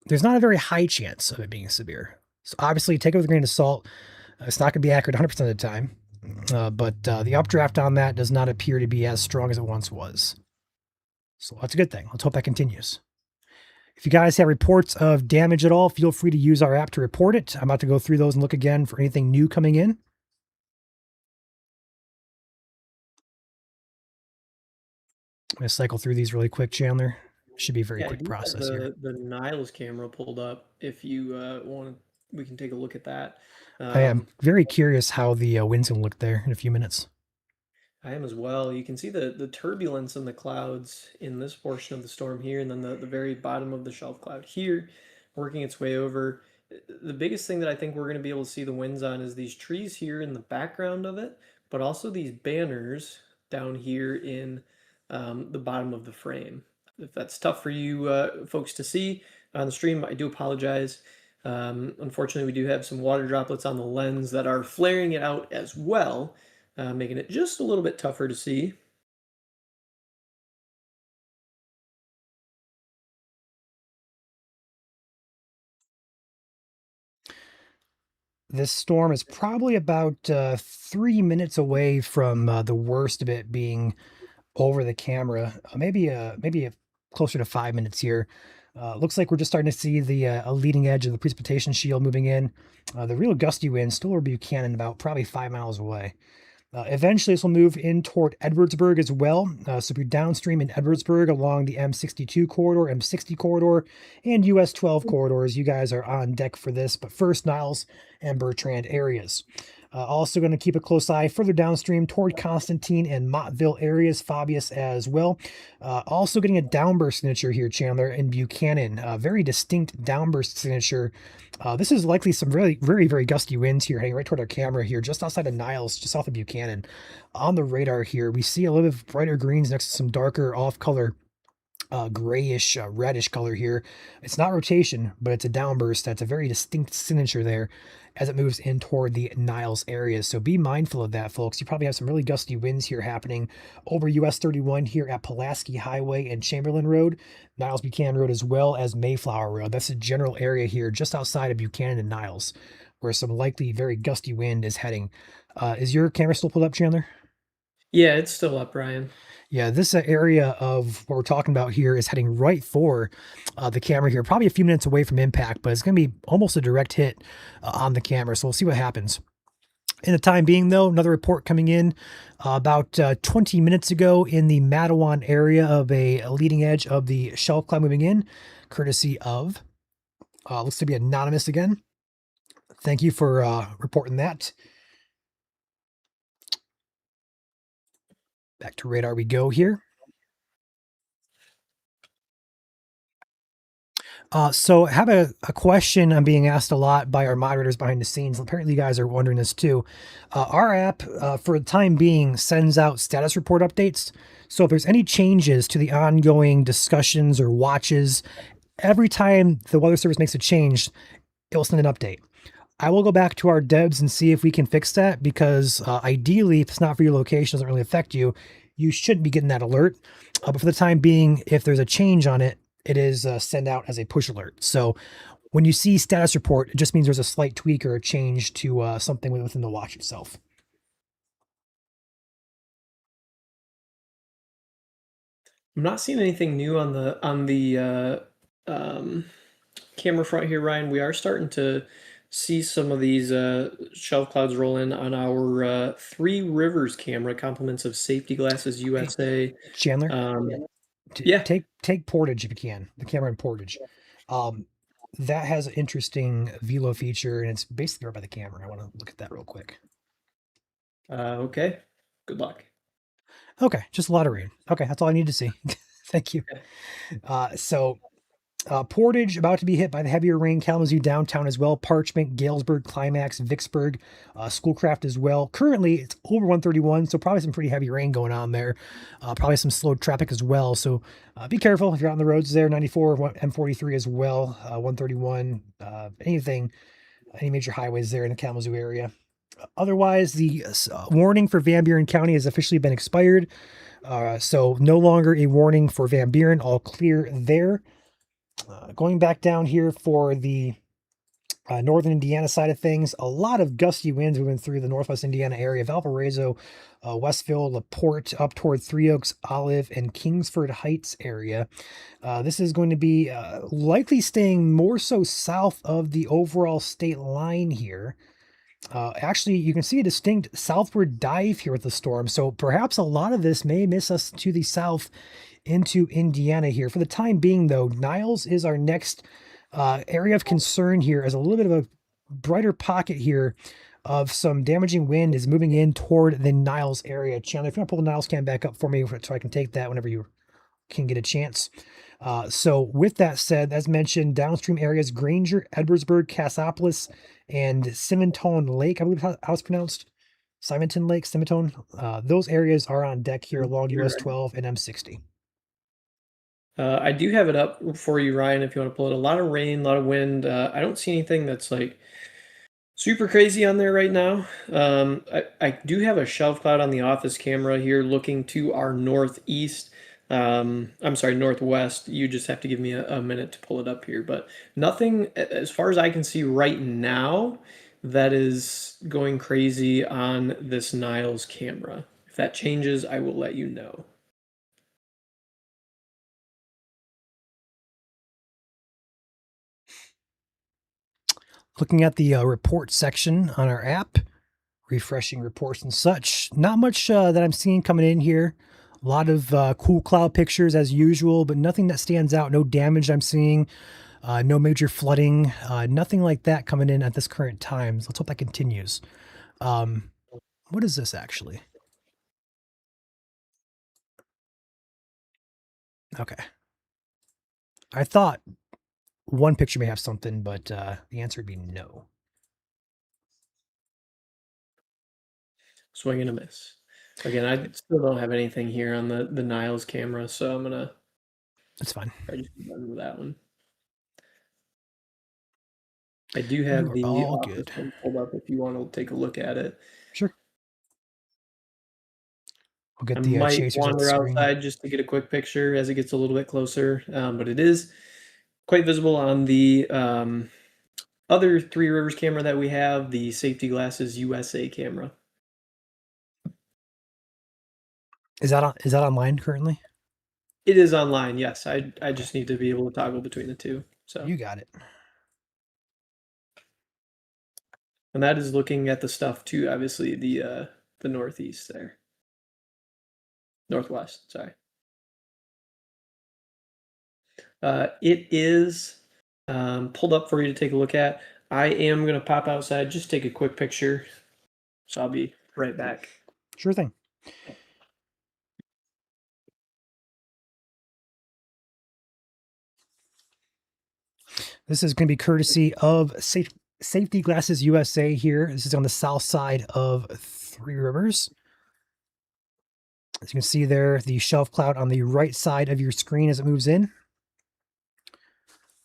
there's not a very high chance of it being severe. So obviously, take it with a grain of salt. It's not going to be accurate 100% of the time, but the updraft on that does not appear to be as strong as it once was. So that's a good thing. Let's hope that continues. If you guys have reports of damage at all, feel free to use our app to report it. I'm about to go through those and look again for anything new coming in. I'm going to cycle through these really quick, Chandler. Should be a very yeah, I quick do have process here. the Niles camera pulled up. If you want, we can take a look at that. I am Um, very curious how the wind's going to look there in a few minutes. I am as well. You can see the turbulence in the clouds in this portion of the storm here, and then the very bottom of the shelf cloud here, working its way over. The biggest thing that I think we're going to be able to see the winds on is these trees here in the background of it, but also these banners down here in the bottom of the frame. If that's tough for you folks to see on the stream, I do apologize. Unfortunately, we do have some water droplets on the lens that are flaring it out as well, making it just a little bit tougher to see. This storm is probably about 3 minutes away from the worst of it being over the camera. Maybe closer to 5 minutes here. Looks like we're just starting to see the a leading edge of the precipitation shield moving in. The real gusty wind still over Buchanan, about probably 5 miles away. Eventually, this will move in toward Edwardsburg as well. So if you're downstream in Edwardsburg along the M62 corridor, M60 corridor, and US 12 corridors, you guys are on deck for this. But first, Niles and Bertrand areas. Also going to keep a close eye further downstream toward Constantine and Mottville areas, Fabius as well. Also getting a downburst signature here, Chandler, in Buchanan. Very distinct downburst signature. This is likely some really, very, very gusty winds here heading right toward our camera here, just outside of Niles, just south of Buchanan. On the radar here, we see a little bit of brighter greens next to some darker off-color grayish, reddish color here. It's not rotation, but it's a downburst. That's a very distinct signature there as it moves in toward the Niles area. So be mindful of that, folks. You probably have some really gusty winds here happening over US 31 here at Pulaski Highway and Chamberlain Road, Niles Buchanan Road, as well as Mayflower Road. That's a general area here just outside of Buchanan and Niles, where some likely very gusty wind is heading. Is your camera still pulled up, Chandler? Yeah, it's still up, Ryan. Yeah, this area of what we're talking about here is heading right for the camera here, probably a few minutes away from impact, but it's going to be almost a direct hit on the camera. So we'll see what happens. In the time being, though, another report coming in about 20 minutes ago in the Mattawan area of a leading edge of the shelf cloud moving in, courtesy of, looks to be anonymous again. Thank you for reporting that. Back to radar we go here. So I have a question I'm being asked a lot by our moderators behind the scenes. Apparently, you guys are wondering this too. Our app, for the time being, sends out status report updates. So if there's any changes to the ongoing discussions or watches, every time the weather service makes a change, it will send an update. I will go back to our devs and see if we can fix that because ideally, if it's not for your location, doesn't really affect you, you should be getting that alert. But for the time being, if there's a change on it, it is sent out as a push alert. So when you see status report, it just means there's a slight tweak or a change to something within the watch itself. I'm not seeing anything new on the camera front here, Ryan. We are starting to see some of these shelf clouds roll in on our Three Rivers camera, compliments of Safety Glasses USA. Chandler, Yeah. take Portage if you can, the camera in Portage. That has an interesting velo feature, and it's basically right by the camera. I want to look at that real quick. Okay. Good luck. Okay, just a lot of rain. Okay, that's all I need to see. Thank you. Portage about to be hit by the heavier rain. Kalamazoo downtown as well. Parchment, Galesburg, Climax, Vicksburg, Schoolcraft as well. Currently, it's over 131, so probably some pretty heavy rain going on there. Probably some slowed traffic as well. So be careful if you're out on the roads there. 94, M43 as well. 131, any major highways there in the Kalamazoo area. Otherwise, the warning for Van Buren County has officially been expired. So no longer a warning for Van Buren. All clear there. Going back down here for the northern Indiana side of things, a lot of gusty winds moving through the northwest Indiana area, Valparaiso, Westville, LaPorte, up toward Three Oaks, Olive, and Kingsford Heights area. This is going to be likely staying more so south of the overall state line here. Actually, you can see a distinct southward dive here with the storm, so perhaps a lot of this may miss us to the south into Indiana here. For the time being, though, Niles is our next area of concern here, as a little bit of a brighter pocket here of some damaging wind is moving in toward the Niles area. Chandler, if you want to pull the Niles cam back up for me so I can take that whenever you can get a chance. So with that said, as mentioned, downstream areas, Granger, Edwardsburg, Cassopolis, and Simonton Lake, I believe how it's pronounced. Simonton Lake, Simonton. Those areas are on deck here along US 12 and M60. I do have it up for you, Ryan, if you want to pull it. A lot of rain, a lot of wind. I don't see anything that's like super crazy on there right now. I do have a shelf cloud on the office camera here looking to our northeast. I'm sorry, northwest. You just have to give me a minute to pull it up here. But nothing, as far as I can see right now, that is going crazy on this Niles camera. If that changes, I will let you know. Looking at the report section on our app, refreshing reports and such. Not much that I'm seeing coming in here. A lot of cool cloud pictures as usual, but nothing that stands out. No damage I'm seeing. No major flooding. Nothing like that coming in at this current time. So let's hope that continues. What is this actually? Okay. I thought one picture may have something, but the answer would be no. Swing and a miss. Again, I still don't have anything here on the Niles camera, so I'm gonna. That's fine. I just be done with that one. I do have the all office good. one pulled up if you want to take a look at it. Sure. We'll get I the might chasers on the wander screen. outside just to get a quick picture as it gets a little bit closer, but it is quite visible on the other Three Rivers camera that we have, the Safety Glasses USA camera. Is that online currently? It is online, yes. I just need to be able to toggle between the two. So You got it. and that is looking at the stuff too, obviously the northeast there. Northwest, sorry. It is pulled up for you to take a look at. I am going to pop outside, just take a quick picture. So I'll be right back. Sure thing. This is going to be courtesy of Safety Glasses USA here. This is on the south side of Three Rivers. As you can see there, the shelf cloud on the right side of your screen as it moves in.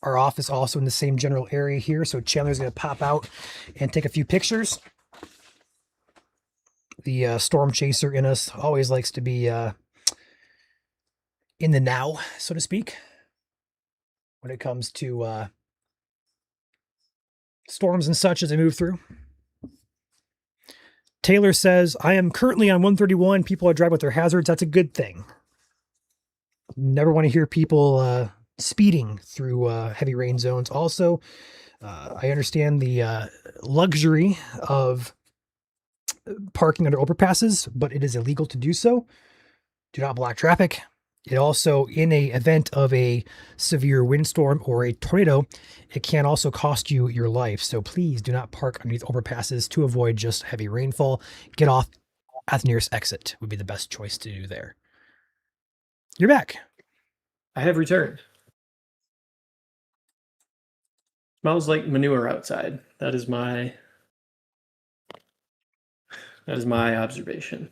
Our office also in the same general area here, so Chandler's going to pop out and take a few pictures. The storm chaser in us always likes to be in the now, so to speak, when it comes to storms and such as they move through. Taylor says, I am currently on 131. People are driving with their hazards. That's a good thing. Never want to hear people speeding through heavy rain zones. Also, I understand the luxury of parking under overpasses, but it is illegal to do so. Do not block traffic. It also, in a event of a severe windstorm or a tornado, it can also cost you your life. So please do not park underneath overpasses to avoid just heavy rainfall. Get off at the nearest exit would be the best choice to do there. You're back. I have returned. Smells like manure outside. That is my observation.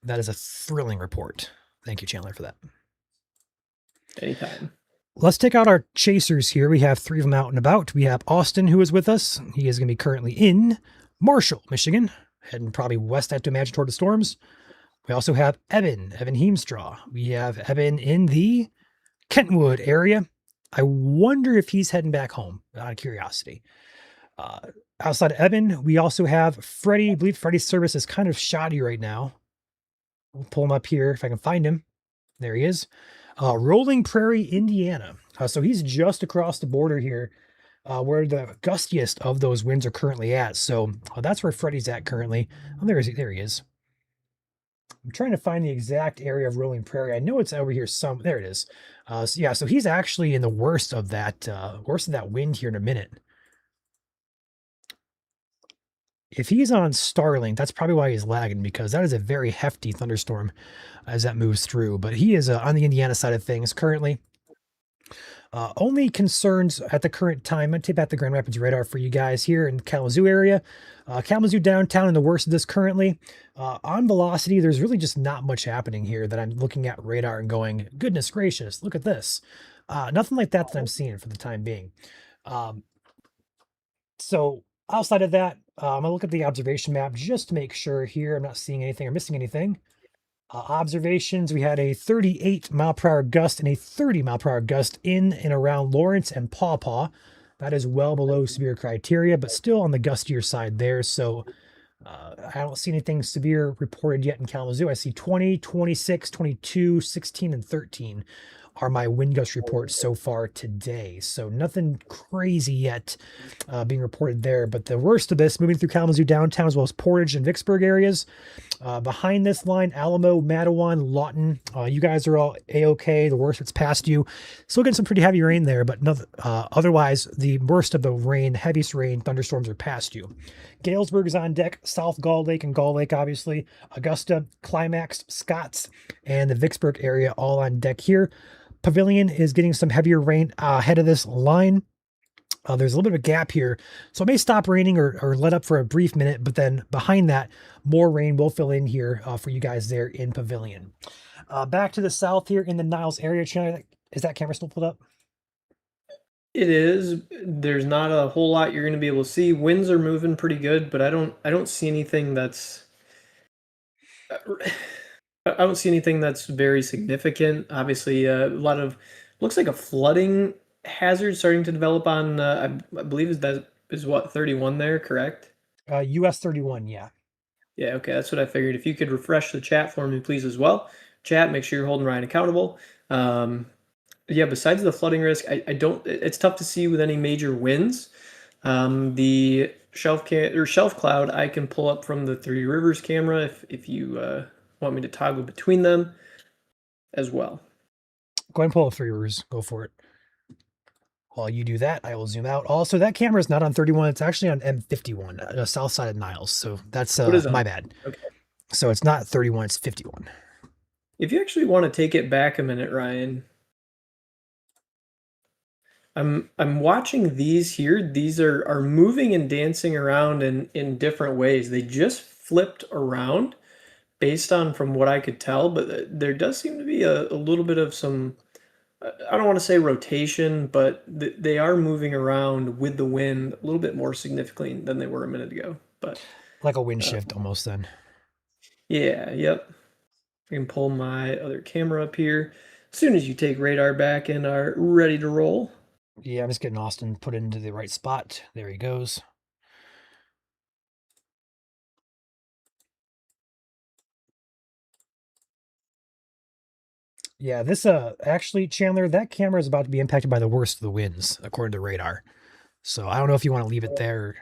That is a thrilling report. Thank you, Chandler, for that. Anytime. Let's take out our chasers here. We have 3 of them out and about. We have Austin, who is with us. He is going to be currently in Marshall, Michigan, heading probably west, I have to imagine, toward the storms. We also have Evan Heemstra. We have Evan in the Kentwood area. I wonder if he's heading back home, out of curiosity. Outside of Evan, we also have Freddie. I believe Freddie's service is kind of shoddy right now. We'll pull him up here if I can find him. There he is. Rolling Prairie, Indiana. So he's just across the border here, where the gustiest of those winds are currently at. So that's where Freddie's at currently. Oh, there he is. I'm trying to find the exact area of Rolling Prairie. I know it's over here there it is. So he's actually in the worst of that wind here in a minute. If he's on Starlink, that's probably why he's lagging, because that is a very hefty thunderstorm as that moves through. But he is on the Indiana side of things currently. Only concerns at the current time, I'm going to take back the Grand Rapids radar for you guys here in Kalamazoo area. Kalamazoo downtown in the worst of this currently. On velocity, there's really just not much happening here that I'm looking at radar and going, goodness gracious, look at this. Nothing like that I'm seeing for the time being. So outside of that, I'm going to look at the observation map just to make sure here I'm not seeing anything or missing anything. Observations, we had a 38 mile per hour gust and a 30 mile per hour gust in and around Lawrence and Paw Paw. That is well below severe criteria, but still on the gustier side there. So I don't see anything severe reported yet in Kalamazoo. I see 20, 26, 22, 16, and 13 are my wind gust reports so far today. So nothing crazy yet being reported there. But the worst of this, moving through Kalamazoo downtown as well as Portage and Vicksburg areas. Behind this line, Alamo, Mattawan, Lawton. You guys are all A-OK. The worst that's past you. Still getting some pretty heavy rain there, but otherwise, the worst of the rain, heaviest rain, thunderstorms are past you. Galesburg is on deck, South Gull Lake and Gull Lake, obviously. Augusta, Climax, Scotts, and the Vicksburg area all on deck here. Pavilion is getting some heavier rain ahead of this line. There's a little bit of a gap here, so it may stop raining or let up for a brief minute, but then behind that, more rain will fill in here for you guys there in Pavilion. Back to the south here in the Niles area. Chandler, is that camera still pulled up? It is. There's not a whole lot you're going to be able to see. Winds are moving pretty good, but I don't see anything that's I don't see anything that's very significant. Obviously, a lot of looks like a flooding hazard starting to develop on. I believe is what 31 there, correct? US 31, yeah. Yeah, okay, that's what I figured. If you could refresh the chat for me, please, as well. Chat, make sure you're holding Ryan accountable. Yeah, besides the flooding risk, I don't. It's tough to see with any major winds. The shelf cloud I can pull up from the Three Rivers camera if you want me to toggle between them as well. Go ahead and pull up Three Rivers. Go for it. While you do that, I will zoom out. Also, that camera is not on 31. It's actually on M51, the south side of Niles. So that's my bad. Okay. So it's not 31, it's 51. If you actually want to take it back a minute, Ryan, I'm watching these here. These are moving and dancing around in different ways. They just flipped around based on from what I could tell, but there does seem to be a little bit of some I don't want to say rotation, but they are moving around with the wind a little bit more significantly than they were a minute ago. But Like a wind uh, shift almost then. yeah, yep. I can pull my other camera up here. As soon as you take radar back and are ready to roll. Yeah, I'm just getting Austin put into the right spot. There he goes. Yeah, this actually, Chandler, that camera is about to be impacted by the worst of the winds, according to radar. So I don't know if you want to leave it there or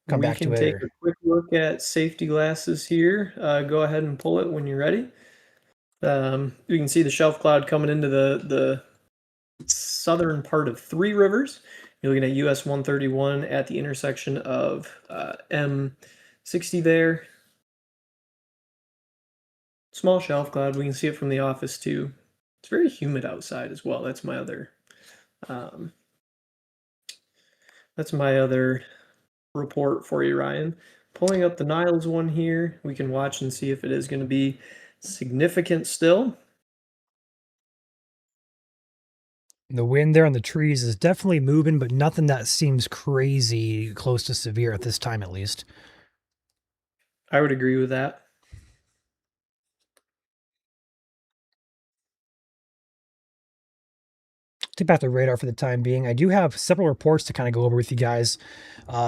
come We back to can it take or a quick look at safety glasses here. Go ahead and pull it when you're ready. You can see the shelf cloud coming into the southern part of Three Rivers. You're looking at US 131 at the intersection of M60 there. Small shelf cloud. We can see it from the office too. It's very humid outside as well. Um, that's my other report for you, Ryan. Pulling up the Niles one here, we can watch and see if it is going to be significant still. the wind there on the trees is definitely moving, but nothing that seems crazy close to severe at this time, at least. I would agree with that. Take back the radar for the time being. I do have several reports to kind of go over with you guys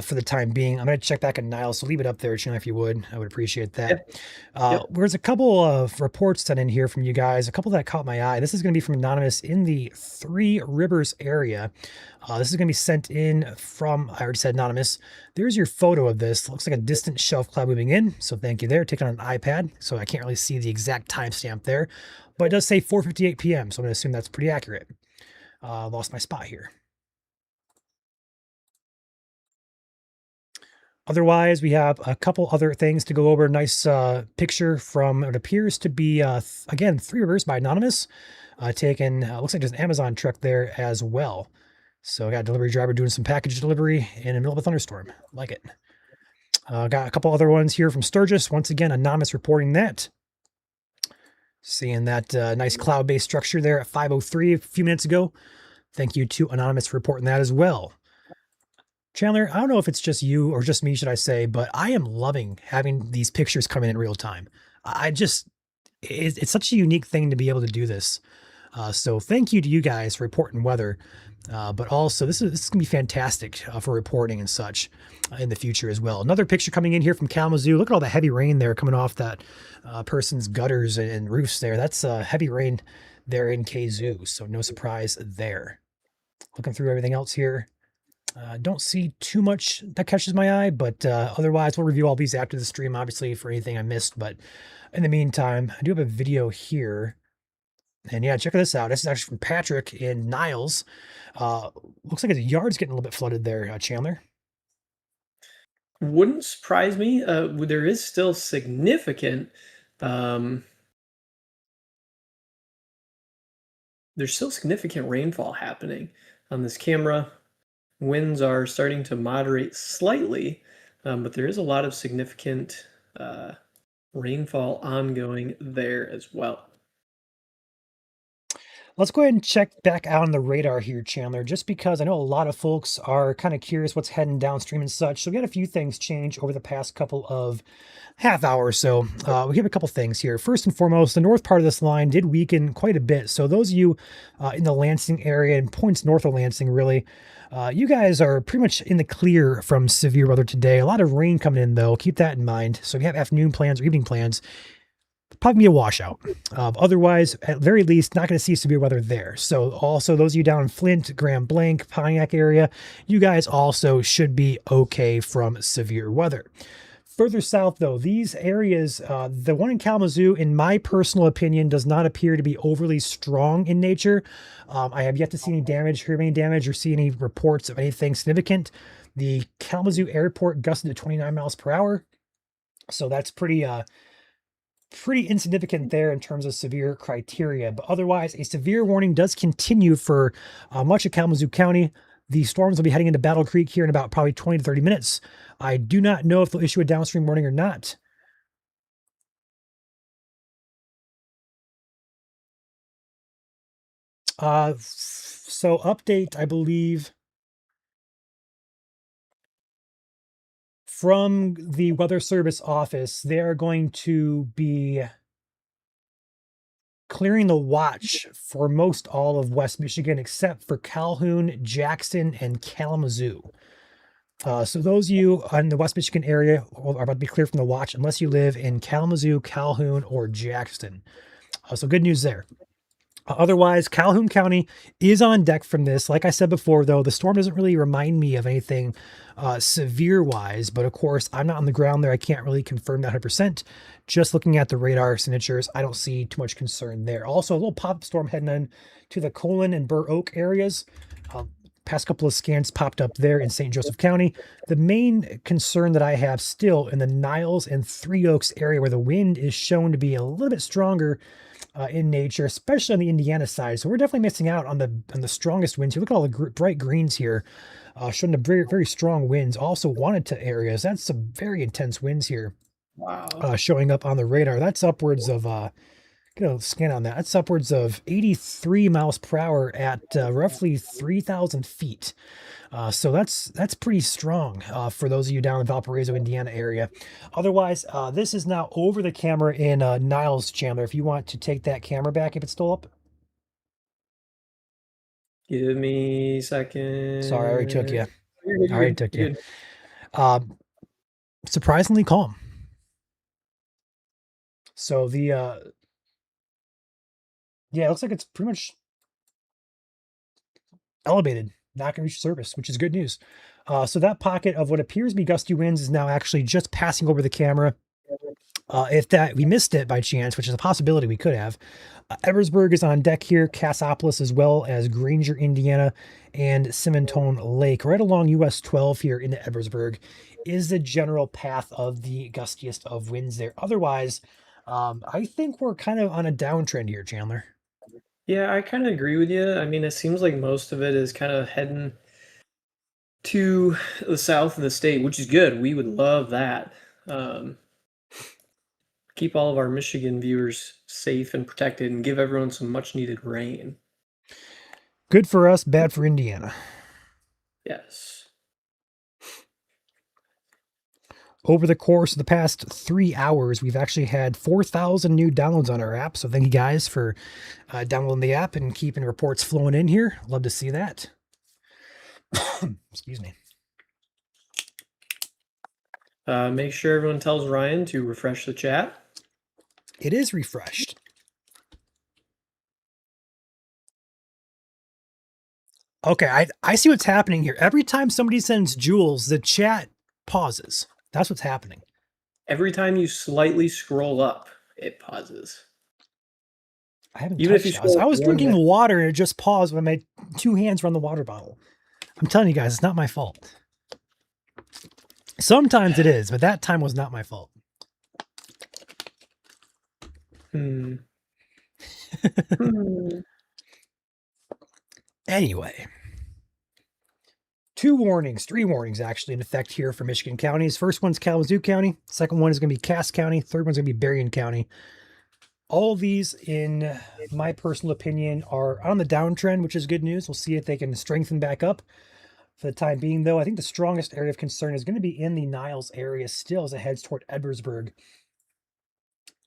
for the time being. I'm going to check back on Niles, so leave it up there, Chandler, if you would. I would appreciate that. Yep. Yep. There's a couple of reports sent in here from you guys, a couple that caught my eye. This is going to be from Anonymous in the Three Rivers area. This is going to be sent in from, I already said Anonymous. There's your photo of this. Looks like a distant shelf cloud moving in. So thank you there. Taken on an iPad, so I can't really see the exact timestamp there. But it does say 4:58 p.m., so I'm going to assume that's pretty accurate. Lost my spot here. Otherwise, we have a couple other things to go over. Nice picture from what appears to be, again, Three Rivers by Anonymous. Taken, looks like there's an Amazon truck there as well. So I got a delivery driver doing some package delivery in the middle of a thunderstorm. Like it. Got a couple other ones here from Sturgis. Once again, Anonymous reporting that. Seeing that nice cloud-based structure there at 5:03 a few minutes ago. Thank you to Anonymous for reporting that as well. Chandler, I don't know if it's just you or just me, should I say, but I am loving having these pictures come in real time. I just, it's such a unique thing to be able to do this. So thank you to you guys for reporting weather, but also this is gonna be fantastic for reporting and such in the future as well. Another picture coming in here from Kalamazoo. Look at all the heavy rain there coming off that person's gutters and roofs there. That's heavy rain there in Kazoo, so no surprise there. Looking through everything else here. Don't see too much that catches my eye, but otherwise, we'll review all these after the stream, obviously, for anything I missed. But in the meantime, I do have a video here. And yeah, check this out. This is actually from Patrick in Niles. Looks like his yard's getting a little bit flooded there, Chandler. Wouldn't surprise me. There is still significant. There's still significant rainfall happening on this camera. Winds are starting to moderate slightly, but there is a lot of significant rainfall ongoing there as well. Let's go ahead and check back out on the radar here, Chandler, just because I know a lot of folks are kind of curious what's heading downstream and such. So we had a few things change over the past couple of half hour or so. We have a couple things here. First and foremost, the north part of this line did weaken quite a bit. So those of you in the Lansing area and points north of Lansing, really, you guys are pretty much in the clear from severe weather today. A lot of rain coming in, though. Keep that in mind. So if you have afternoon plans or evening plans, probably be a washout. Otherwise, at very least, not going to see severe weather there. So also those of you down in Flint, Grand Blanc, Pontiac area, you guys also should be okay from severe weather. Further south, though, these areas, the one in Kalamazoo, in my personal opinion, does not appear to be overly strong in nature. I have yet to see any damage, hear any damage, or see any reports of anything significant. The Kalamazoo airport gusted to 29 miles per hour. So that's pretty pretty insignificant there in terms of severe criteria. But otherwise, a severe warning does continue for much of Kalamazoo County. The storms will be heading into Battle Creek here in about probably 20 to 30 minutes. I do not know if they'll issue a downstream warning or not. So update, I believe, from the Weather Service office, they are going to be clearing the watch for most all of West Michigan, except for Calhoun, Jackson, and Kalamazoo. So those of you in the West Michigan area are about to be cleared from the watch unless you live in Kalamazoo, Calhoun, or Jackson. So good news there. Otherwise, Calhoun County is on deck from this. Like I said before, though, the storm doesn't really remind me of anything severe-wise, but of course, I'm not on the ground there. I can't really confirm that 100%. Just looking at the radar signatures, I don't see too much concern there. Also, a little pop storm heading in to the Colon and Burr Oak areas. Past couple of scans popped up there in St. Joseph County. The main concern that I have still in the Niles and Three Oaks area where the wind is shown to be a little bit stronger in nature, especially on the Indiana side. So we're definitely missing out on the strongest winds here. Look at all the bright greens here, showing the very, very strong winds. Also Waneta areas. That's some very intense winds here. Wow. Showing up on the radar. That's upwards of get a scan on that. That's upwards of 83 miles per hour at roughly 3,000 feet. So that's pretty strong for those of you down in Valparaiso, Indiana area. Otherwise, this is now over the camera in Niles, Chandler. If you want to take that camera back, if it's still up. Give me a second. Sorry, I already took you. You're good, I already you're took you. good. Surprisingly calm. So the yeah, it looks like it's pretty much elevated, not going to reach surface, which is good news. So that pocket of what appears to be gusty winds is now actually just passing over the camera. If that we missed it by chance, which is a possibility we could have, Edwardsburg is on deck here, Cassopolis as well as Granger, Indiana, and Simonton Lake, right along US 12 here into Edwardsburg, is the general path of the gustiest of winds there. Otherwise, I think we're kind of on a downtrend here, Chandler. Yeah, I kind of agree with you. I mean, it seems like most of it is kind of heading to the south of the state, which is good. We would love that. Keep all of our Michigan viewers safe and protected and give everyone some much needed rain. Good for us, bad for Indiana. Yes. Over the course of the past 3 hours, we've actually had 4,000 new downloads on our app. So thank you guys for downloading the app and keeping reports flowing in here. Love to see that. Excuse me. Make sure everyone tells Ryan to refresh the chat. It is refreshed. Okay, I see what's happening here. Every time somebody sends jewels, the chat pauses. That's what's happening. Every time you slightly scroll up, it pauses. I haven't even if you scroll I was drinking water and it just paused when my 2 hands were on the water bottle. I'm telling you guys, it's not my fault. Sometimes it is, but that time was not my fault. Anyway, 3 warnings actually in effect here for Michigan counties. First one's Kalamazoo County. Second one is going to be Cass County. Third one's going to be Berrien County. All of these, in my personal opinion, are on the downtrend, which is good news. We'll see if they can strengthen back up. For the time being, though, I think the strongest area of concern is going to be in the Niles area still as it heads toward Edwardsburg.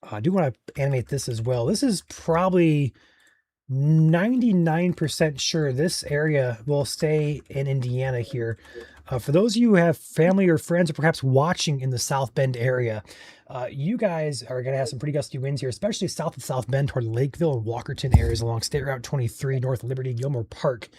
I do want to animate this as well. This is probably 99% sure this area will stay in Indiana here. For those of you who have family or friends or perhaps watching in the South Bend area, you guys are going to have some pretty gusty winds here, especially south of South Bend toward Lakeville and Walkerton areas along State Route 23, North Liberty, Gilmore Park.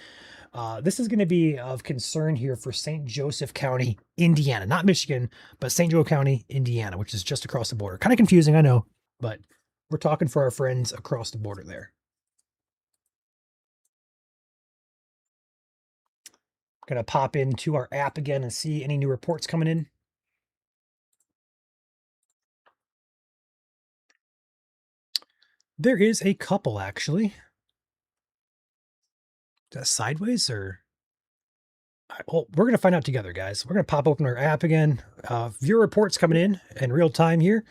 This is going to be of concern here for St. Joseph County, Indiana, not Michigan, but St. Joe County, Indiana, which is just across the border. Kind of confusing, I know, but we're talking for our friends across the border there. Going to pop into our app again and see any new reports coming in. There is a couple actually. Is that sideways or? Well, we're gonna find out together, guys. We're gonna pop open our app again. Viewer reports coming in real time here.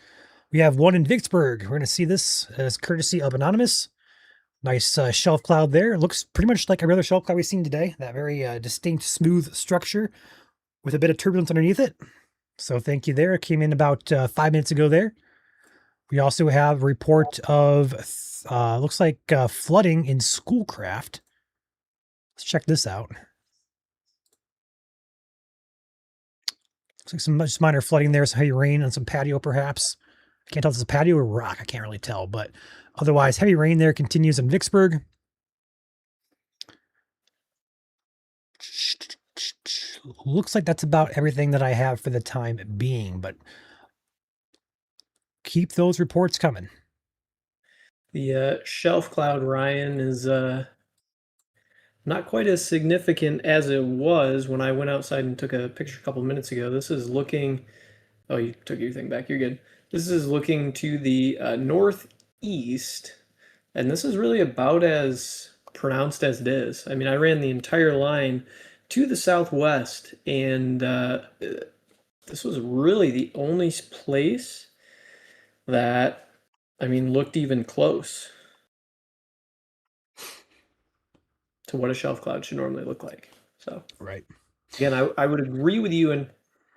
We have one in Vicksburg. We're gonna see this as courtesy of Anonymous. Nice shelf cloud there. It looks pretty much like every other shelf cloud we've seen today. That very distinct, smooth structure with a bit of turbulence underneath it. So thank you there. It came in about 5 minutes ago there. We also have a report of, looks like flooding in Schoolcraft. Let's check this out. Looks like some much minor flooding there, some heavy rain on some patio perhaps. I can't tell if it's a patio or rock. I can't really tell, but otherwise heavy rain there continues in Vicksburg. Looks like that's about everything that I have for the time being, but keep those reports coming. The shelf cloud, Ryan, is not quite as significant as it was when I went outside and took a picture a couple minutes ago. This is looking. Oh, you took your thing back. You're good. This is looking to the northeast, and this is really about as pronounced as it is. I mean, I ran the entire line to the southwest, and this was really the only place that, I mean, looked even close to what a shelf cloud should normally look like. So, right. Again, I would agree with you and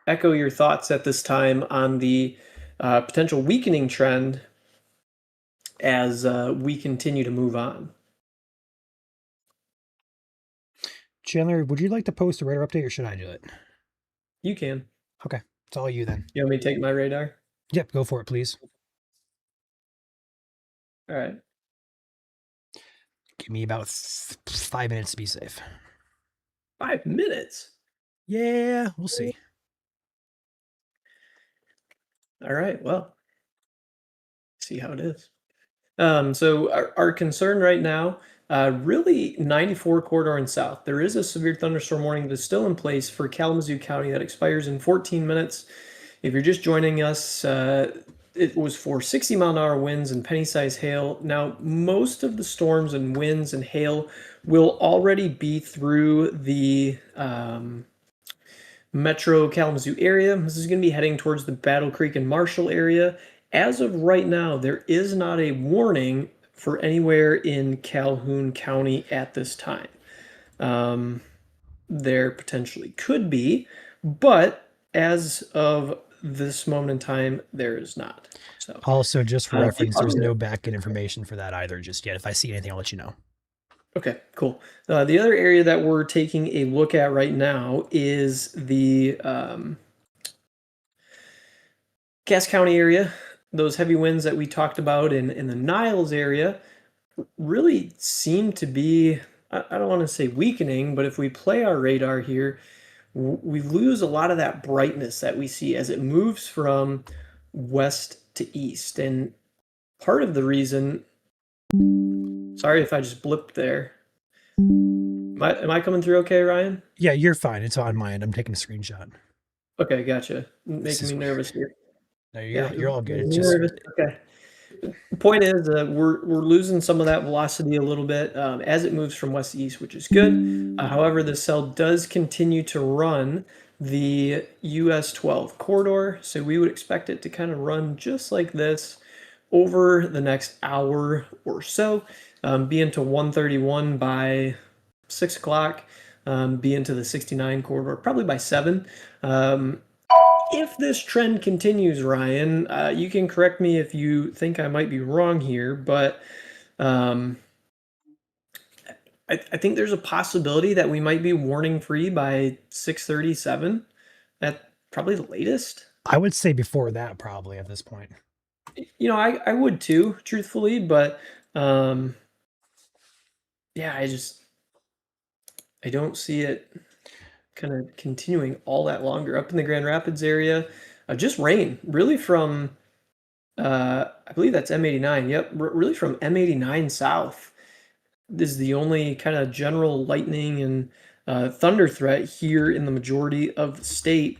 echo your thoughts at this time on the potential weakening trend as we continue to move on. Chandler, would you like to post a radar update or should I do it? You can. Okay, it's all you then. You want me to take my radar? Yep, go for it, please. All right. Give me about 5 minutes to be safe. 5 minutes? Yeah, we'll see. All right, well, see how it is. So our concern right now, really 94 corridor and south. There is a severe thunderstorm warning that is still in place for Kalamazoo County that expires in 14 minutes. If you're just joining us, it was for 60-mile-an-hour winds and penny-sized hail. Now, most of the storms and winds and hail will already be through the Metro Kalamazoo area. This is going to be heading towards the Battle Creek and Marshall area. As of right now, there is not a warning for anywhere in Calhoun County at this time. There potentially could be, but as of this moment in time, there is not. So, also, just for reference, there's no back-end information for that either just yet. If I see anything, I'll let you know. Okay, cool. The other area that we're taking a look at right now is the Cass County area. Those heavy winds that we talked about in the Niles area really seem to be, I don't want to say weakening, but if we play our radar here, we lose a lot of that brightness that we see as it moves from west to east. And part of the reason, sorry if I just blipped there. Am I coming through okay, Ryan? Yeah, you're fine. It's on my end. I'm taking a screenshot. Okay, gotcha. Making me nervous here. No, you're all good. It's just Nervous. Okay. The point is we're losing some of that velocity a little bit as it moves from west to east, which is good. However, the cell does continue to run the US 12 corridor, so we would expect it to kind of run just like this over the next hour or so, be into 131 by 6 o'clock, be into the 69 corridor probably by 7. If this trend continues, Ryan, you can correct me if you think I might be wrong here, but I think there's a possibility that we might be warning free by 6:37 at probably the latest. I would say before that, probably at this point. You know, I would too, truthfully, but yeah, I don't see it kind of continuing all that longer. Up in the Grand Rapids area, just rain, really from, I believe that's M89. Yep, really from M89 south. This is the only kind of general lightning and thunder threat here in the majority of the state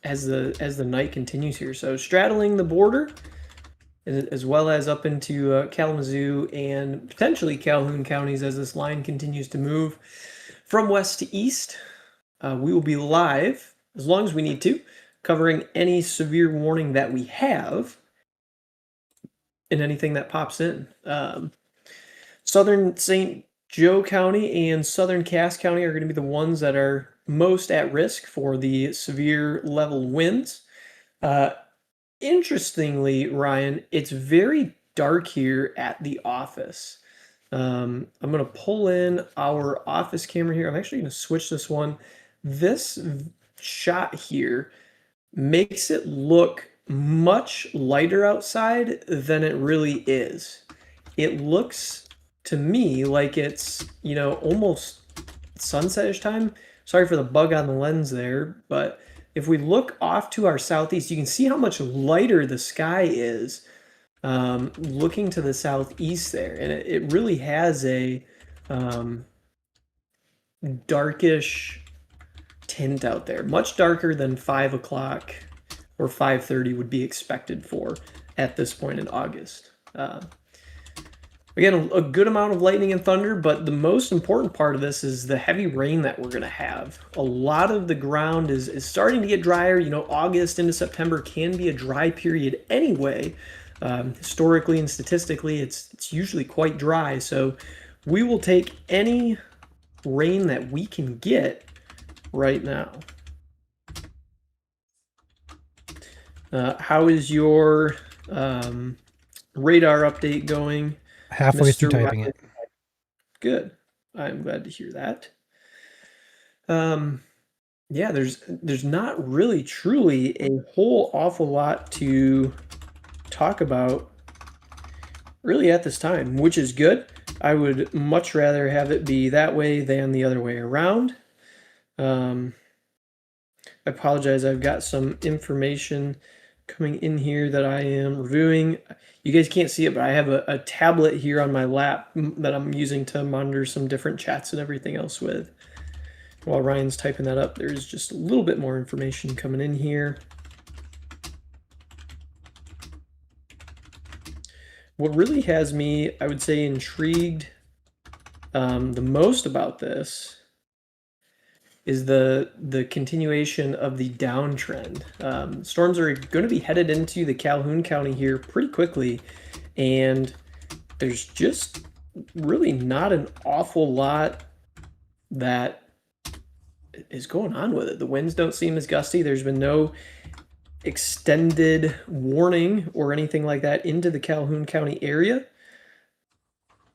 as the night continues here. So straddling the border as well as up into Kalamazoo and potentially Calhoun counties as this line continues to move from west to east. We will be live as long as we need to, covering any severe warning that we have and anything that pops in. Southern St. Joe County and Southern Cass County are going to be the ones that are most at risk for the severe level winds. Interestingly, Ryan, it's very dark here at the office. I'm going to pull in our office camera here. I'm actually going to switch this one. This shot here makes it look much lighter outside than it really is. It looks to me like it's, almost sunset-ish time. Sorry for the bug on the lens there, but if we look off to our southeast, you can see how much lighter the sky is looking to the southeast there. And it really has a darkish tint out there, much darker than 5 o'clock or 5:30 would be expected for at this point in August. Again, a good amount of lightning and thunder, but the most important part of this is the heavy rain that we're going to have. A lot of the ground is starting to get drier. August into September can be a dry period anyway. Historically and statistically, it's usually quite dry. So we will take any rain that we can get right now. How is your radar update going? Halfway through Mr. typing it. Good. I'm glad to hear that. Yeah, there's not really truly a whole awful lot to talk about really at this time, which is good. I would much rather have it be that way than the other way around. I apologize. I've got some information coming in here that I am reviewing. You guys can't see it, but I have a tablet here on my lap that I'm using to monitor some different chats and everything else with. While Ryan's typing that up, there's just a little bit more information coming in here. What really has me, I would say, intrigued the most about this is the continuation of the downtrend. Storms are going to be headed into the Calhoun County here pretty quickly, and there's just really not an awful lot that is going on with it. The winds don't seem as gusty. There's been no extended warning or anything like that into the Calhoun County area,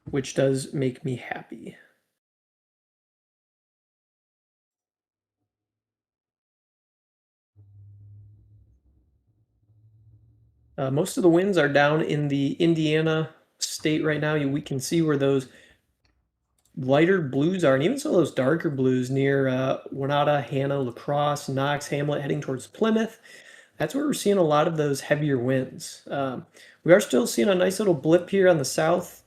which does make me happy. Most of the winds are down in the Indiana state right now. We can see where those lighter blues are, and even some of those darker blues near Wanata, Hannah, La Crosse, Knox, Hamlet, heading towards Plymouth. That's where we're seeing a lot of those heavier winds. We are still seeing a nice little blip here on the south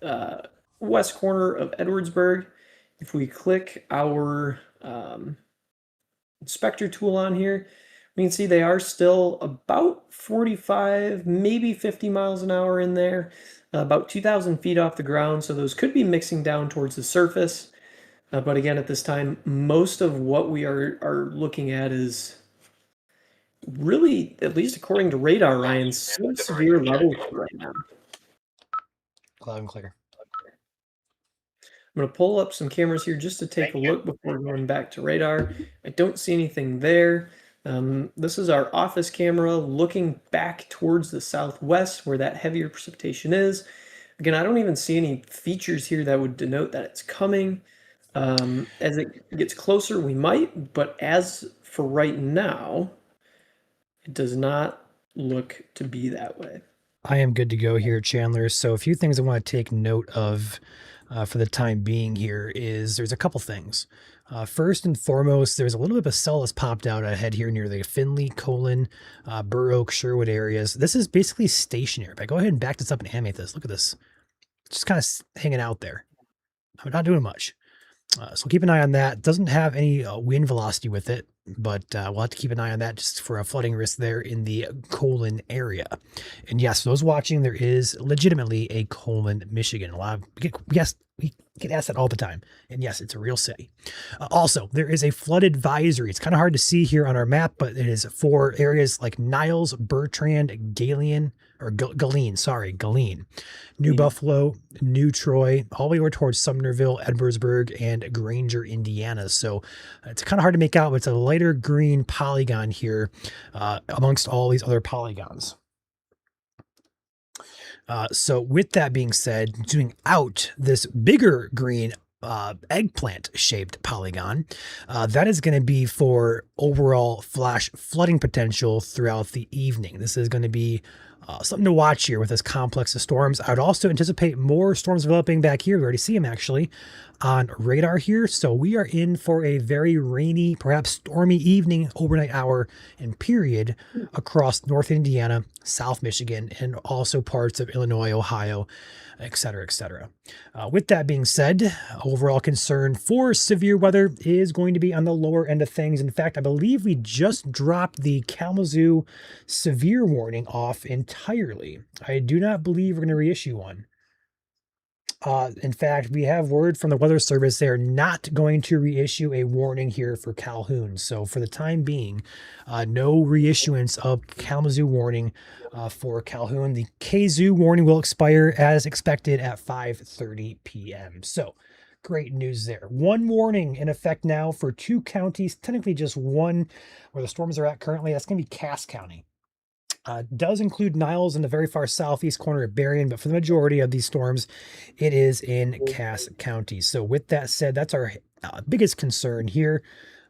west corner of Edwardsburg. If we click our inspector tool on here, we can see they are still about 45, maybe 50 miles an hour in there, about 2,000 feet off the ground. So those could be mixing down towards the surface. But again, at this time, most of what we are looking at is really, at least according to radar, Ryan, severe levels right now. Loud and clear. I'm going to pull up some cameras here just to take a look before going back to radar. I don't see anything there. This is our office camera looking back towards the southwest where that heavier precipitation is. Again, I don't even see any features here that would denote that it's coming. As it gets closer, we might, but as for right now, it does not look to be that way. I am good to go here, Chandler. So a few things I want to take note of for the time being here is there's a couple things. First and foremost, there's a little bit of a cell that's popped out ahead here near the Findlay, Colon, Burr Oak, Sherwood areas. This is basically stationary. If I go ahead and back this up and animate this, look at this. It's just kind of hanging out there. I'm not doing much. So keep an eye on that. It doesn't have any wind velocity with it. but we'll have to keep an eye on that just for a flooding risk there in the Colon area. And yes, for those watching, there is legitimately a Colon, Michigan. A lot of we get asked that all the time. And yes, it's a real city. Also, there is a flood advisory. It's kind of hard to see here on our map, but it is for areas like Niles, Bertrand, Galen, New Buffalo, New Troy, all the way over towards Sumnerville, Edwardsburg, and Granger, Indiana. So it's kind of hard to make out, but it's a lighter green polygon here amongst all these other polygons. So with that being said, zooming out, this bigger green eggplant shaped polygon, that is going to be for overall flash flooding potential throughout the evening. This is going to be something to watch here with this complex of storms. I would also anticipate more storms developing back here. We already see them actually on radar here. So we are in for a very rainy, perhaps stormy evening, overnight hour and period across North Indiana, South Michigan, and also parts of Illinois, Ohio, etc., etc. With that being said, overall concern for severe weather is going to be on the lower end of things. In fact, I believe we just dropped the Kalamazoo severe warning off entirely. I do not believe we're going to reissue one. In fact, we have word from the Weather Service they're not going to reissue a warning here for Calhoun. So for the time being, no reissuance of Kalamazoo warning for Calhoun. The Kazoo warning will expire as expected at 5:30 p.m. So great news there. One warning in effect now for 2 counties, technically just one where the storms are at currently. That's going to be Cass County. Does include Niles in the very far southeast corner of Berrien, but for the majority of these storms, it is in Cass County. So with that said, that's our biggest concern here.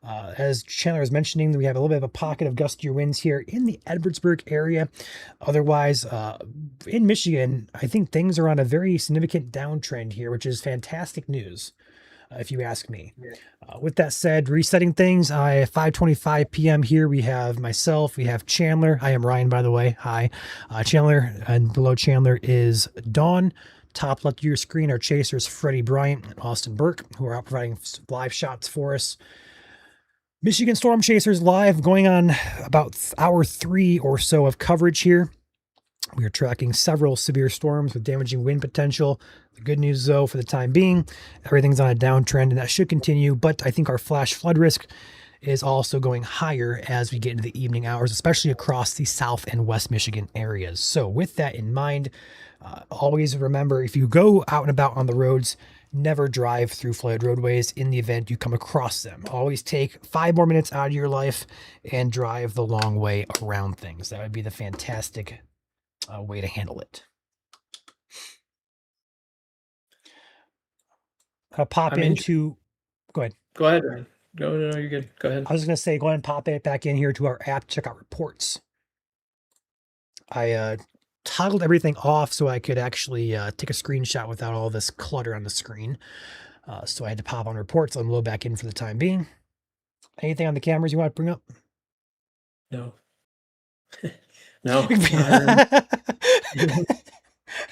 As Chandler was mentioning, we have a little bit of a pocket of gustier winds here in the Edwardsburg area. Otherwise, in Michigan, I think things are on a very significant downtrend here, which is fantastic news, if you ask me. With that said, resetting things, at 5:25 p.m. here, we have myself, we have Chandler. I am Ryan, by the way. Hi. Chandler, and below Chandler is Dawn. Top left of your screen are chasers Freddie Bryant and Austin Burke, who are out providing live shots for us. Michigan Storm Chasers live, going on about hour 3 or so of coverage here. We are tracking several severe storms with damaging wind potential. The good news, though, for the time being, everything's on a downtrend, and that should continue. But I think our flash flood risk is also going higher as we get into the evening hours, especially across the South and West Michigan areas. So with that in mind, always remember, if you go out and about on the roads, never drive through flooded roadways in the event you come across them. Always take 5 more minutes out of your life and drive the long way around things. That would be the fantastic way to handle it. Pop into. Go ahead. Go ahead, Ryan. No, you're good. Go ahead. I was going to say, go ahead and pop it back in here to our app, check out reports. I toggled everything off so I could actually take a screenshot without all this clutter on the screen. So I had to pop on reports. I'm load back in for the time being. Anything on the cameras you want to bring up? No. No.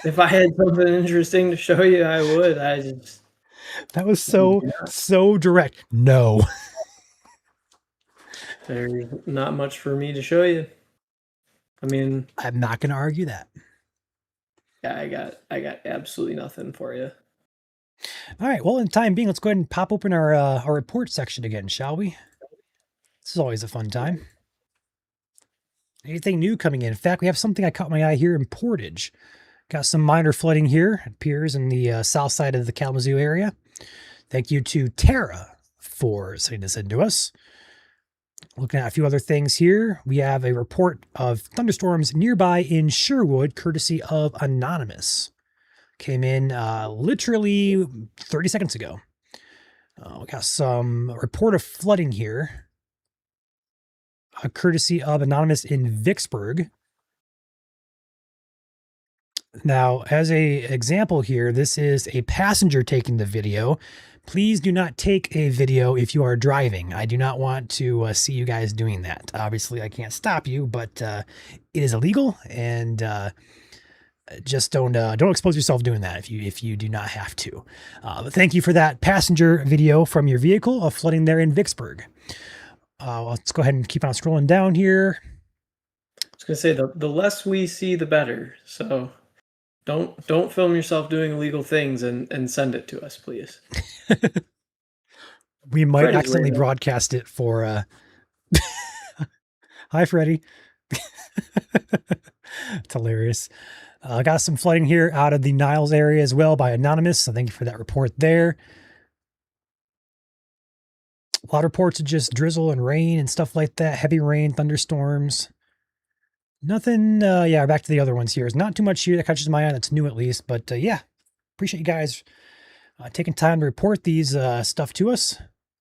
If I had something interesting to show you, I would. That was so direct. No. There's not much for me to show you. I mean, I'm not going to argue that. Yeah, I got absolutely nothing for you. All right. Well, in time being, let's go ahead and pop open our report section again, shall we? This is always a fun time. Anything new coming in? In fact, we have something I caught my eye here in Portage. Got some minor flooding here. It appears in the south side of the Kalamazoo area. Thank you to Tara for sending this in to us. Looking at a few other things here, we have a report of thunderstorms nearby in Sherwood, courtesy of Anonymous. Came in literally 30 seconds ago. We got some report of flooding here, courtesy of Anonymous in Vicksburg. Now, as an example here, this is a passenger taking the video. Please do not take a video if you are driving. I do not want to see you guys doing that. Obviously, I can't stop you, but it is illegal, and just don't expose yourself doing that if you do not have to. But thank you for that passenger video from your vehicle of flooding there in Vicksburg. Let's go ahead and keep on scrolling down here. I was gonna say the less we see, the better. So don't film yourself doing illegal things and send it to us, please. We might Freddy's accidentally waving. broadcast it for hi Freddy. It's hilarious. I got some flooding here out of the Niles area as well by Anonymous, so thank you for that report there. A lot of reports of just drizzle and rain and stuff like that, heavy rain, thunderstorms. Nothing, yeah, back to the other ones here. There's not too much here that catches my eye that's new at least, but yeah, appreciate you guys taking time to report these stuff to us.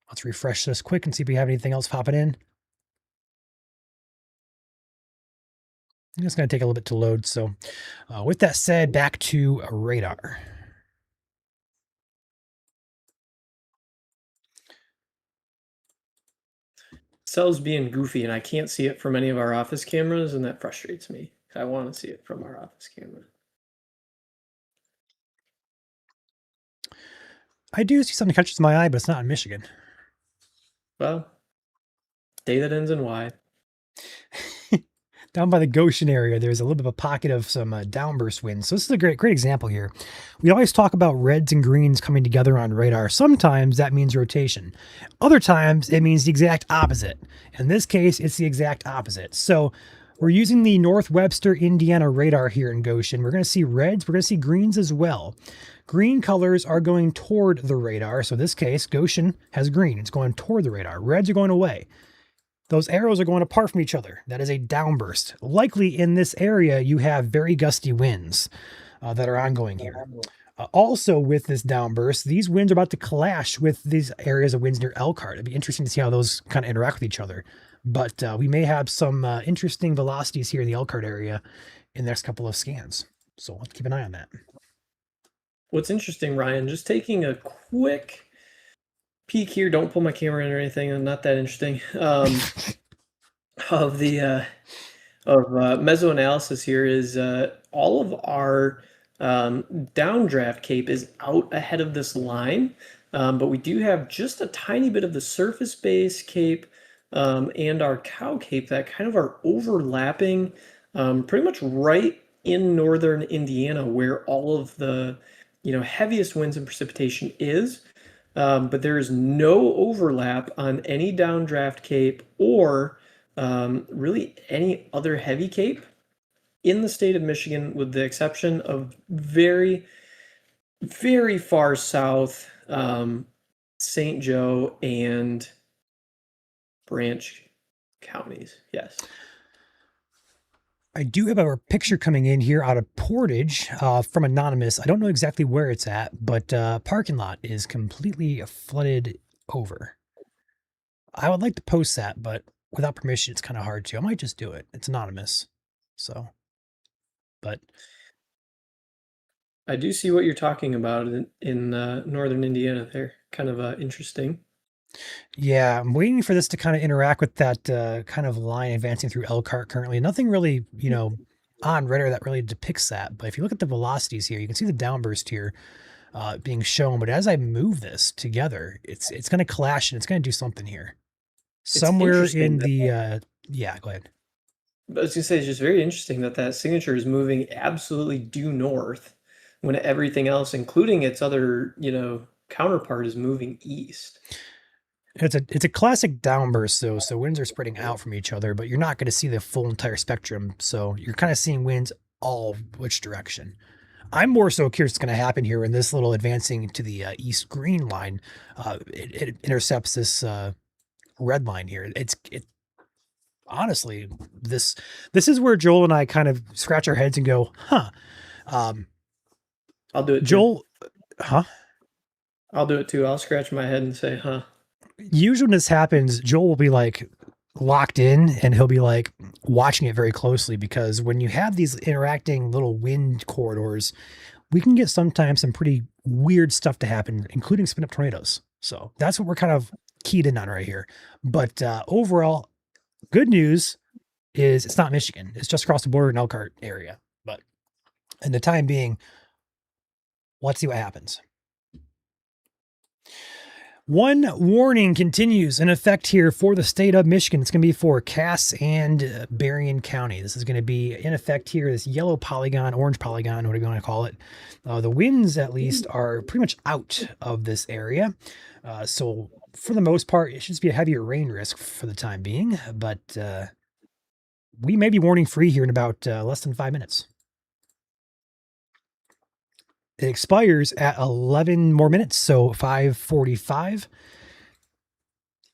Let's refresh this quick and see if we have anything else popping in. It's going to take a little bit to load. So with that said, back to radar. Cell's being goofy, and I can't see it from any of our office cameras, and that frustrates me. I want to see it from our office camera. I do see something catches my eye, but it's not in Michigan. Well, day that ends in Y. Down by the Goshen area, there's a little bit of a pocket of some downburst winds. So this is a great example here. We always talk about reds and greens coming together on radar. Sometimes that means rotation. Other times it means the exact opposite. In this case, it's the exact opposite. So we're using the North Webster, Indiana radar here in Goshen. We're going to see reds. We're going to see greens as well. Green colors are going toward the radar. So in this case, Goshen has green. It's going toward the radar. Reds are going away. Those arrows are going apart from each other. That is a downburst. Likely in this area, you have very gusty winds that are ongoing here. Also with this downburst, these winds are about to clash with these areas of winds near Elkhart. It'd be interesting to see how those kind of interact with each other. But we may have some interesting velocities here in the Elkhart area in the next couple of scans. So let's keep an eye on that. What's interesting, Ryan, just taking a quick peek here. Don't pull my camera in or anything. I'm not that interesting. Of the mesoanalysis here is all of our downdraft cape is out ahead of this line, but we do have just a tiny bit of the surface base cape and our cow cape that kind of are overlapping pretty much right in northern Indiana where all of the heaviest winds and precipitation is. But there is no overlap on any downdraft cape or really any other heavy cape in the state of Michigan, with the exception of very, very far south St. Joe and Branch counties. Yes. I do have a picture coming in here out of Portage from Anonymous. I don't know exactly where it's at, but parking lot is completely flooded over. I would like to post that, but without permission, it's kind of hard to. I might just do it. It's anonymous. So, but I do see what you're talking about in northern Indiana there. Kind of interesting. yeah, I'm waiting for this to kind of interact with that kind of line advancing through Elkhart currently. Nothing really, on radar that really depicts that. But if you look at the velocities here, you can see the downburst here being shown. But as I move this together, it's going to clash and it's going to do something here. Somewhere in the, yeah, go ahead. I was gonna say it's just very interesting that signature is moving absolutely due north when everything else, including its other, counterpart, is moving east. It's a classic downburst though, so winds are spreading out from each other, but you're not going to see the full entire spectrum. So you're kind of seeing winds all which direction. I'm more so curious what's going to happen here when this little advancing to the east green line, it intercepts this red line here. It honestly, this is where Joel and I kind of scratch our heads and go, huh? I'll do it. Joel, huh? I'll do it too. I'll scratch my head and say, huh? Usually when this happens, Joel will be like locked in and he'll be like watching it very closely, because when you have these interacting little wind corridors, we can get sometimes some pretty weird stuff to happen, including spin up tornadoes. So that's what we're kind of keyed in on right here. But overall, good news is it's not Michigan. It's just across the border in Elkhart area. But in the time being, let's see what happens. One warning continues in effect here for the state of Michigan. It's going to be for Cass and Berrien County. This is going to be in effect here. This yellow polygon, orange polygon, what are you going to call it? The winds, at least, are pretty much out of this area. So for the most part, it should just be a heavier rain risk for the time being. But we may be warning free here in about less than 5 minutes. It expires at 11 more minutes, so 5:45.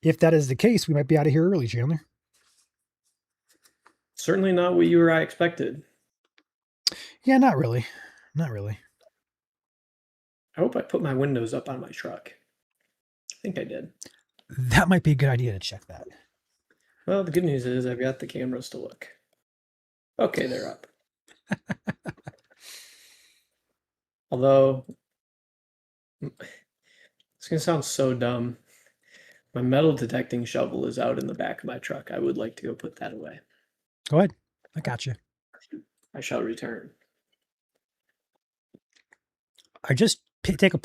If that is the case, we might be out of here early, Chandler. Certainly not what you or I expected. Yeah, not really. Not really. I hope I put my windows up on my truck. I think I did. That might be a good idea to check that. Well, the good news is I've got the cameras to look. Okay, they're up. Although, it's going to sound so dumb. My metal detecting shovel is out in the back of my truck. I would like to go put that away. Go ahead. I got you. I shall return. I just took a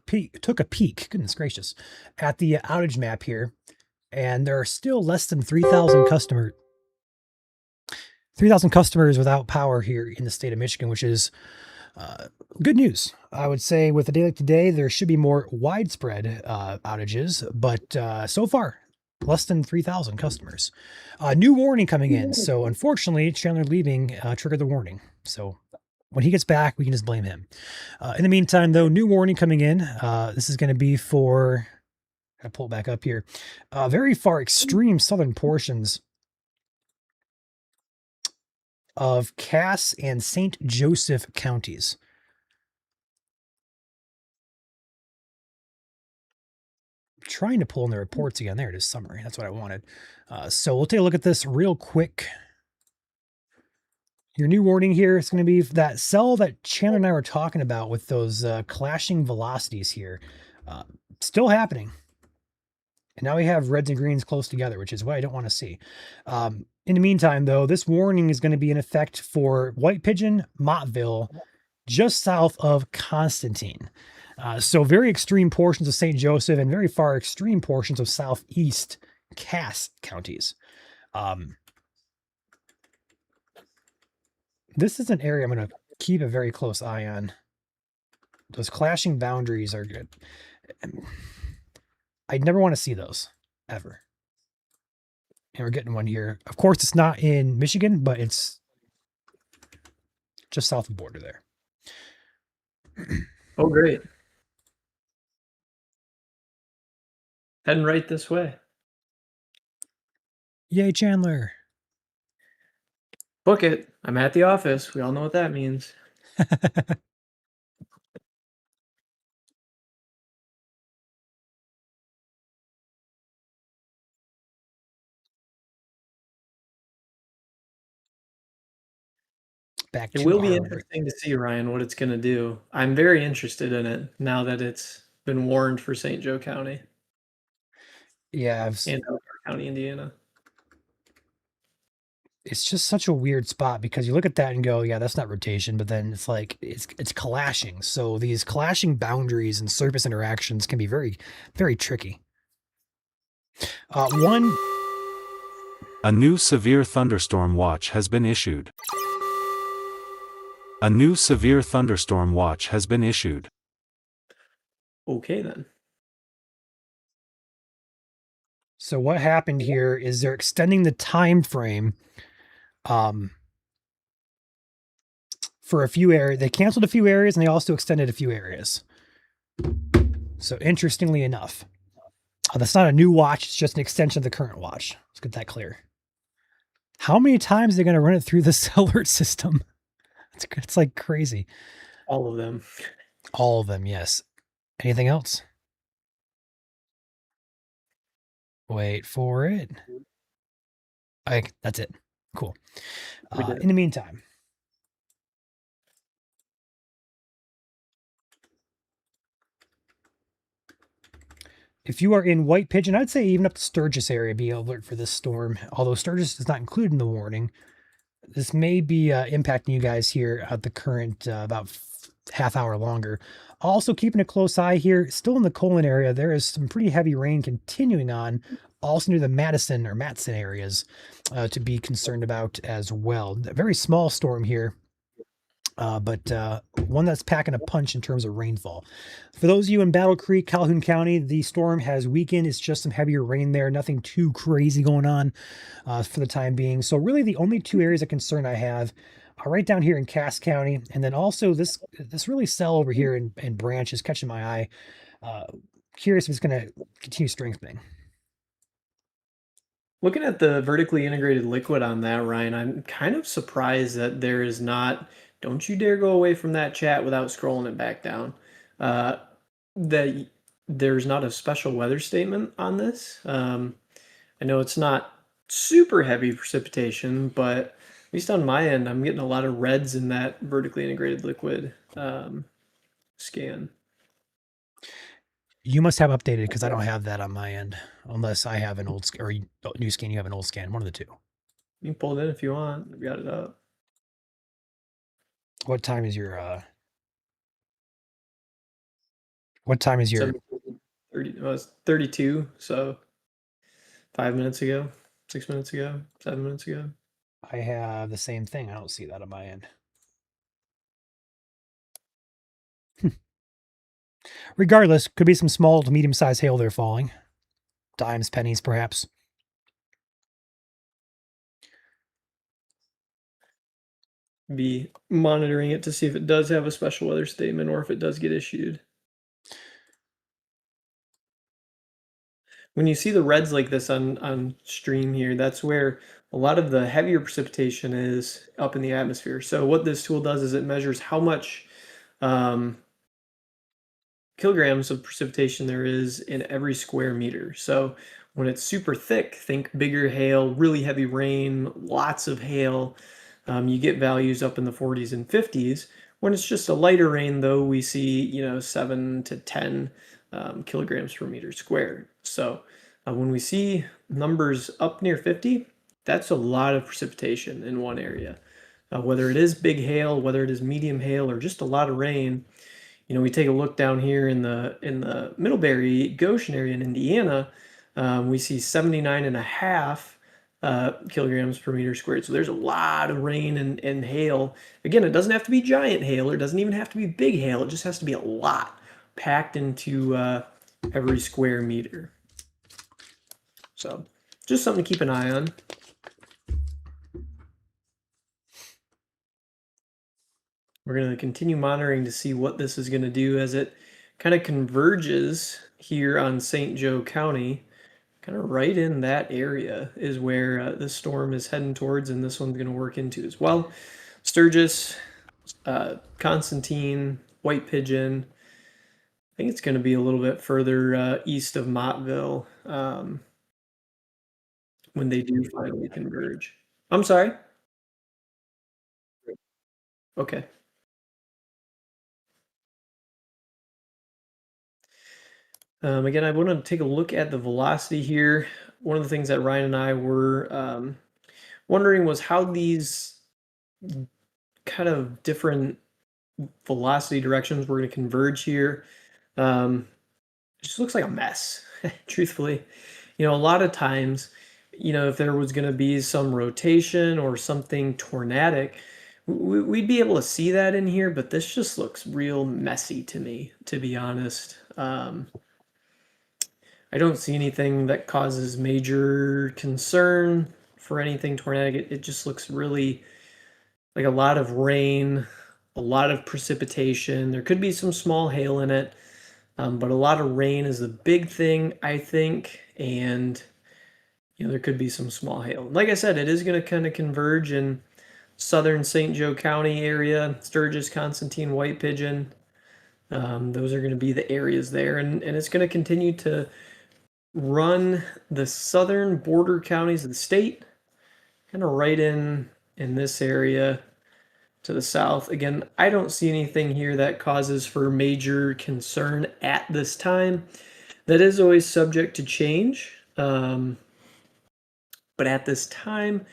peek, goodness gracious, at the outage map here, and there are still less than 3,000 customers without power here in the state of Michigan, which is good news. I would say with a day like today, there should be more widespread outages, but so far, less than 3,000 customers. New warning coming in. So unfortunately, Chandler leaving triggered the warning. So when he gets back, we can just blame him. In the meantime, though, new warning coming in. This is going to be for, I'll pull it back up here, very far extreme southern portions of Cass and St. Joseph counties. I'm trying to pull in the reports again. There it is, summary. That's what I wanted. So we'll take a look at this real quick. Your new warning here is going to be that cell that Chandler and I were talking about with those clashing velocities here. Still happening. And now we have reds and greens close together, which is what I don't want to see. In the meantime, though, this warning is going to be in effect for White Pigeon, Mottville, just south of Constantine. So very extreme portions of St. Joseph and very far extreme portions of southeast Cass counties. This is an area I'm going to keep a very close eye on. Those clashing boundaries are good. I'd never want to see those, ever. And we're getting one here. Of course, it's not in Michigan, but it's just south of the border there. Oh, great. Heading right this way. Yay, Chandler. Book it. I'm at the office. We all know what that means. Back It to will be our interesting to see, Ryan, what it's going to do. I'm very interested in it now that it's been warned for St. Joe County yeah, and Elkhart County, Indiana. it's just such a weird spot because you look at that and go, yeah, that's not rotation, but then it's like it's clashing. So these clashing boundaries and surface interactions can be very, very tricky. A new severe thunderstorm watch has been issued. A new severe thunderstorm watch has been issued. Okay, then. So what happened here is they're extending the time frame for a few areas. They canceled a few areas and they also extended a few areas. So interestingly enough, that's not a new watch. It's just an extension of the current watch. Let's get that clear. How many times are they going to run it through this alert system? It's like crazy. All of them. All of them, yes. Anything else? Wait for it. Okay, that's it. Cool. In the meantime, if you are in White Pigeon, I'd say even up to Sturgis area, be alert for this storm. Although Sturgis is not included in the warning, this may be impacting you guys here at the current about half hour longer. Also keeping a close eye here, still in the Colon area, there is some pretty heavy rain continuing on, also near the Madison or Matson areas to be concerned about as well. A very small storm here, but one that's packing a punch in terms of rainfall. For those of you in Battle Creek, Calhoun County, the storm has weakened. It's just some heavier rain there, nothing too crazy going on for the time being. So really the only two areas of concern I have are right down here in Cass County, and then also this really cell over here in Branch is catching my eye. Curious if it's going to continue strengthening. Looking at the vertically integrated liquid on that, Ryan, I'm kind of surprised that there is not, don't you dare go away from that chat without scrolling it back down, that there's not a special weather statement on this. I know it's not super heavy precipitation, but at least on my end, I'm getting a lot of reds in that vertically integrated liquid scan. You must have updated because I don't have that on my end, unless I have an old or new scan. You have an old scan, one of the two. You can pull it in if you want. I've got it up. What time is your? What time is your? 30, well, it's 32, so 5 minutes ago, 6 minutes ago, 7 minutes ago. I have the same thing. I don't see that on my end. Regardless, could be some small to medium-sized hail there falling. Dimes, pennies, perhaps. Be monitoring it to see if it does have a special weather statement or if it does get issued. When you see the reds like this on stream here, that's where a lot of the heavier precipitation is up in the atmosphere. So what this tool does is it measures how much kilograms of precipitation there is in every square meter. So when it's super thick, think bigger hail, really heavy rain, lots of hail, you get values up in the 40s and 50s. When it's just a lighter rain, though, we see 7 to 10 kilograms per meter squared. So when we see numbers up near 50, that's a lot of precipitation in one area. Whether it is big hail, whether it is medium hail, or just a lot of rain, we take a look down here in the Middlebury Goshen area in Indiana, we see 79.5 kilograms per meter squared. So there's a lot of rain and hail. Again, it doesn't have to be giant hail, or it doesn't even have to be big hail. It just has to be a lot packed into every square meter. So just something to keep an eye on. We're going to continue monitoring to see what this is going to do as it kind of converges here on St. Joe County. Kind of right in that area is where this storm is heading towards, and this one's going to work into as well. Sturgis, Constantine, White Pigeon. I think it's going to be a little bit further east of Mottville when they do finally converge. I'm sorry. Okay. Again, I want to take a look at the velocity here. One of the things that Ryan and I were wondering was how these kind of different velocity directions were going to converge here. It just looks like a mess, truthfully. A lot of times, if there was going to be some rotation or something tornadic, we'd be able to see that in here, but this just looks real messy to me, to be honest. I don't see anything that causes major concern for anything tornadic. It just looks really like a lot of rain, a lot of precipitation. There could be some small hail in it, but a lot of rain is the big thing, I think, and there could be some small hail. Like I said, it is going to kind of converge in southern St. Joe County area, Sturgis, Constantine, White Pigeon. Those are going to be the areas there, and it's going to continue to run the southern border counties of the state, kind of right in this area to the south. Again, I don't see anything here that causes for major concern at this time. That is always subject to change, but at this time,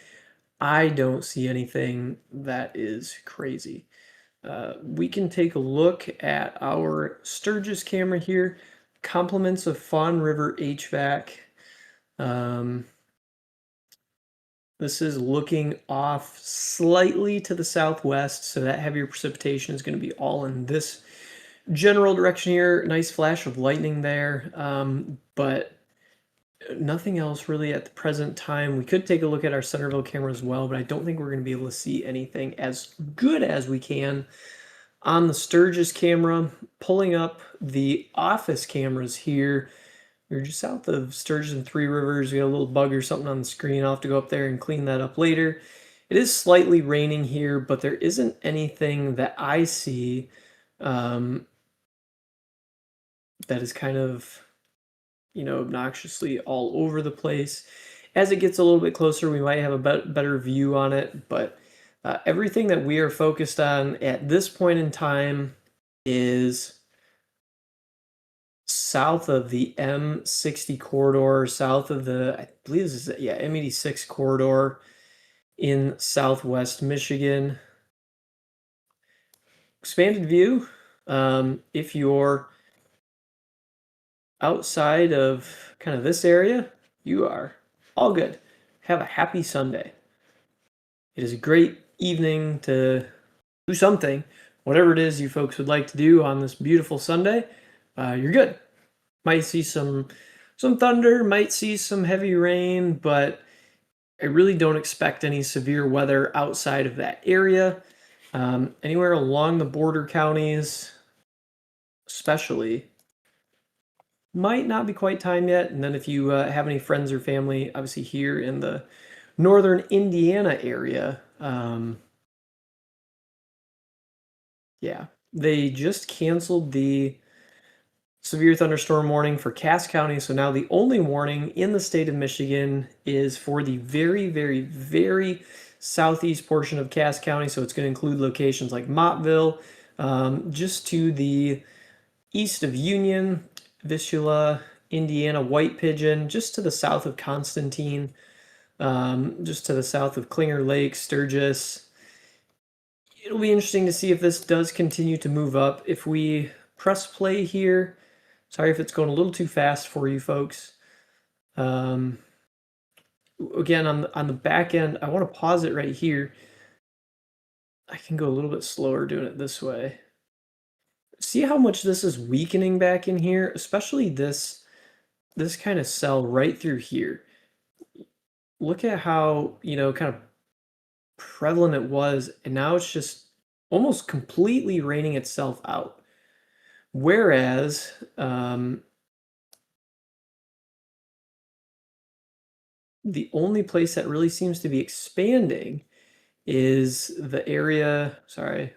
I don't see anything that is crazy. We can take a look at our Sturgis camera here. Compliments of Fawn River HVAC. This is looking off slightly to the southwest, so that heavier precipitation is going to be all in this general direction here. Nice flash of lightning there, but nothing else really at the present time. We could take a look at our Centerville camera as well, but I don't think we're going to be able to see anything as good as we can on the Sturgis camera. Pulling up the office cameras here. We're just south of Sturgis and Three Rivers. We got a little bug or something on the screen. I'll have to go up there and clean that up later. It is slightly raining here, but there isn't anything that I see that is kind of, obnoxiously all over the place. As it gets a little bit closer, we might have a better view on it, but everything that we are focused on at this point in time is south of the M60 corridor, south of the, I believe this is, M86 corridor in southwest Michigan. Expanded view, if you're outside of kind of this area, you are all good. Have a happy Sunday. It is a great evening to do something, whatever it is you folks would like to do on this beautiful Sunday. You're good. Might see some thunder, might see some heavy rain, but I really don't expect any severe weather outside of that area. Anywhere along the border counties, especially, might not be quite time yet. And then if you have any friends or family, obviously here in the northern Indiana area, yeah, they just canceled the severe thunderstorm warning for Cass County. So now the only warning in the state of Michigan is for the very, very, very southeast portion of Cass County. So it's going to include locations like Mottville, just to the east of Union, Vistula, Indiana, White Pigeon, just to the south of Constantine, just to the south of Klinger Lake, Sturgis. It'll be interesting to see if this does continue to move up. If we press play here, sorry if it's going a little too fast for you folks. Again, on the back end, I want to pause it right here. I can go a little bit slower doing it this way. See how much this is weakening back in here, especially this kind of cell right through here. Look at how, kind of prevalent it was, and now it's just almost completely raining itself out. Whereas, the only place that really seems to be expanding is the area, sorry,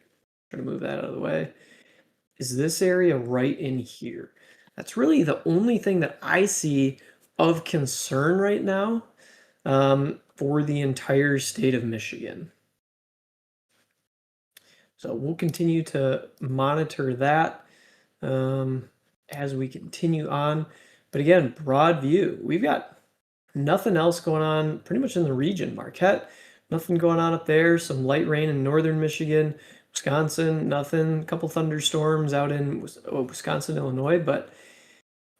trying to move that out of the way, is this area right in here. That's really the only thing that I see of concern right now, for the entire state of Michigan. So we'll continue to monitor that as we continue on. But again, broad view. We've got nothing else going on pretty much in the region. Marquette, nothing going on up there. Some light rain in northern Michigan. Wisconsin, nothing. A couple thunderstorms out in Wisconsin, Illinois. But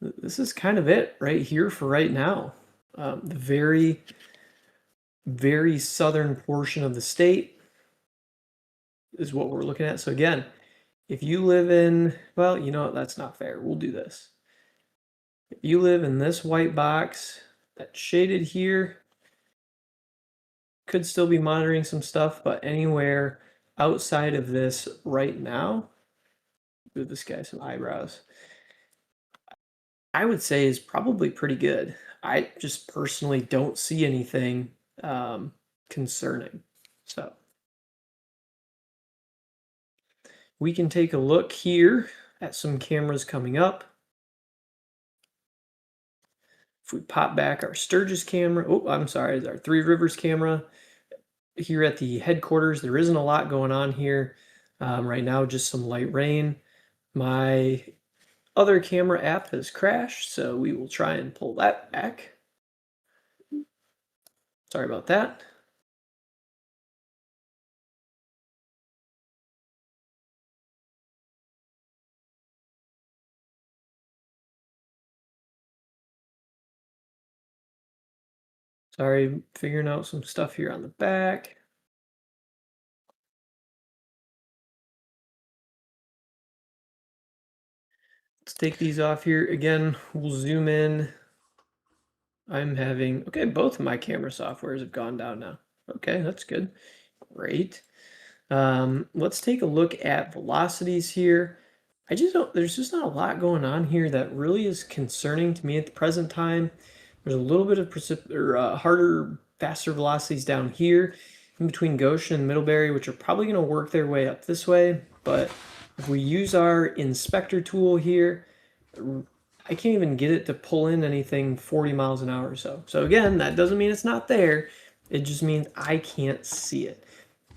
this is kind of it right here for right now. The very, very southern portion of the state is what we're looking at. So again, if you live in, well, you know what, that's not fair. We'll do this. If you live in this white box that's shaded here, could still be monitoring some stuff, but anywhere outside of this right now, give this guy some eyebrows, I would say is probably pretty good. I just personally don't see anything concerning. So we can take a look here at some cameras coming up. If we pop back our Sturgis camera, oh, I'm sorry, our Three Rivers camera here at the headquarters, there isn't a lot going on here right now, just some light rain. My other camera app has crashed, so we will try and pull that back. Sorry about that. Sorry, figuring out some stuff here on the back. Let's take these off here. Again, we'll zoom in. I'm having, okay, both of my camera softwares have gone down now. Okay, that's good. Great. Let's take a look at velocities here. There's just not a lot going on here that really is concerning to me at the present time. There's a little bit of harder, faster velocities down here in between Goshen and Middlebury, which are probably going to work their way up this way. But if we use our inspector tool here, I can't even get it to pull in anything 40 miles an hour or so. So again, that doesn't mean it's not there. It just means I can't see it.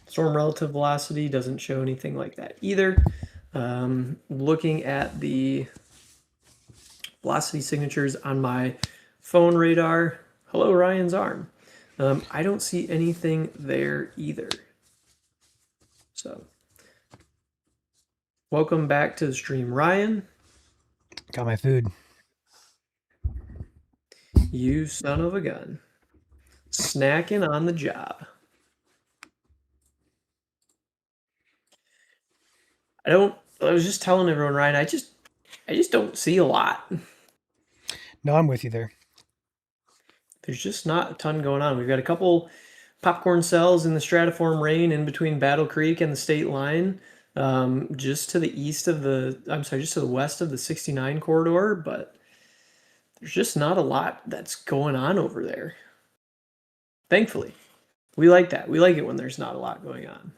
Storm relative velocity doesn't show anything like that either. Looking at the velocity signatures on my phone radar, hello Ryan's arm. I don't see anything there either. So, welcome back to the stream, Ryan. Got my food. You son of a gun. Snacking on the job. I was just telling everyone, Ryan, I just don't see a lot. No, I'm with you there. There's just not a ton going on. We've got a couple popcorn cells in the stratiform rain in between Battle Creek and the state line, just to the just to the west of the 69 corridor, but there's just not a lot that's going on over there. Thankfully, we like that. We like it when there's not a lot going on.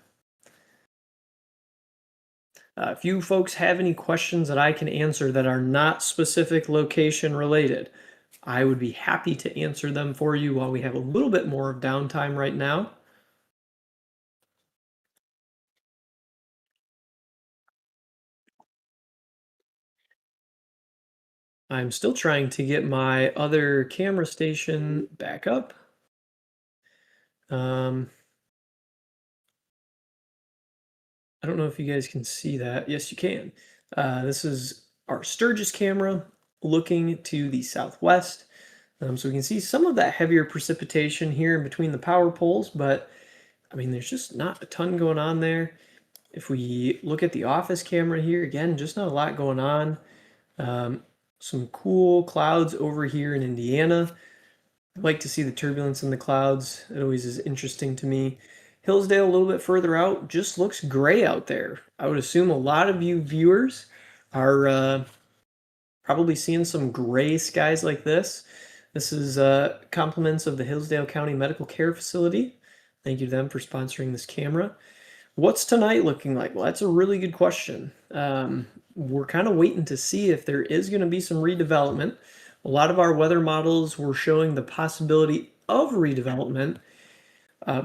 If you folks have any questions that I can answer that are not specific location related, I would be happy to answer them for you while we have a little bit more of downtime right now. I'm still trying to get my other camera station back up. I don't know if you guys can see that. Yes, you can. This is our Sturgis camera looking to the southwest. So we can see some of that heavier precipitation here in between the power poles, but I mean, there's just not a ton going on there. If we look at the office camera here, again, just not a lot going on. Some cool clouds over here in Indiana. I like to see the turbulence in the clouds. It always is interesting to me. Hillsdale, a little bit further out, just looks gray out there. I would assume a lot of you viewers are probably seeing some gray skies like this. This is compliments of the Hillsdale County Medical Care Facility. Thank you to them for sponsoring this camera. What's tonight looking like? Well, that's a really good question. We're kind of waiting to see if there is going to be some redevelopment. A lot of our weather models were showing the possibility of redevelopment.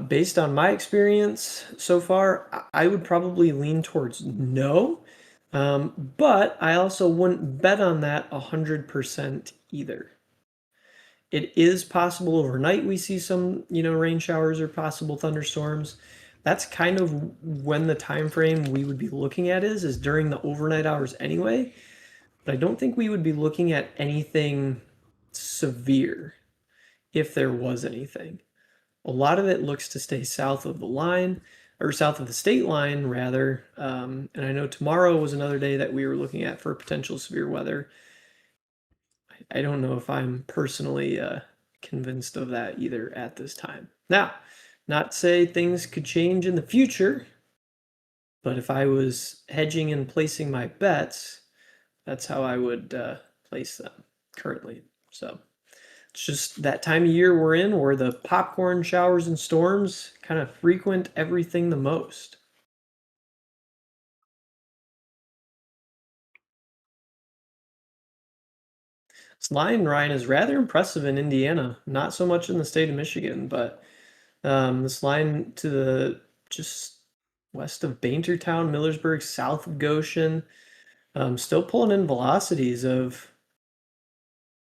Based on my experience so far, I would probably lean towards no. But I also wouldn't bet on that 100% either. It is possible overnight we see some, rain showers or possible thunderstorms. That's kind of when the time frame we would be looking at is during the overnight hours anyway. But I don't think we would be looking at anything severe if there was anything. A lot of it looks to stay south of the line, or south of the state line, rather. And I know tomorrow was another day that we were looking at for potential severe weather. I don't know if I'm personally convinced of that either at this time. Now, not to say things could change in the future, but if I was hedging and placing my bets, that's how I would place them currently. So it's just that time of year we're in where the popcorn showers and storms kind of frequent everything the most. This line, Ryan, is rather impressive in Indiana, not so much in the state of Michigan, but this line to the just west of Baintertown, Millersburg, south of Goshen, still pulling in velocities of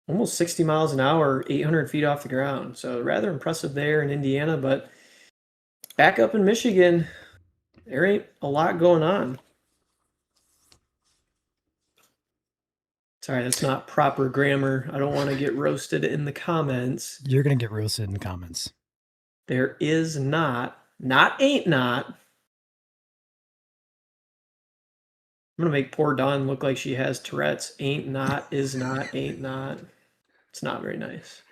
almost 60 miles an hour, 800 feet off the ground. So rather impressive there in Indiana, but back up in Michigan, there ain't a lot going on. Sorry, that's not proper grammar. I don't want to get roasted in the comments. You're going to get roasted in the comments. There is not ain't not. I'm going to make poor Dawn look like she has Tourette's. Ain't not, is not, ain't not. It's not very nice.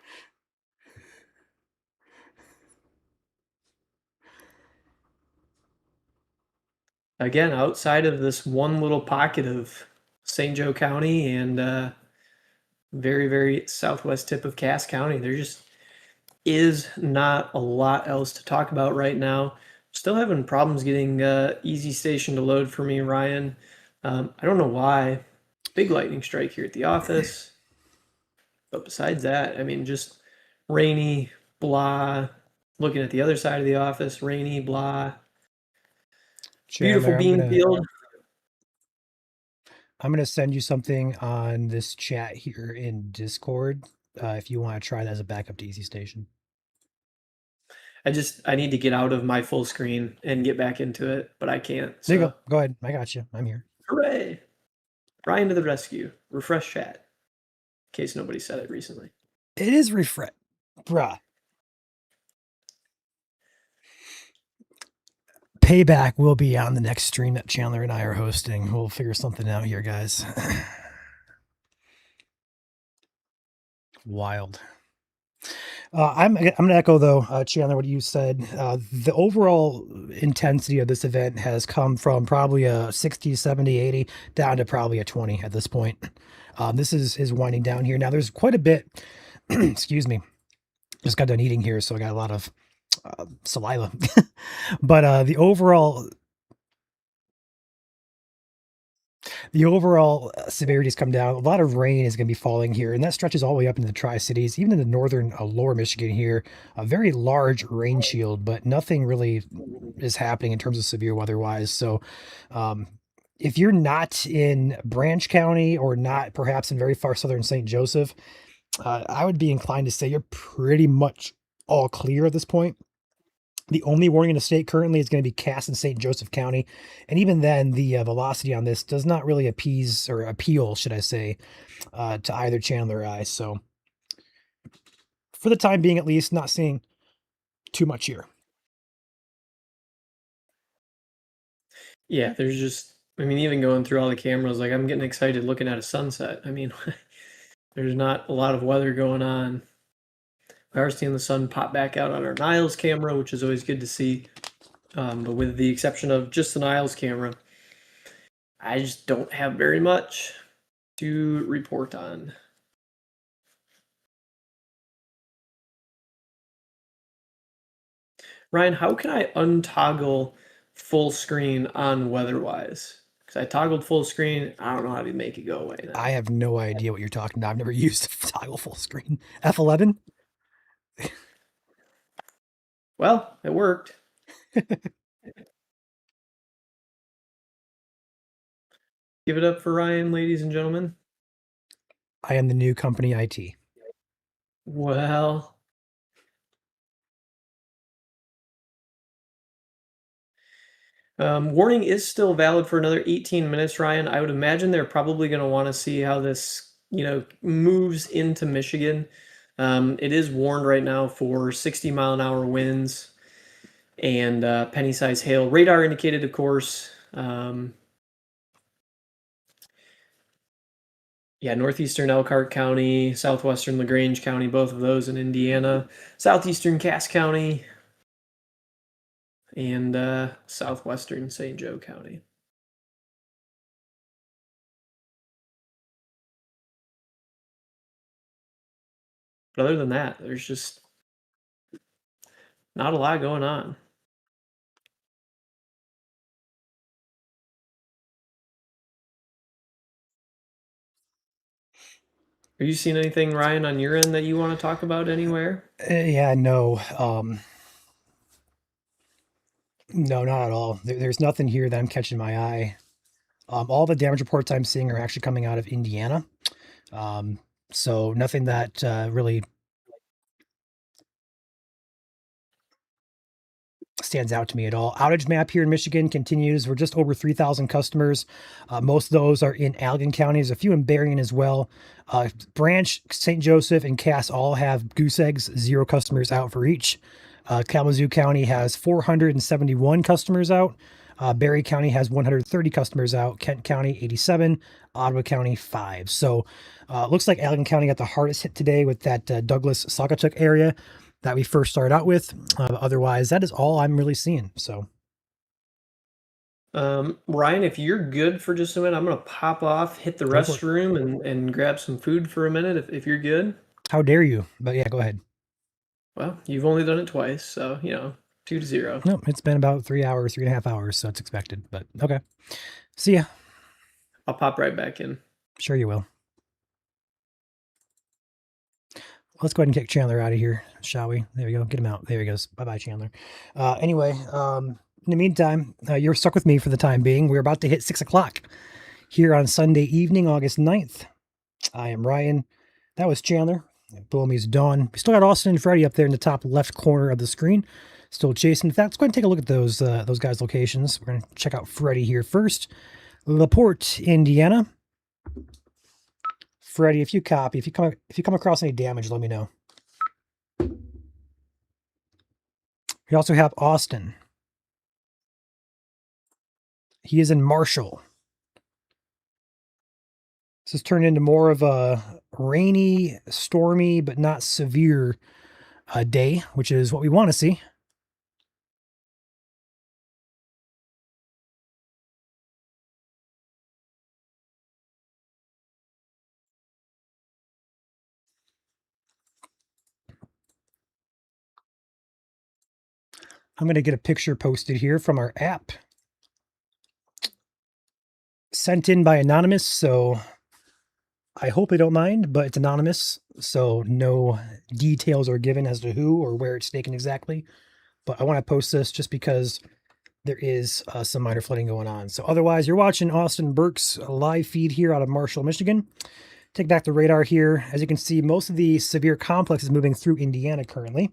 Again, outside of this one little pocket of St. Joe County and very, very southwest tip of Cass County, there just is not a lot else to talk about right now. Still having problems getting Easy Station to load for me, Ryan. I don't know why. Big lightning strike here at the office. But besides that, I mean, just rainy, blah. Looking at the other side of the office, rainy, blah. Beautiful Chandler, bean field. I'm going to send you something on this chat here in Discord if you want to try that as a backup to Easy Station. I need to get out of my full screen and get back into it, but I can't. So. There you go. Go ahead. I got you. I'm here. Hooray! Ryan to the rescue. Refresh chat. In case nobody said it recently. It is refresh. Bruh. Payback will be on the next stream that Chandler and I are hosting. We'll figure something out here, guys. Wild. I'm going to echo, though, Chandler, what you said. The overall intensity of this event has come from probably a 60, 70, 80 down to probably a 20 at this point. This is winding down here. Now, there's quite a bit. Excuse me. Just got done eating here, so I got a lot of saliva. But the overall severity has come down. A lot of rain is going to be falling here, and that stretches all the way up into the Tri-Cities, even in the northern lower Michigan here. A very large rain shield, but nothing really is happening in terms of severe weather-wise. So if you're not in Branch County or not perhaps in very far southern St. Joseph, I would be inclined to say you're pretty much all clear at this point. The only warning in the state currently is going to be Cass and St. Joseph County. And even then, the velocity on this does not really appeal, should I say, to either Chandler or I. So for the time being, at least, not seeing too much here. Yeah, there's just, I mean, even going through all the cameras, like I'm getting excited looking at a sunset. I mean, there's not a lot of weather going on. We are seeing the sun pop back out on our Niles camera, which is always good to see. But with the exception of just the Niles camera, I just don't have very much to report on. Ryan, how can I untoggle full screen on WeatherWise? Because I toggled full screen. I don't know how to make it go away now. I have no idea what you're talking about. I've never used toggle full screen. F11? Well, it worked. Give it up for Ryan, ladies and gentlemen. I am the new company IT. Well, warning is still valid for another 18 minutes, Ryan. I would imagine they're probably going to want to see how this, moves into Michigan. It is warned right now for 60-mile-an-hour winds and penny-size hail. Radar indicated, of course. Northeastern Elkhart County, southwestern LaGrange County, both of those in Indiana, southeastern Cass County, and southwestern St. Joe County. But other than that, there's just not a lot going on. Are you seeing anything, Ryan, on your end that you want to talk about anywhere? Yeah, no. No, not at all. There's nothing here that I'm catching my eye. All the damage reports I'm seeing are actually coming out of Indiana. So nothing that really stands out to me at all. Outage map here in Michigan continues. We're just over 3,000 customers. Most of those are in Allegan County. There's a few in Berrien as well. Branch, St. Joseph, and Cass all have goose eggs, 0 customers out for each. Kalamazoo County has 471 customers out. Barry County has 130 customers out. Kent County, 87. Ottawa County, 5. So looks like Allegan County got the hardest hit today with that Douglas Saugatuck area that we first started out with. Otherwise, that is all I'm really seeing. So, Ryan, if you're good for just a minute, I'm going to pop off, hit the restroom, and grab some food for a minute if you're good. How dare you? But yeah, go ahead. Well, you've only done it twice, so, 2-0. No, it's been about 3 hours, 3.5 hours, so it's expected. But okay. See ya. I'll pop right back in. Sure you will. Let's go ahead and kick Chandler out of here, shall we? There we go. Get him out. There he goes. Bye-bye, Chandler. Anyway, in the meantime, you're stuck with me for the time being. We're about to hit 6 o'clock here on Sunday evening, August 9th. I am Ryan. That was Chandler. Below me is Dawn. We still got Austin and Freddie up there in the top left corner of the screen. Still chasing. In fact, let's go ahead and take a look at those guys' locations. We're going to check out Freddie here first. LaPorte, Indiana. Freddie, if you copy, if you come across any damage, let me know. We also have Austin. He is in Marshall. This has turned into more of a rainy, stormy, but not severe day, which is what we want to see. I'm going to get a picture posted here from our app. Sent in by Anonymous, so I hope they don't mind, but it's anonymous, so no details are given as to who or where it's taken exactly. But I want to post this just because there is some minor flooding going on. So otherwise, you're watching Austin Burke's live feed here out of Marshall, Michigan. Take back the radar here. As you can see, most of the severe complex is moving through Indiana currently.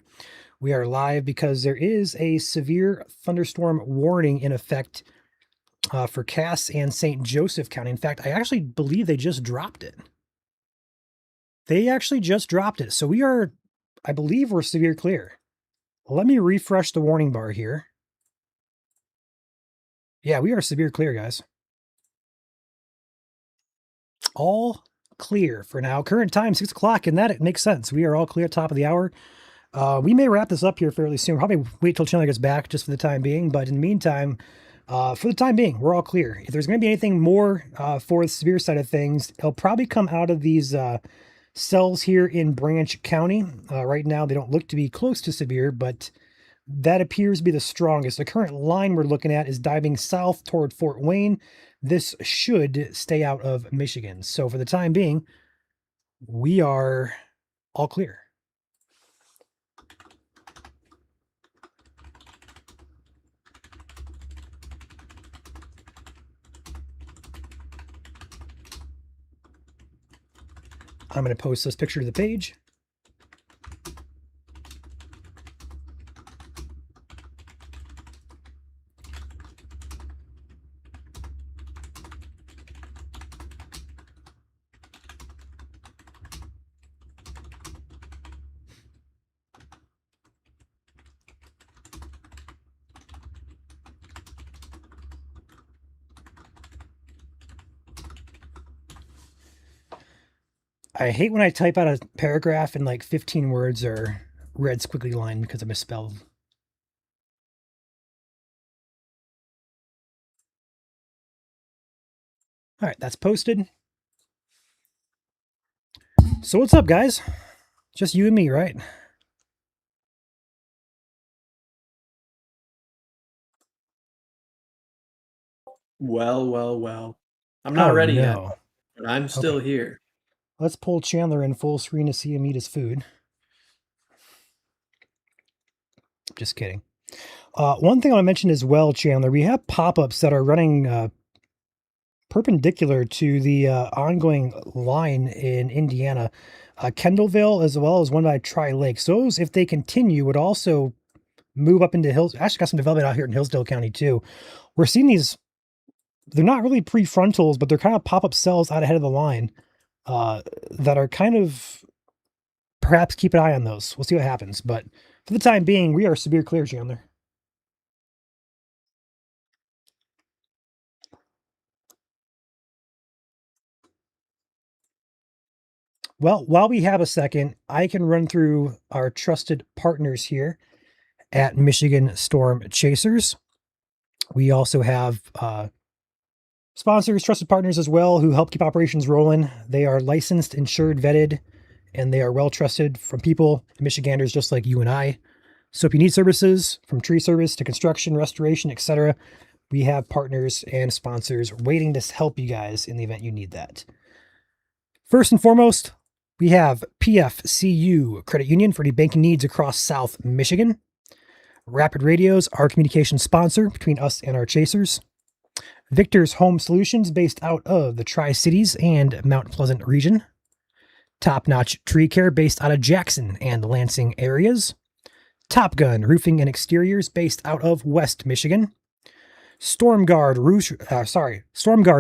We are live because there is a severe thunderstorm warning in effect for Cass and St. Joseph County. In fact, I actually believe they just dropped it. They actually just dropped it. So we are, I believe we're severe clear. Let me refresh the warning bar here. Yeah, we are severe clear, guys. All clear for now. Current time, 6 o'clock, and that it makes sense. We are all clear at top of the hour. We may wrap this up here fairly soon. Probably wait till Chandler gets back just for the time being. But in the meantime, for the time being, we're all clear. If there's going to be anything more for the severe side of things, it'll probably come out of these cells here in Branch County. Right now, they don't look to be close to severe, but that appears to be the strongest. The current line we're looking at is diving south toward Fort Wayne. This should stay out of Michigan. So for the time being, we are all clear. I'm going to post this picture to the page. I hate when I type out a paragraph and like 15 words are red squiggly line because I misspelled. All right, that's posted. So what's up, guys? Just you and me, right? Well. I'm not ready yet, but I'm still here. Let's pull Chandler in full screen to see him eat his food. Just kidding. One thing I want to mention as well, Chandler, we have pop-ups that are running perpendicular to the ongoing line in Indiana. Kendallville, as well as one by Tri Lakes. Those, if they continue, would also move up into Hills. Actually, got some development out here in Hillsdale County too. We're seeing these. They're not really prefrontals, but they're kind of pop up cells out ahead of the line that are kind of perhaps keep an eye on those. We'll see what happens. But for the time being, we are severe clear, Chandler. Well, while we have a second, I can run through our trusted partners here at Michigan Storm Chasers. We also have sponsors, trusted partners as well, who help keep operations rolling. They are licensed, insured, vetted, and they are well trusted from people, Michiganders just like you and I. So if you need services from tree service to construction, restoration, etc., we have partners and sponsors waiting to help you guys in the event you need that. First and foremost, we have PFCU Credit Union for any banking needs across South Michigan. Rapid Radios, our communication sponsor between us and our chasers. Victor's Home Solutions, based out of the Tri-Cities and Mount Pleasant region. Top Notch Tree Care, based out of Jackson and Lansing areas. Top Gun Roofing and Exteriors, based out of West Michigan. Stormguard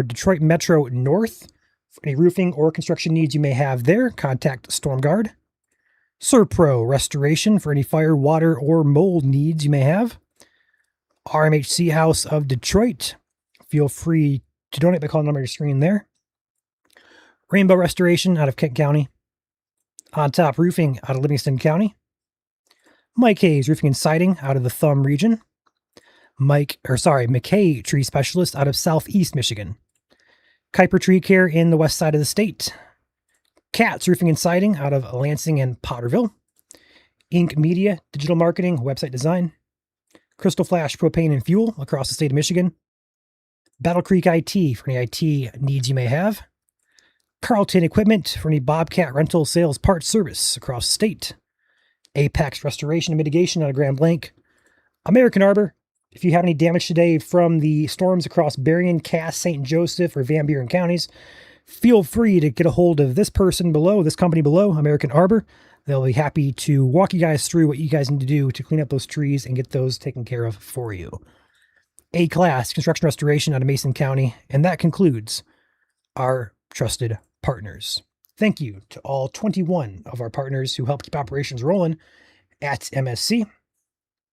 Detroit Metro North. For any roofing or construction needs you may have there, contact Stormguard. Serpro Restoration for any fire, water, or mold needs you may have. RMHC House of Detroit. Feel free to donate by calling the number on your screen there. Rainbow Restoration out of Kent County. On Top Roofing out of Livingston County. Mike Hayes Roofing and Siding out of the Thumb region. McKay Tree Specialist out of Southeast Michigan. Kuiper Tree Care in the west side of the state. Katz Roofing and Siding out of Lansing and Potterville. Ink Media Digital Marketing Website Design. Crystal Flash Propane and Fuel across the state of Michigan. Battle Creek IT for any IT needs you may have. Carlton Equipment for any Bobcat rental sales parts service across the state. Apex Restoration and Mitigation out of Grand Blanc. American Arbor, if you have any damage today from the storms across Berrien, Cass, St. Joseph, or Van Buren counties, feel free to get a hold of this company below, American Arbor. They'll be happy to walk you guys through what you guys need to do to clean up those trees and get those taken care of for you. A-Class Construction Restoration out of Mason County. And that concludes our trusted partners. Thank you to all 21 of our partners who help keep operations rolling at MSC.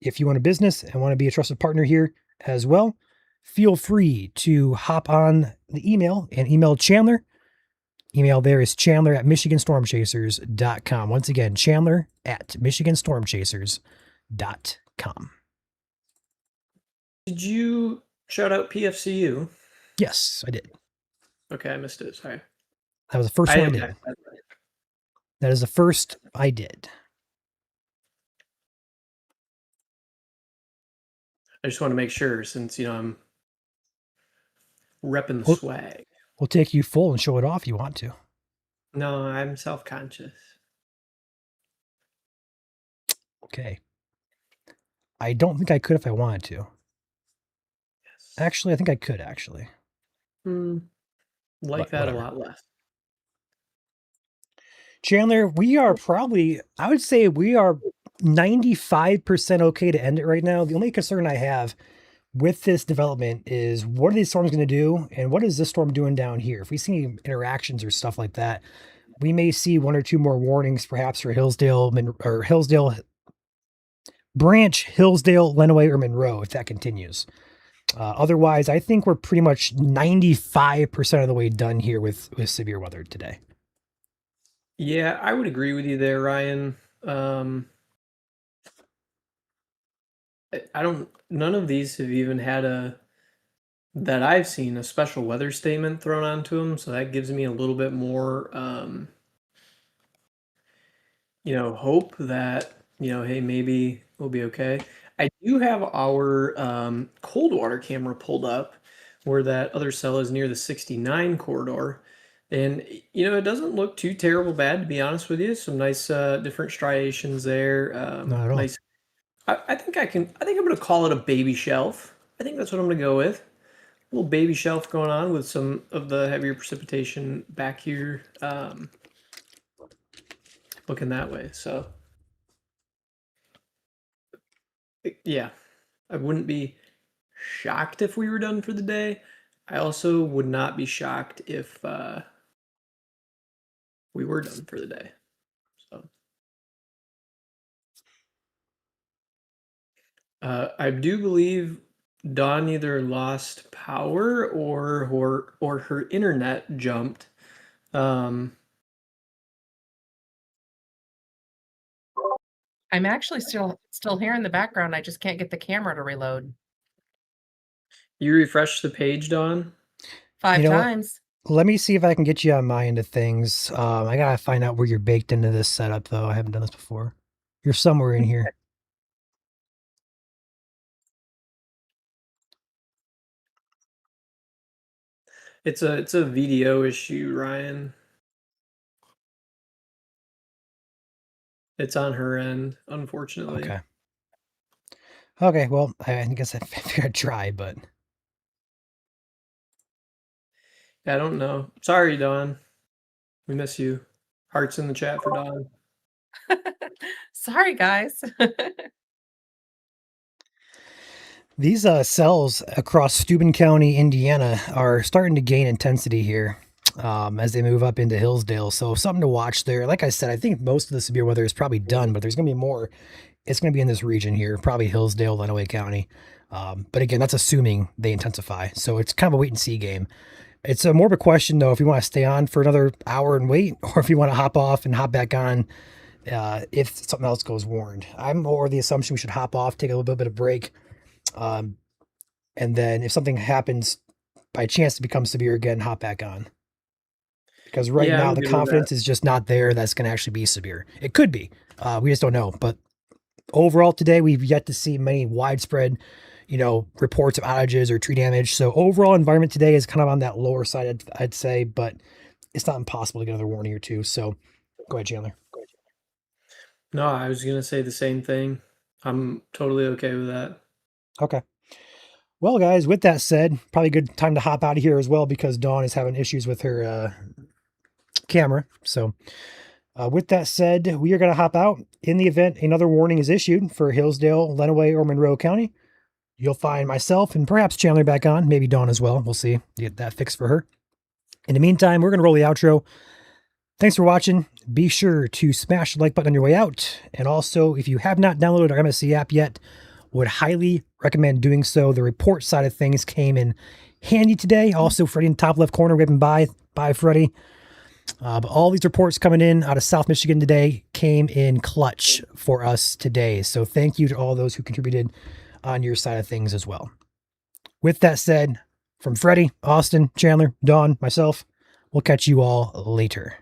If you own a business and want to be a trusted partner here as well, feel free to hop on the email and email Chandler. Email there is chandler@michiganstormchasers.com. Once again, chandler@michiganstormchasers.com. Did you shout out PFCU? Yes, I did. Okay, I missed it. Sorry. That was the first one I did. That is the first I did. I just want to make sure since, I'm repping the swag. We'll take you full and show it off if you want to. No, I'm self-conscious. Okay. I don't think I could if I wanted to. Yes. Actually, I think I could, actually. Like that a lot less. Chandler, we are probably, I would say we are 95% okay to end it right now. The only concern I have with this development is what are these storms going to do? And what is this storm doing down here? If we see any interactions or stuff like that, we may see one or two more warnings, perhaps for Hillsdale, Branch, Hillsdale, Lenawee, or Monroe, if that continues. Otherwise, I think we're pretty much 95% of the way done here with severe weather today. Yeah, I would agree with you there, Ryan. None of these have even had that I've seen a special weather statement thrown onto them. So that gives me a little bit more, hope that, hey, maybe we'll be okay. I do have our cold water camera pulled up where that other cell is near the 69 corridor. And, it doesn't look too terrible bad, to be honest with you. Some nice different striations there. Not at all. Nice. I think I'm going to call it a baby shelf. I think that's what I'm going to go with. A little baby shelf going on with some of the heavier precipitation back here looking that way. So Yeah, I wouldn't be shocked if we were done for the day. I also would not be shocked if we were done for the day. So I do believe Dawn either lost power or her internet jumped. Um, I'm actually still here in the background. I just can't get the camera to reload. you refresh the page, Dawn. 5 You know what? times. Let me see if I can get you on my end of things. I gotta find out where you're baked into this setup, though. I haven't done this before. You're somewhere in here. It's a VDO issue, Ryan. It's on her end, unfortunately. Okay. Okay, well, I guess I figured I'd try, but I don't know. Sorry, Dawn. We miss you. Hearts in the chat for Dawn. Sorry, guys. these cells across Steuben County, Indiana, are starting to gain intensity here as they move up into Hillsdale. So something to watch there. Like I said, I think most of the severe weather is probably done, but there's going to be more. It's going to be in this region here, probably Hillsdale, Lenawee County. But again, that's assuming they intensify. So it's kind of a wait and see game. It's more of a question, though, if you want to stay on for another hour and wait, or if you want to hop off and hop back on if something else goes warned. I'm more the assumption we should hop off, take a little bit of break. And then if something happens by chance to become severe again, hop back on. Because right Yeah, now I'm the good with confidence is just not there that's going to actually be severe. It could be. We just don't know. But overall today, we've yet to see many widespread, reports of outages or tree damage. So overall environment today is kind of on that lower side, I'd say, but it's not impossible to get another warning or two. So go ahead, Chandler. No, I was gonna say the same thing. I'm totally okay with that. Okay. Well, guys, with that said, probably a good time to hop out of here as well because Dawn is having issues with her camera. So with that said, we are going to hop out. In the event another warning is issued for Hillsdale, Lenawee, or Monroe County, you'll find myself and perhaps Chandler back on, maybe Dawn as well. We'll see. Get that fixed for her. In the meantime, we're going to roll the outro. Thanks for watching. Be sure to smash the like button on your way out. And also, if you have not downloaded our MSC app yet, would highly recommend doing so. The report side of things came in handy today. Also, Freddie in the top left corner, waving bye, Freddie. But all these reports coming in out of South Michigan today came in clutch for us today. So thank you to all those who contributed on your side of things as well. With that said, from Freddie, Austin, Chandler, Dawn, myself, we'll catch you all later.